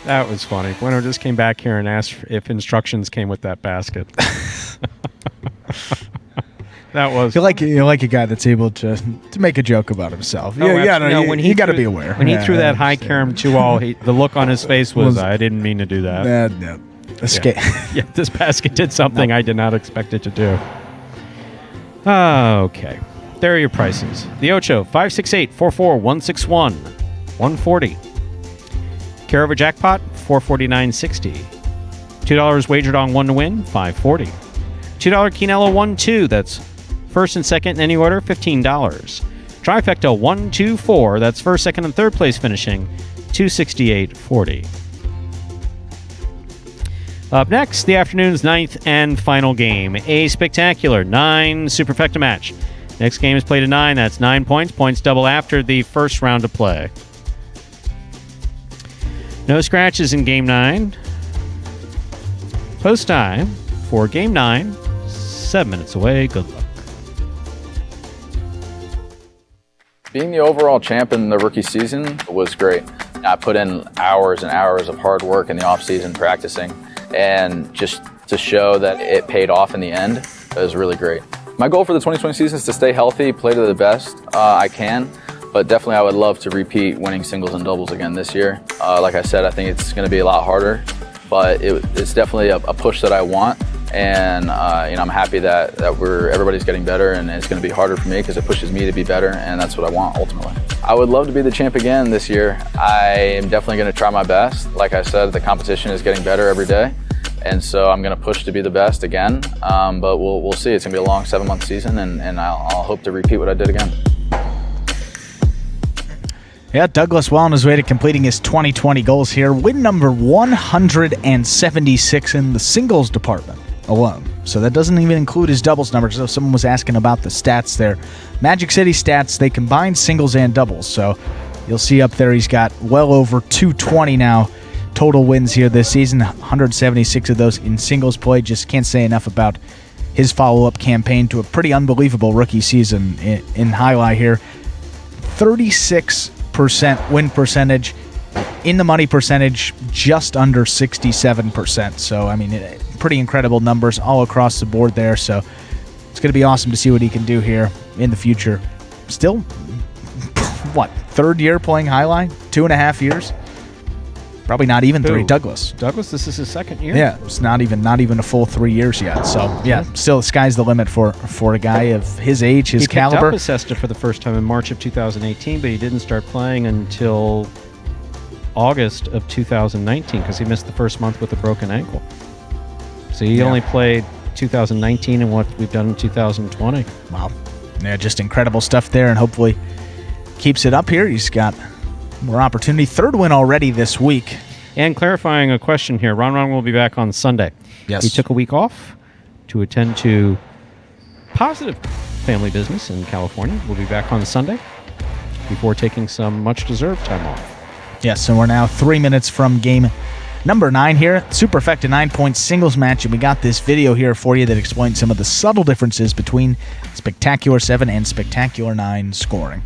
A: That was funny. Winner just came back here and asked if instructions came with that basket. That was.
B: You're like a guy that's able to make a joke about himself.
A: Oh,
B: When he got to be aware.
A: When he threw that high carom 2-all, the look on his face was, I didn't mean to do that.
B: No.
A: Yeah, this basket did something I did not expect it to do. Okay. There are your prices. The Ocho, 568-44-161, 140. Care of a jackpot, $449.60. $2 wagered on 1 to win, $540. $2 Quinella 1-2, that's first and second in any order, $15. Trifecta 1, 2, 4, that's first, second, and third place finishing, $268.40. Up next, the afternoon's 9th and final game, a spectacular 9 superfecta match. Next game is played at 9, that's 9 points. Points double after the first round of play. No scratches in Game 9. Post time for Game 9. 7 minutes away. Good luck.
H: Being the overall champ in the rookie season was great. I put in hours and hours of hard work in the offseason practicing, and just to show that it paid off in the end, it was really great. My goal for the 2020 season is to stay healthy, play to the best I can. But definitely I would love to repeat winning singles and doubles again this year. Like I said, I think it's going to be a lot harder, but it's definitely a push that I want. And I'm happy that everybody's getting better, and it's going to be harder for me because it pushes me to be better, and that's what I want ultimately. I would love to be the champ again this year. I am definitely going to try my best. Like I said, the competition is getting better every day, and so I'm going to push to be the best again. But we'll see. It's going to be a long 7-month season, and I'll hope to repeat what I did again.
B: Yeah, Douglas well on his way to completing his 2020 goals here. Win number 176 in the singles department alone. So that doesn't even include his doubles numbers. So someone was asking about the stats there. Magic City stats, they combine singles and doubles. So you'll see up there he's got well over 220 now total wins here this season. 176 of those in singles play. Just can't say enough about his follow-up campaign to a pretty unbelievable rookie season in Jai-Alai here. 36% win percentage, in the money percentage just under 67%. So I mean, pretty incredible numbers all across the board there. So it's going to be awesome to see what he can do here in the future. Still, what, 3rd year playing Jai-Alai? 2.5 years? Probably not even 3. Douglas,
A: this is his 2nd year.
B: Yeah, it's not even a full 3 years yet. So yeah, still the sky's the limit for a guy of his age, his caliber.
A: He picked up Acesta for the first time in March of 2018, but he didn't start playing until August of 2019 because he missed the first month with a broken ankle. So he only played 2019 and what we've done in 2020.
B: Wow. Yeah, just incredible stuff there, and hopefully keeps it up here. He's got more opportunity. Third win already this week.
A: And clarifying a question here, Ron will be back on Sunday.
B: Yes.
A: He took a week off to attend to positive family business in California. We'll be back on Sunday before taking some much-deserved time off.
B: Yes, and we're now 3 minutes from game number 9 here. Superfecta 9-point singles match, and we got this video here for you that explains some of the subtle differences between Spectacular 7 and Spectacular 9 scoring.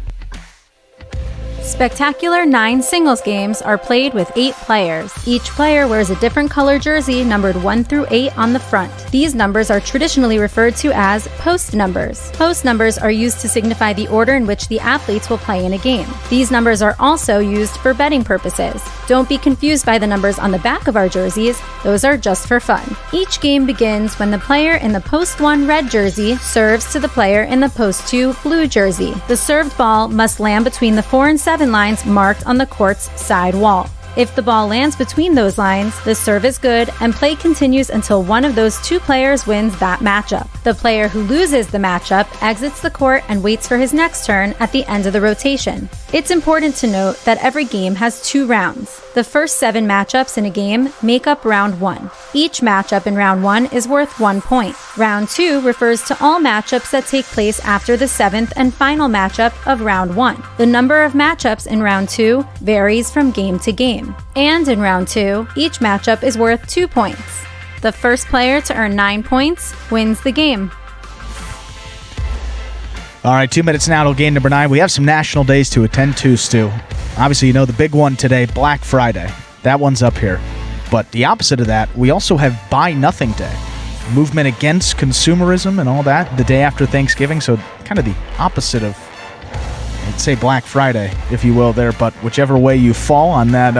C: Spectacular 9 singles games are played with 8 players. Each player wears a different color jersey numbered 1 through 8 on the front. These numbers are traditionally referred to as post numbers. Post numbers are used to signify the order in which the athletes will play in a game. These numbers are also used for betting purposes. Don't be confused by the numbers on the back of our jerseys. Those are just for fun. Each game begins when the player in the post 1 red jersey serves to the player in the post 2 blue jersey. The served ball must land between the 4 and 7 lines marked on the court's side wall. If the ball lands between those lines, the serve is good and play continues until one of those 2 players wins that matchup. The player who loses the matchup exits the court and waits for his next turn at the end of the rotation. It's important to note that every game has 2 rounds. The first 7 matchups in a game make up round 1. Each matchup in round 1 is worth 1 point. Round 2 refers to all matchups that take place after the 7th and final matchup of round 1. The number of matchups in round 2 varies from game to game. And in round 2, each matchup is worth 2 points. The first player to earn 9 points wins the game.
B: All right, 2 minutes now till game number 9. We have some national days to attend to, Stu. Obviously, you know the big one today, Black Friday. That one's up here. But the opposite of that, we also have Buy Nothing Day. Movement against consumerism and all that the day after Thanksgiving. So kind of the opposite of, I'd say, Black Friday, if you will, there. But whichever way you fall on that.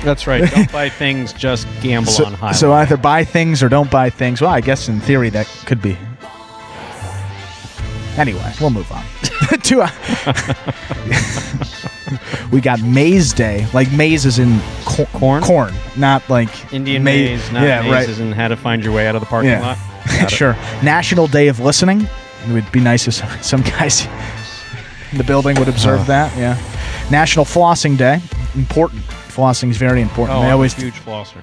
A: That's right. Don't buy things, just gamble on high.
B: So either buy things or don't buy things. Well, I guess in theory that could be. Anyway, we'll move on. We got Maize Day. Like maize is in
A: corn?
B: Corn, not like
A: Indian maize, not maize as in how to find your way out of the parking lot.
B: Sure. National Day of Listening. It would be nice if some guys in the building would observe that. Yeah. National Flossing Day. Important. Flossing is very important.
A: Oh,
B: I'm
A: always a huge flosser.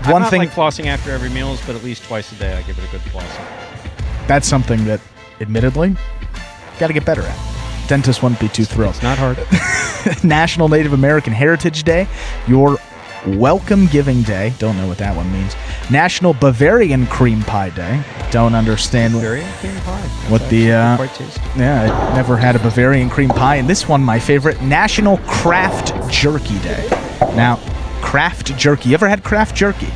B: One
A: I'm not
B: thing
A: like flossing after every meals, but at least twice a day I give it a good flossing.
B: That's something that, admittedly, got to get better at. Dentists wouldn't be too thrilled.
A: It's not hard.
B: National Native American Heritage Day. Your Welcome Giving Day. Don't know what that one means. National Bavarian Cream Pie Day. Don't understand
A: Bavarian cream pie.
B: What the
A: quite tasty.
B: Yeah, I never had a Bavarian cream pie. And this one, my favorite, National Craft Jerky Day. Now, craft jerky. You ever had craft jerky?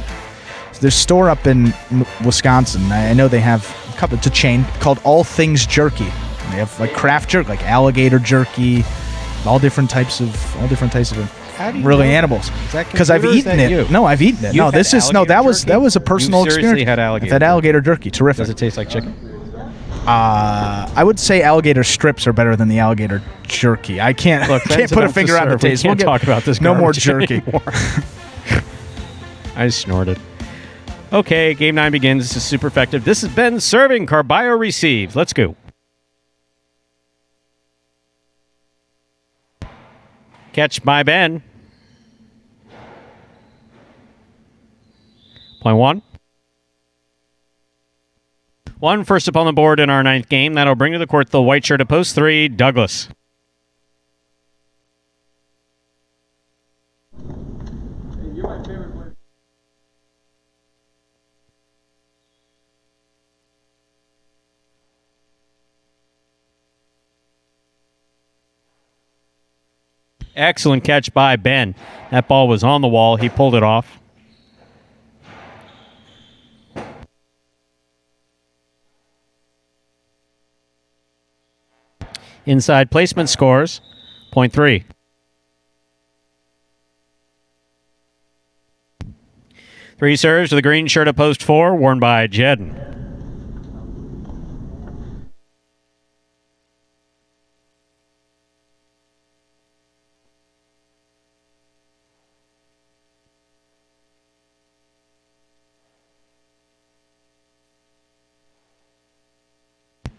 B: So there's a store up in Wisconsin. I know they have a couple. It's a chain called All Things Jerky. They have like craft jerky, like alligator jerky, all different types of really animals. Because I've eaten it.
A: You?
B: No, I've eaten it.
A: You've
B: no, this is no. That was a personal
A: you seriously
B: experience.
A: Had alligator
B: I've had alligator jerky. Terrific.
A: Does it taste like chicken?
B: I would say alligator strips are better than the alligator jerky. I can't put a finger on the taste.
A: We can't talk about this.
B: No more jerky.
A: I snorted. Okay, game 9 begins. This is super effective. This has been serving. Carballo receives. Let's go. Catch by Ben. Point 1. 1 first up on the board in our 9th game. That'll bring to the court the white shirt at post 3, Douglas.
D: You're my favorite player.
A: Excellent catch by Ben. That ball was on the wall. He pulled it off. Inside placement scores, point 3. 3 serves to the green shirt at post 4, worn by Jedden.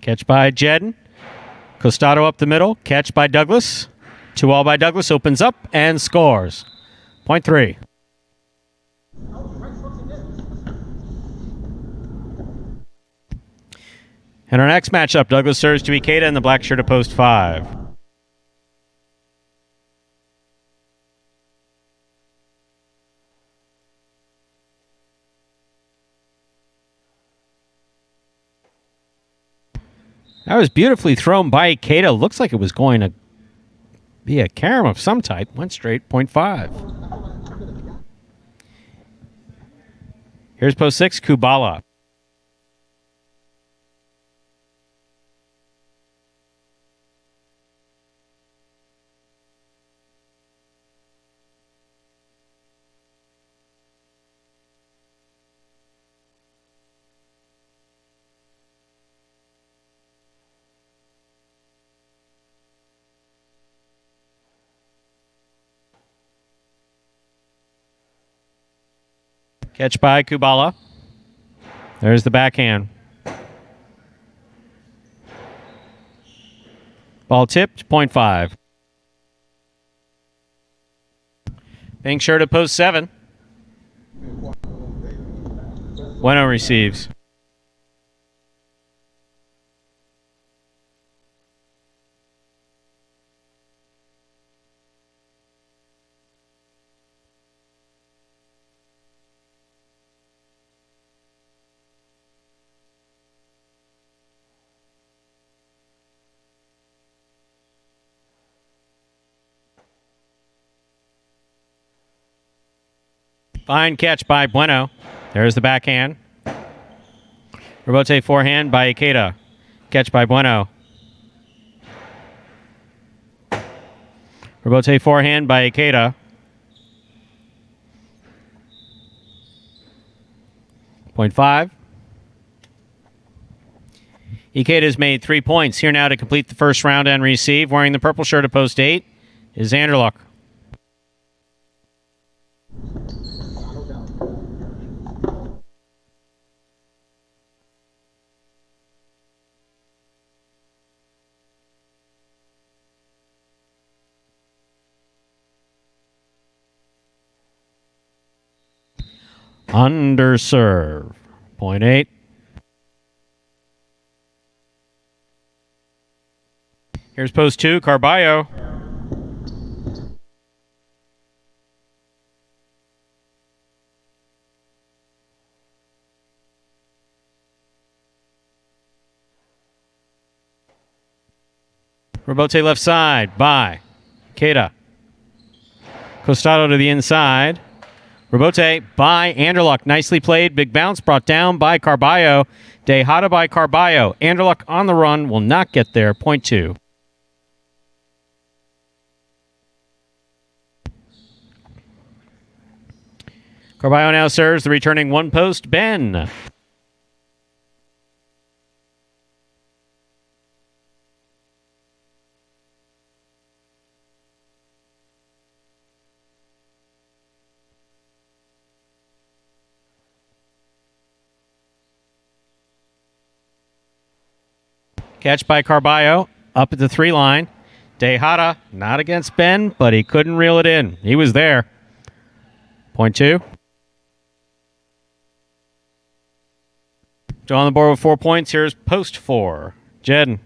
A: Catch by Jedden. Costado up the middle. Catch by Douglas. 2-all by Douglas. Opens up and scores. Point 3. And our next matchup, Douglas serves to Ikeda in the black shirt at post 5. That was beautifully thrown by Ikeda. Looks like it was going to be a carom of some type. Went straight, point 5. Here's post 6, Kubala. Catch by Kubala. There's the backhand. Ball tipped, point 5. Pink shirt at post 7. Bueno receives. Fine catch by Bueno. There's the backhand. Rebote forehand by Ikeda. Catch by Bueno. Rebote forehand by Ikeda. Point 5. Ikeda's made 3 points. Here now to complete the first round and receive. Wearing the purple shirt at post 8 is Anderluck. Underserve. Point 8. Here's post 2, Carballo. Rebote left side by Ikeda. Costado to the inside. Rebote by Anderluck. Nicely played. Big bounce brought down by Carballo. Tejada by Carballo. Anderluck on the run. Will not get there. Point 2. Carballo now serves the returning one post, Ben. Catch by Carballo up at the 3 line. Tejada, not against Ben, but he couldn't reel it in. He was there. Point 2. Joe on the board with 4 points. Here's post 4. Jedden.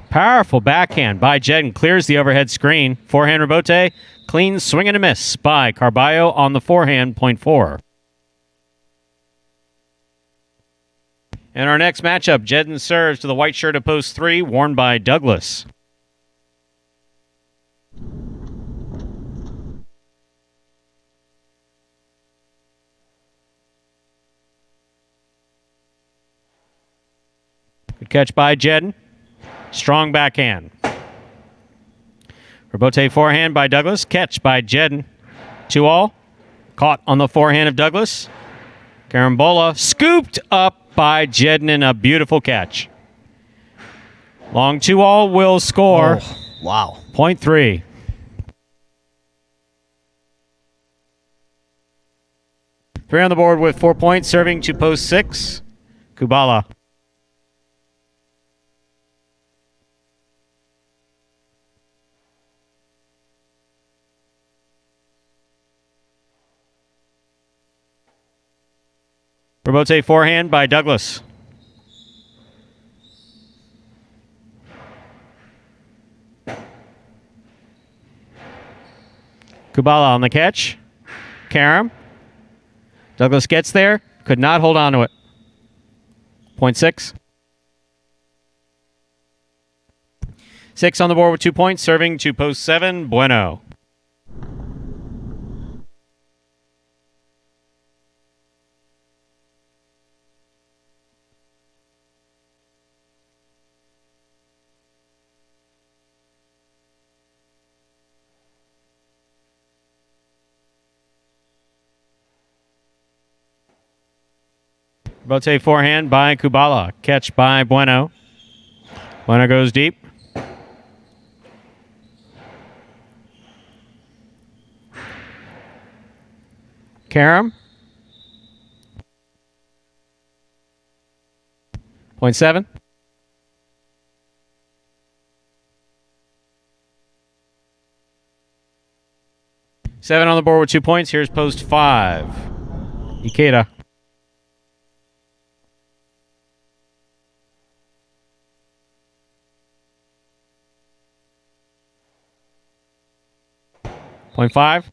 A: Powerful backhand by Jedden. Clears the overhead screen. Forehand rebote. Clean swing and a miss by Carballo on the forehand. Point 4. In our next matchup, Jedden serves to the white shirt at post 3, worn by Douglas. Good catch by Jedden. Strong backhand. Rebote forehand by Douglas. Catch by Jedden. 2-all. Caught on the forehand of Douglas. Carambola scooped up by Jednan. A beautiful catch. Long 2-all will score.
B: Oh, wow.
A: Point 3. Three on the board with 4 points, serving to post 6. Kubala. Rebote forehand by Douglas. Kubala on the catch. Karam. Douglas gets there. Could not hold on to it. Point 6. 6 on the board with 2 points, serving to post 7. Bueno. Bote forehand by Kubala. Catch by Bueno. Bueno goes deep. Karam. Point 7. Seven on the board with 2 points. Here's post 5. Ikeda. Point 5.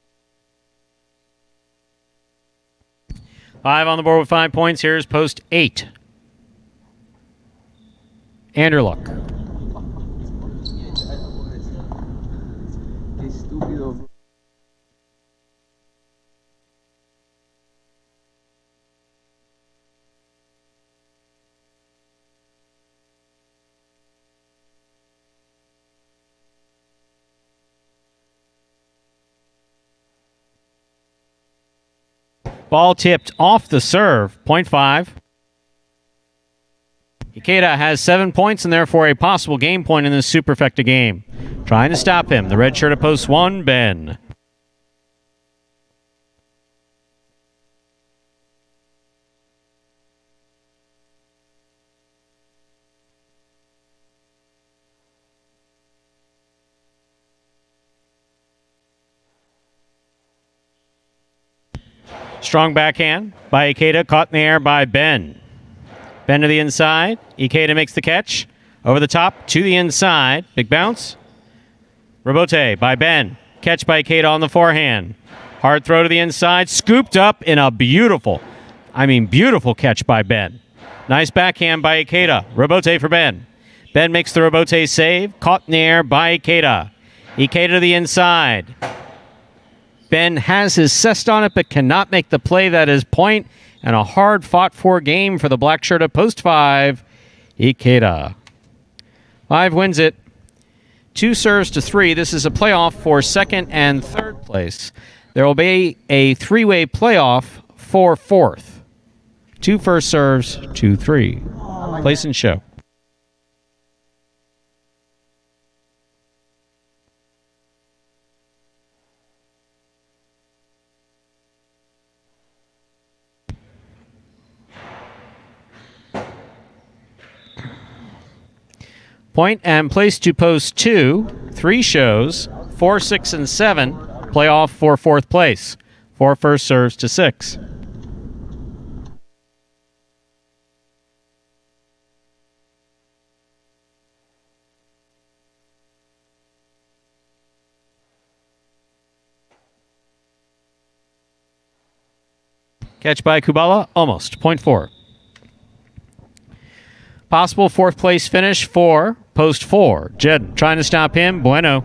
A: 5 on the board with 5 points. Here's post 8. Anderluck. Ball tipped off the serve. Point 5. Ikeda has 7 points and therefore a possible game point in this superfecta game. Trying to stop him. The red shirt at post 1, Ben. Strong backhand by Ikeda, caught in the air by Ben. Ben to the inside. Ikeda makes the catch. Over the top to the inside. Big bounce. Rebote by Ben. Catch by Ikeda on the forehand. Hard throw to the inside. Scooped up in a beautiful catch by Ben. Nice backhand by Ikeda. Rebote for Ben. Ben makes the Rebote save. Caught in the air by Ikeda. Ikeda to the inside. Ben has his cest on it, but cannot make the play. That is point, and a hard-fought-for game for the black shirt at post 5. Ikeda. 5 wins it. 2 serves to 3. This is a playoff for second and third place. There will be a 3-way playoff for fourth. 2 first serves to 3. Place and show. Point and place to post 2, 3 shows, 4, 6, and 7. Playoff for fourth place. 4 first serves to 6. Catch by Kubala, almost. Point 4. Possible fourth place finish for post 4. Jed trying to stop him. Bueno.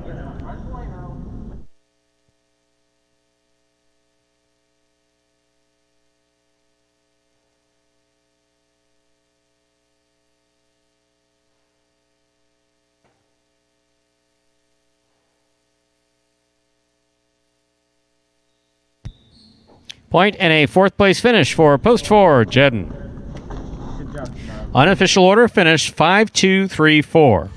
A: Point and a fourth place finish for post 4. Jedden. Unofficial order finished 5-2-3-4.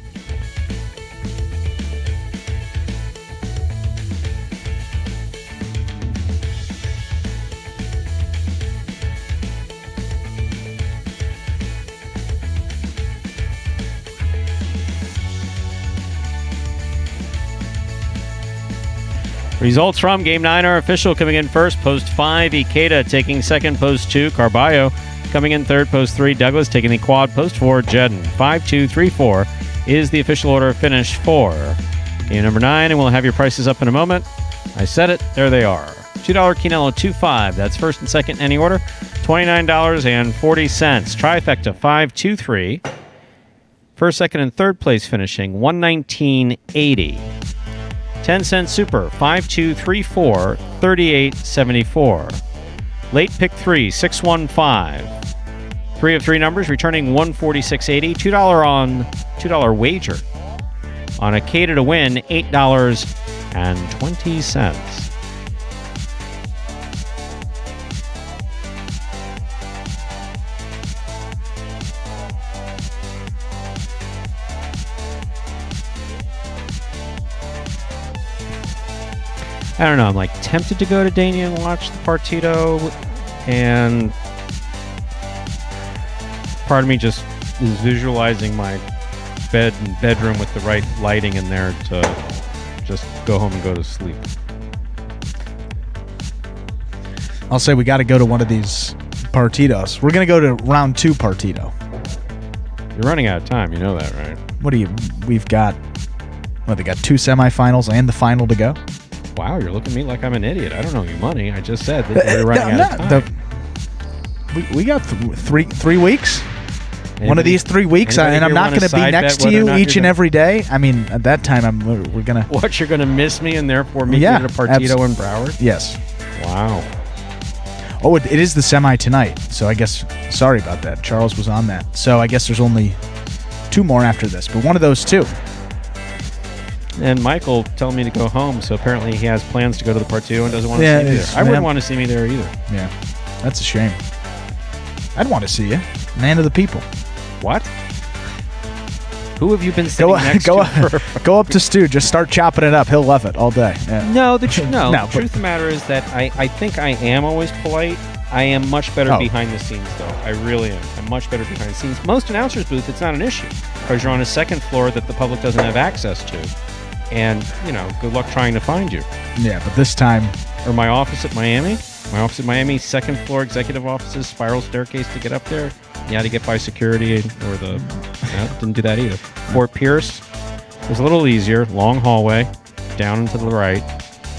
A: Results from Game 9 are official. Coming in first, Post 5, Ikeda taking second, Post 2, Carballo coming in third, Post 3, Douglas taking the quad, Post 4, Jedden. 5-2-3-4 is the official order finish for game number 9, and we'll have your prices up in a moment. I said it. There they are. $2 Quinello 2.5. That's first and second in any order. $29.40. Trifecta 5-2-3. First, second, and third place finishing $119.80. 10-cent Super, 5-2-3-4, $38.74. Late pick 3, 615. 3 of 3 numbers returning $146.80. $2 wager on Ikeda to win, $8.20. I don't know. I'm like tempted to go to Dania and watch the Partido, and part of me just is visualizing my bedroom with the right lighting in there to just go home and go to sleep.
B: I'll say we got to go to one of these Partidos. We're going to go to round 2 Partido.
A: You're running out of time. You know that, right?
B: We've got, they got 2 semifinals and the final to go.
A: Wow, you're looking at me like I'm an idiot. I don't know your money. I just said that we're running out of time.
B: We got 3 weeks. One of these 3 weeks, and I'm not going to be next to you each and every day. I mean, at that time, we're going to...
A: What, you're going to miss me and therefore meet you at a Partido in Broward?
B: Yes.
A: Wow.
B: Oh, it is the semi tonight, so I guess... Sorry about that. Charles was on that. So I guess there's only 2 more after this, but one of those 2.
A: And Michael told me to go home, so apparently he has plans to go to the Partido and doesn't want to see me there. I wouldn't want to see me there either.
B: Yeah, that's a shame. I'd want to see you. Man of the people.
A: What? Who have you been sitting next to?
B: Go up to Stu. Just start chopping it up. He'll love it all day. Yeah.
A: No, the truth of the matter is that I think I am always polite. I am much better behind the scenes, though. I really am. I'm much better behind the scenes. Most announcers' booth, it's not an issue because you're on a second floor that the public doesn't have access to. And, good luck trying to find you.
B: Yeah, but this time...
A: Or my office at Miami. My office at Miami, second floor executive offices, spiral staircase to get up there. You had to get by security or didn't do that either. Fort Pierce was a little easier. Long hallway, down and to the right.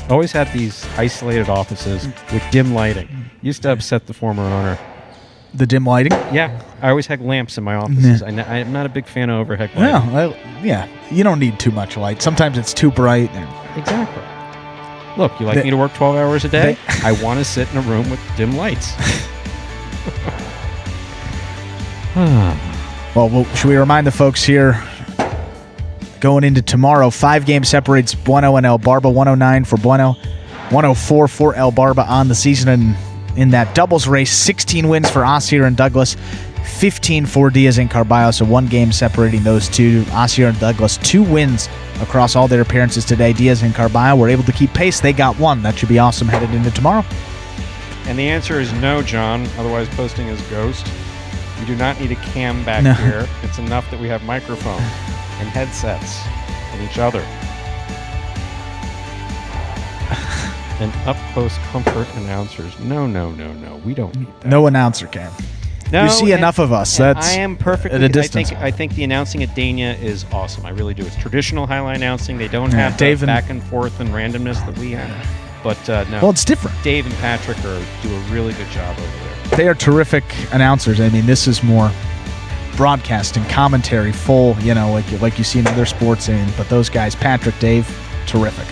A: Always had these isolated offices with dim lighting. Used to upset the former owner.
B: The dim lighting?
A: Yeah. I always had lamps in my offices. Yeah. I'm not a big fan of overhead lighting.
B: Well, yeah. You don't need too much light. Sometimes it's too bright.
A: Exactly. Look, you like me to work 12 hours a day? I want to sit in a room with dim lights.
B: Well, should we remind the folks here, going into tomorrow, 5 games separates Bueno and El Barba, 109 for Bueno, 104 for El Barba on the season. And in that doubles race, 16 wins for Asier and Douglas, 15 for Diaz and Carballo, so 1 game separating those two. Asier and Douglas, 2 wins across all their appearances today. Diaz and Carballo were able to keep pace. They got 1. That should be awesome headed into tomorrow.
A: And the answer is no, John, otherwise posting as ghost. You do not need a cam back here. It's enough that we have microphones and headsets and each other. And up-close comfort announcers. No. We don't need that.
B: No announcer cam.
A: No,
B: you see enough of us. That's
A: I am perfectly
B: at a distance.
A: I think the announcing at Dania is awesome. I really do. It's traditional highlight announcing. They don't have the back and forth and randomness that we have. But no.
B: Well, it's different.
A: Dave and Patrick do a really good job over there.
B: They are terrific announcers. I mean, this is more broadcasting, commentary, full, like you see in other sports. But those guys, Patrick, Dave, terrific.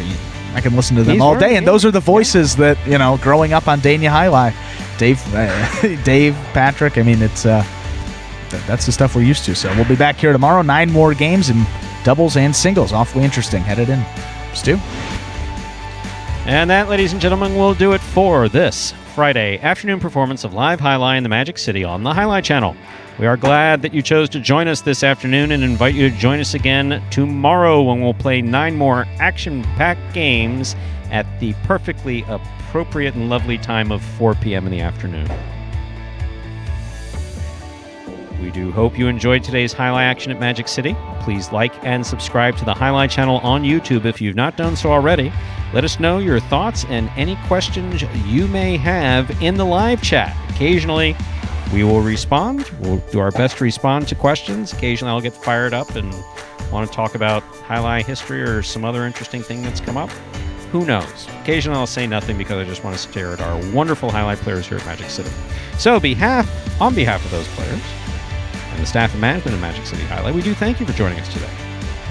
B: I can listen to them all day. And those are the voices that, growing up on Dania Jai-Alai. Dave, Patrick, I mean, it's that's the stuff we're used to. So we'll be back here tomorrow. 9 more games in doubles and singles. Awfully interesting. Headed in. Stu?
A: And that, ladies and gentlemen, will do it for this Friday afternoon performance of Live Highlight in the Magic City on the Highlight Channel. We are glad that you chose to join us this afternoon and invite you to join us again tomorrow when we'll play 9 more action-packed games at the perfectly appropriate and lovely time of 4 p.m. in the afternoon. We do hope you enjoyed today's Highlight action at Magic City. Please like and subscribe to the Highlight channel on YouTube if you've not done so already. Let us know your thoughts and any questions you may have in the live chat. Occasionally, we will respond. We'll do our best to respond to questions. Occasionally, I'll get fired up and want to talk about Highlight history or some other interesting thing that's come up. Who knows? Occasionally, I'll say nothing because I just want to stare at our wonderful Highlight players here at Magic City. So, on behalf of those players, and the staff and management of Magic City Jai-Alai, we do thank you for joining us today.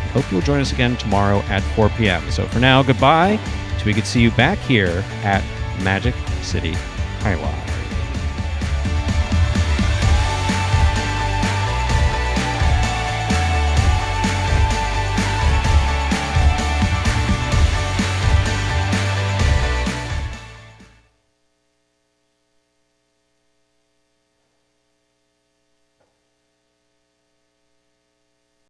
A: We hope you'll join us again tomorrow at 4 p.m. So for now, goodbye, till we can see you back here at Magic City Jai-Alai.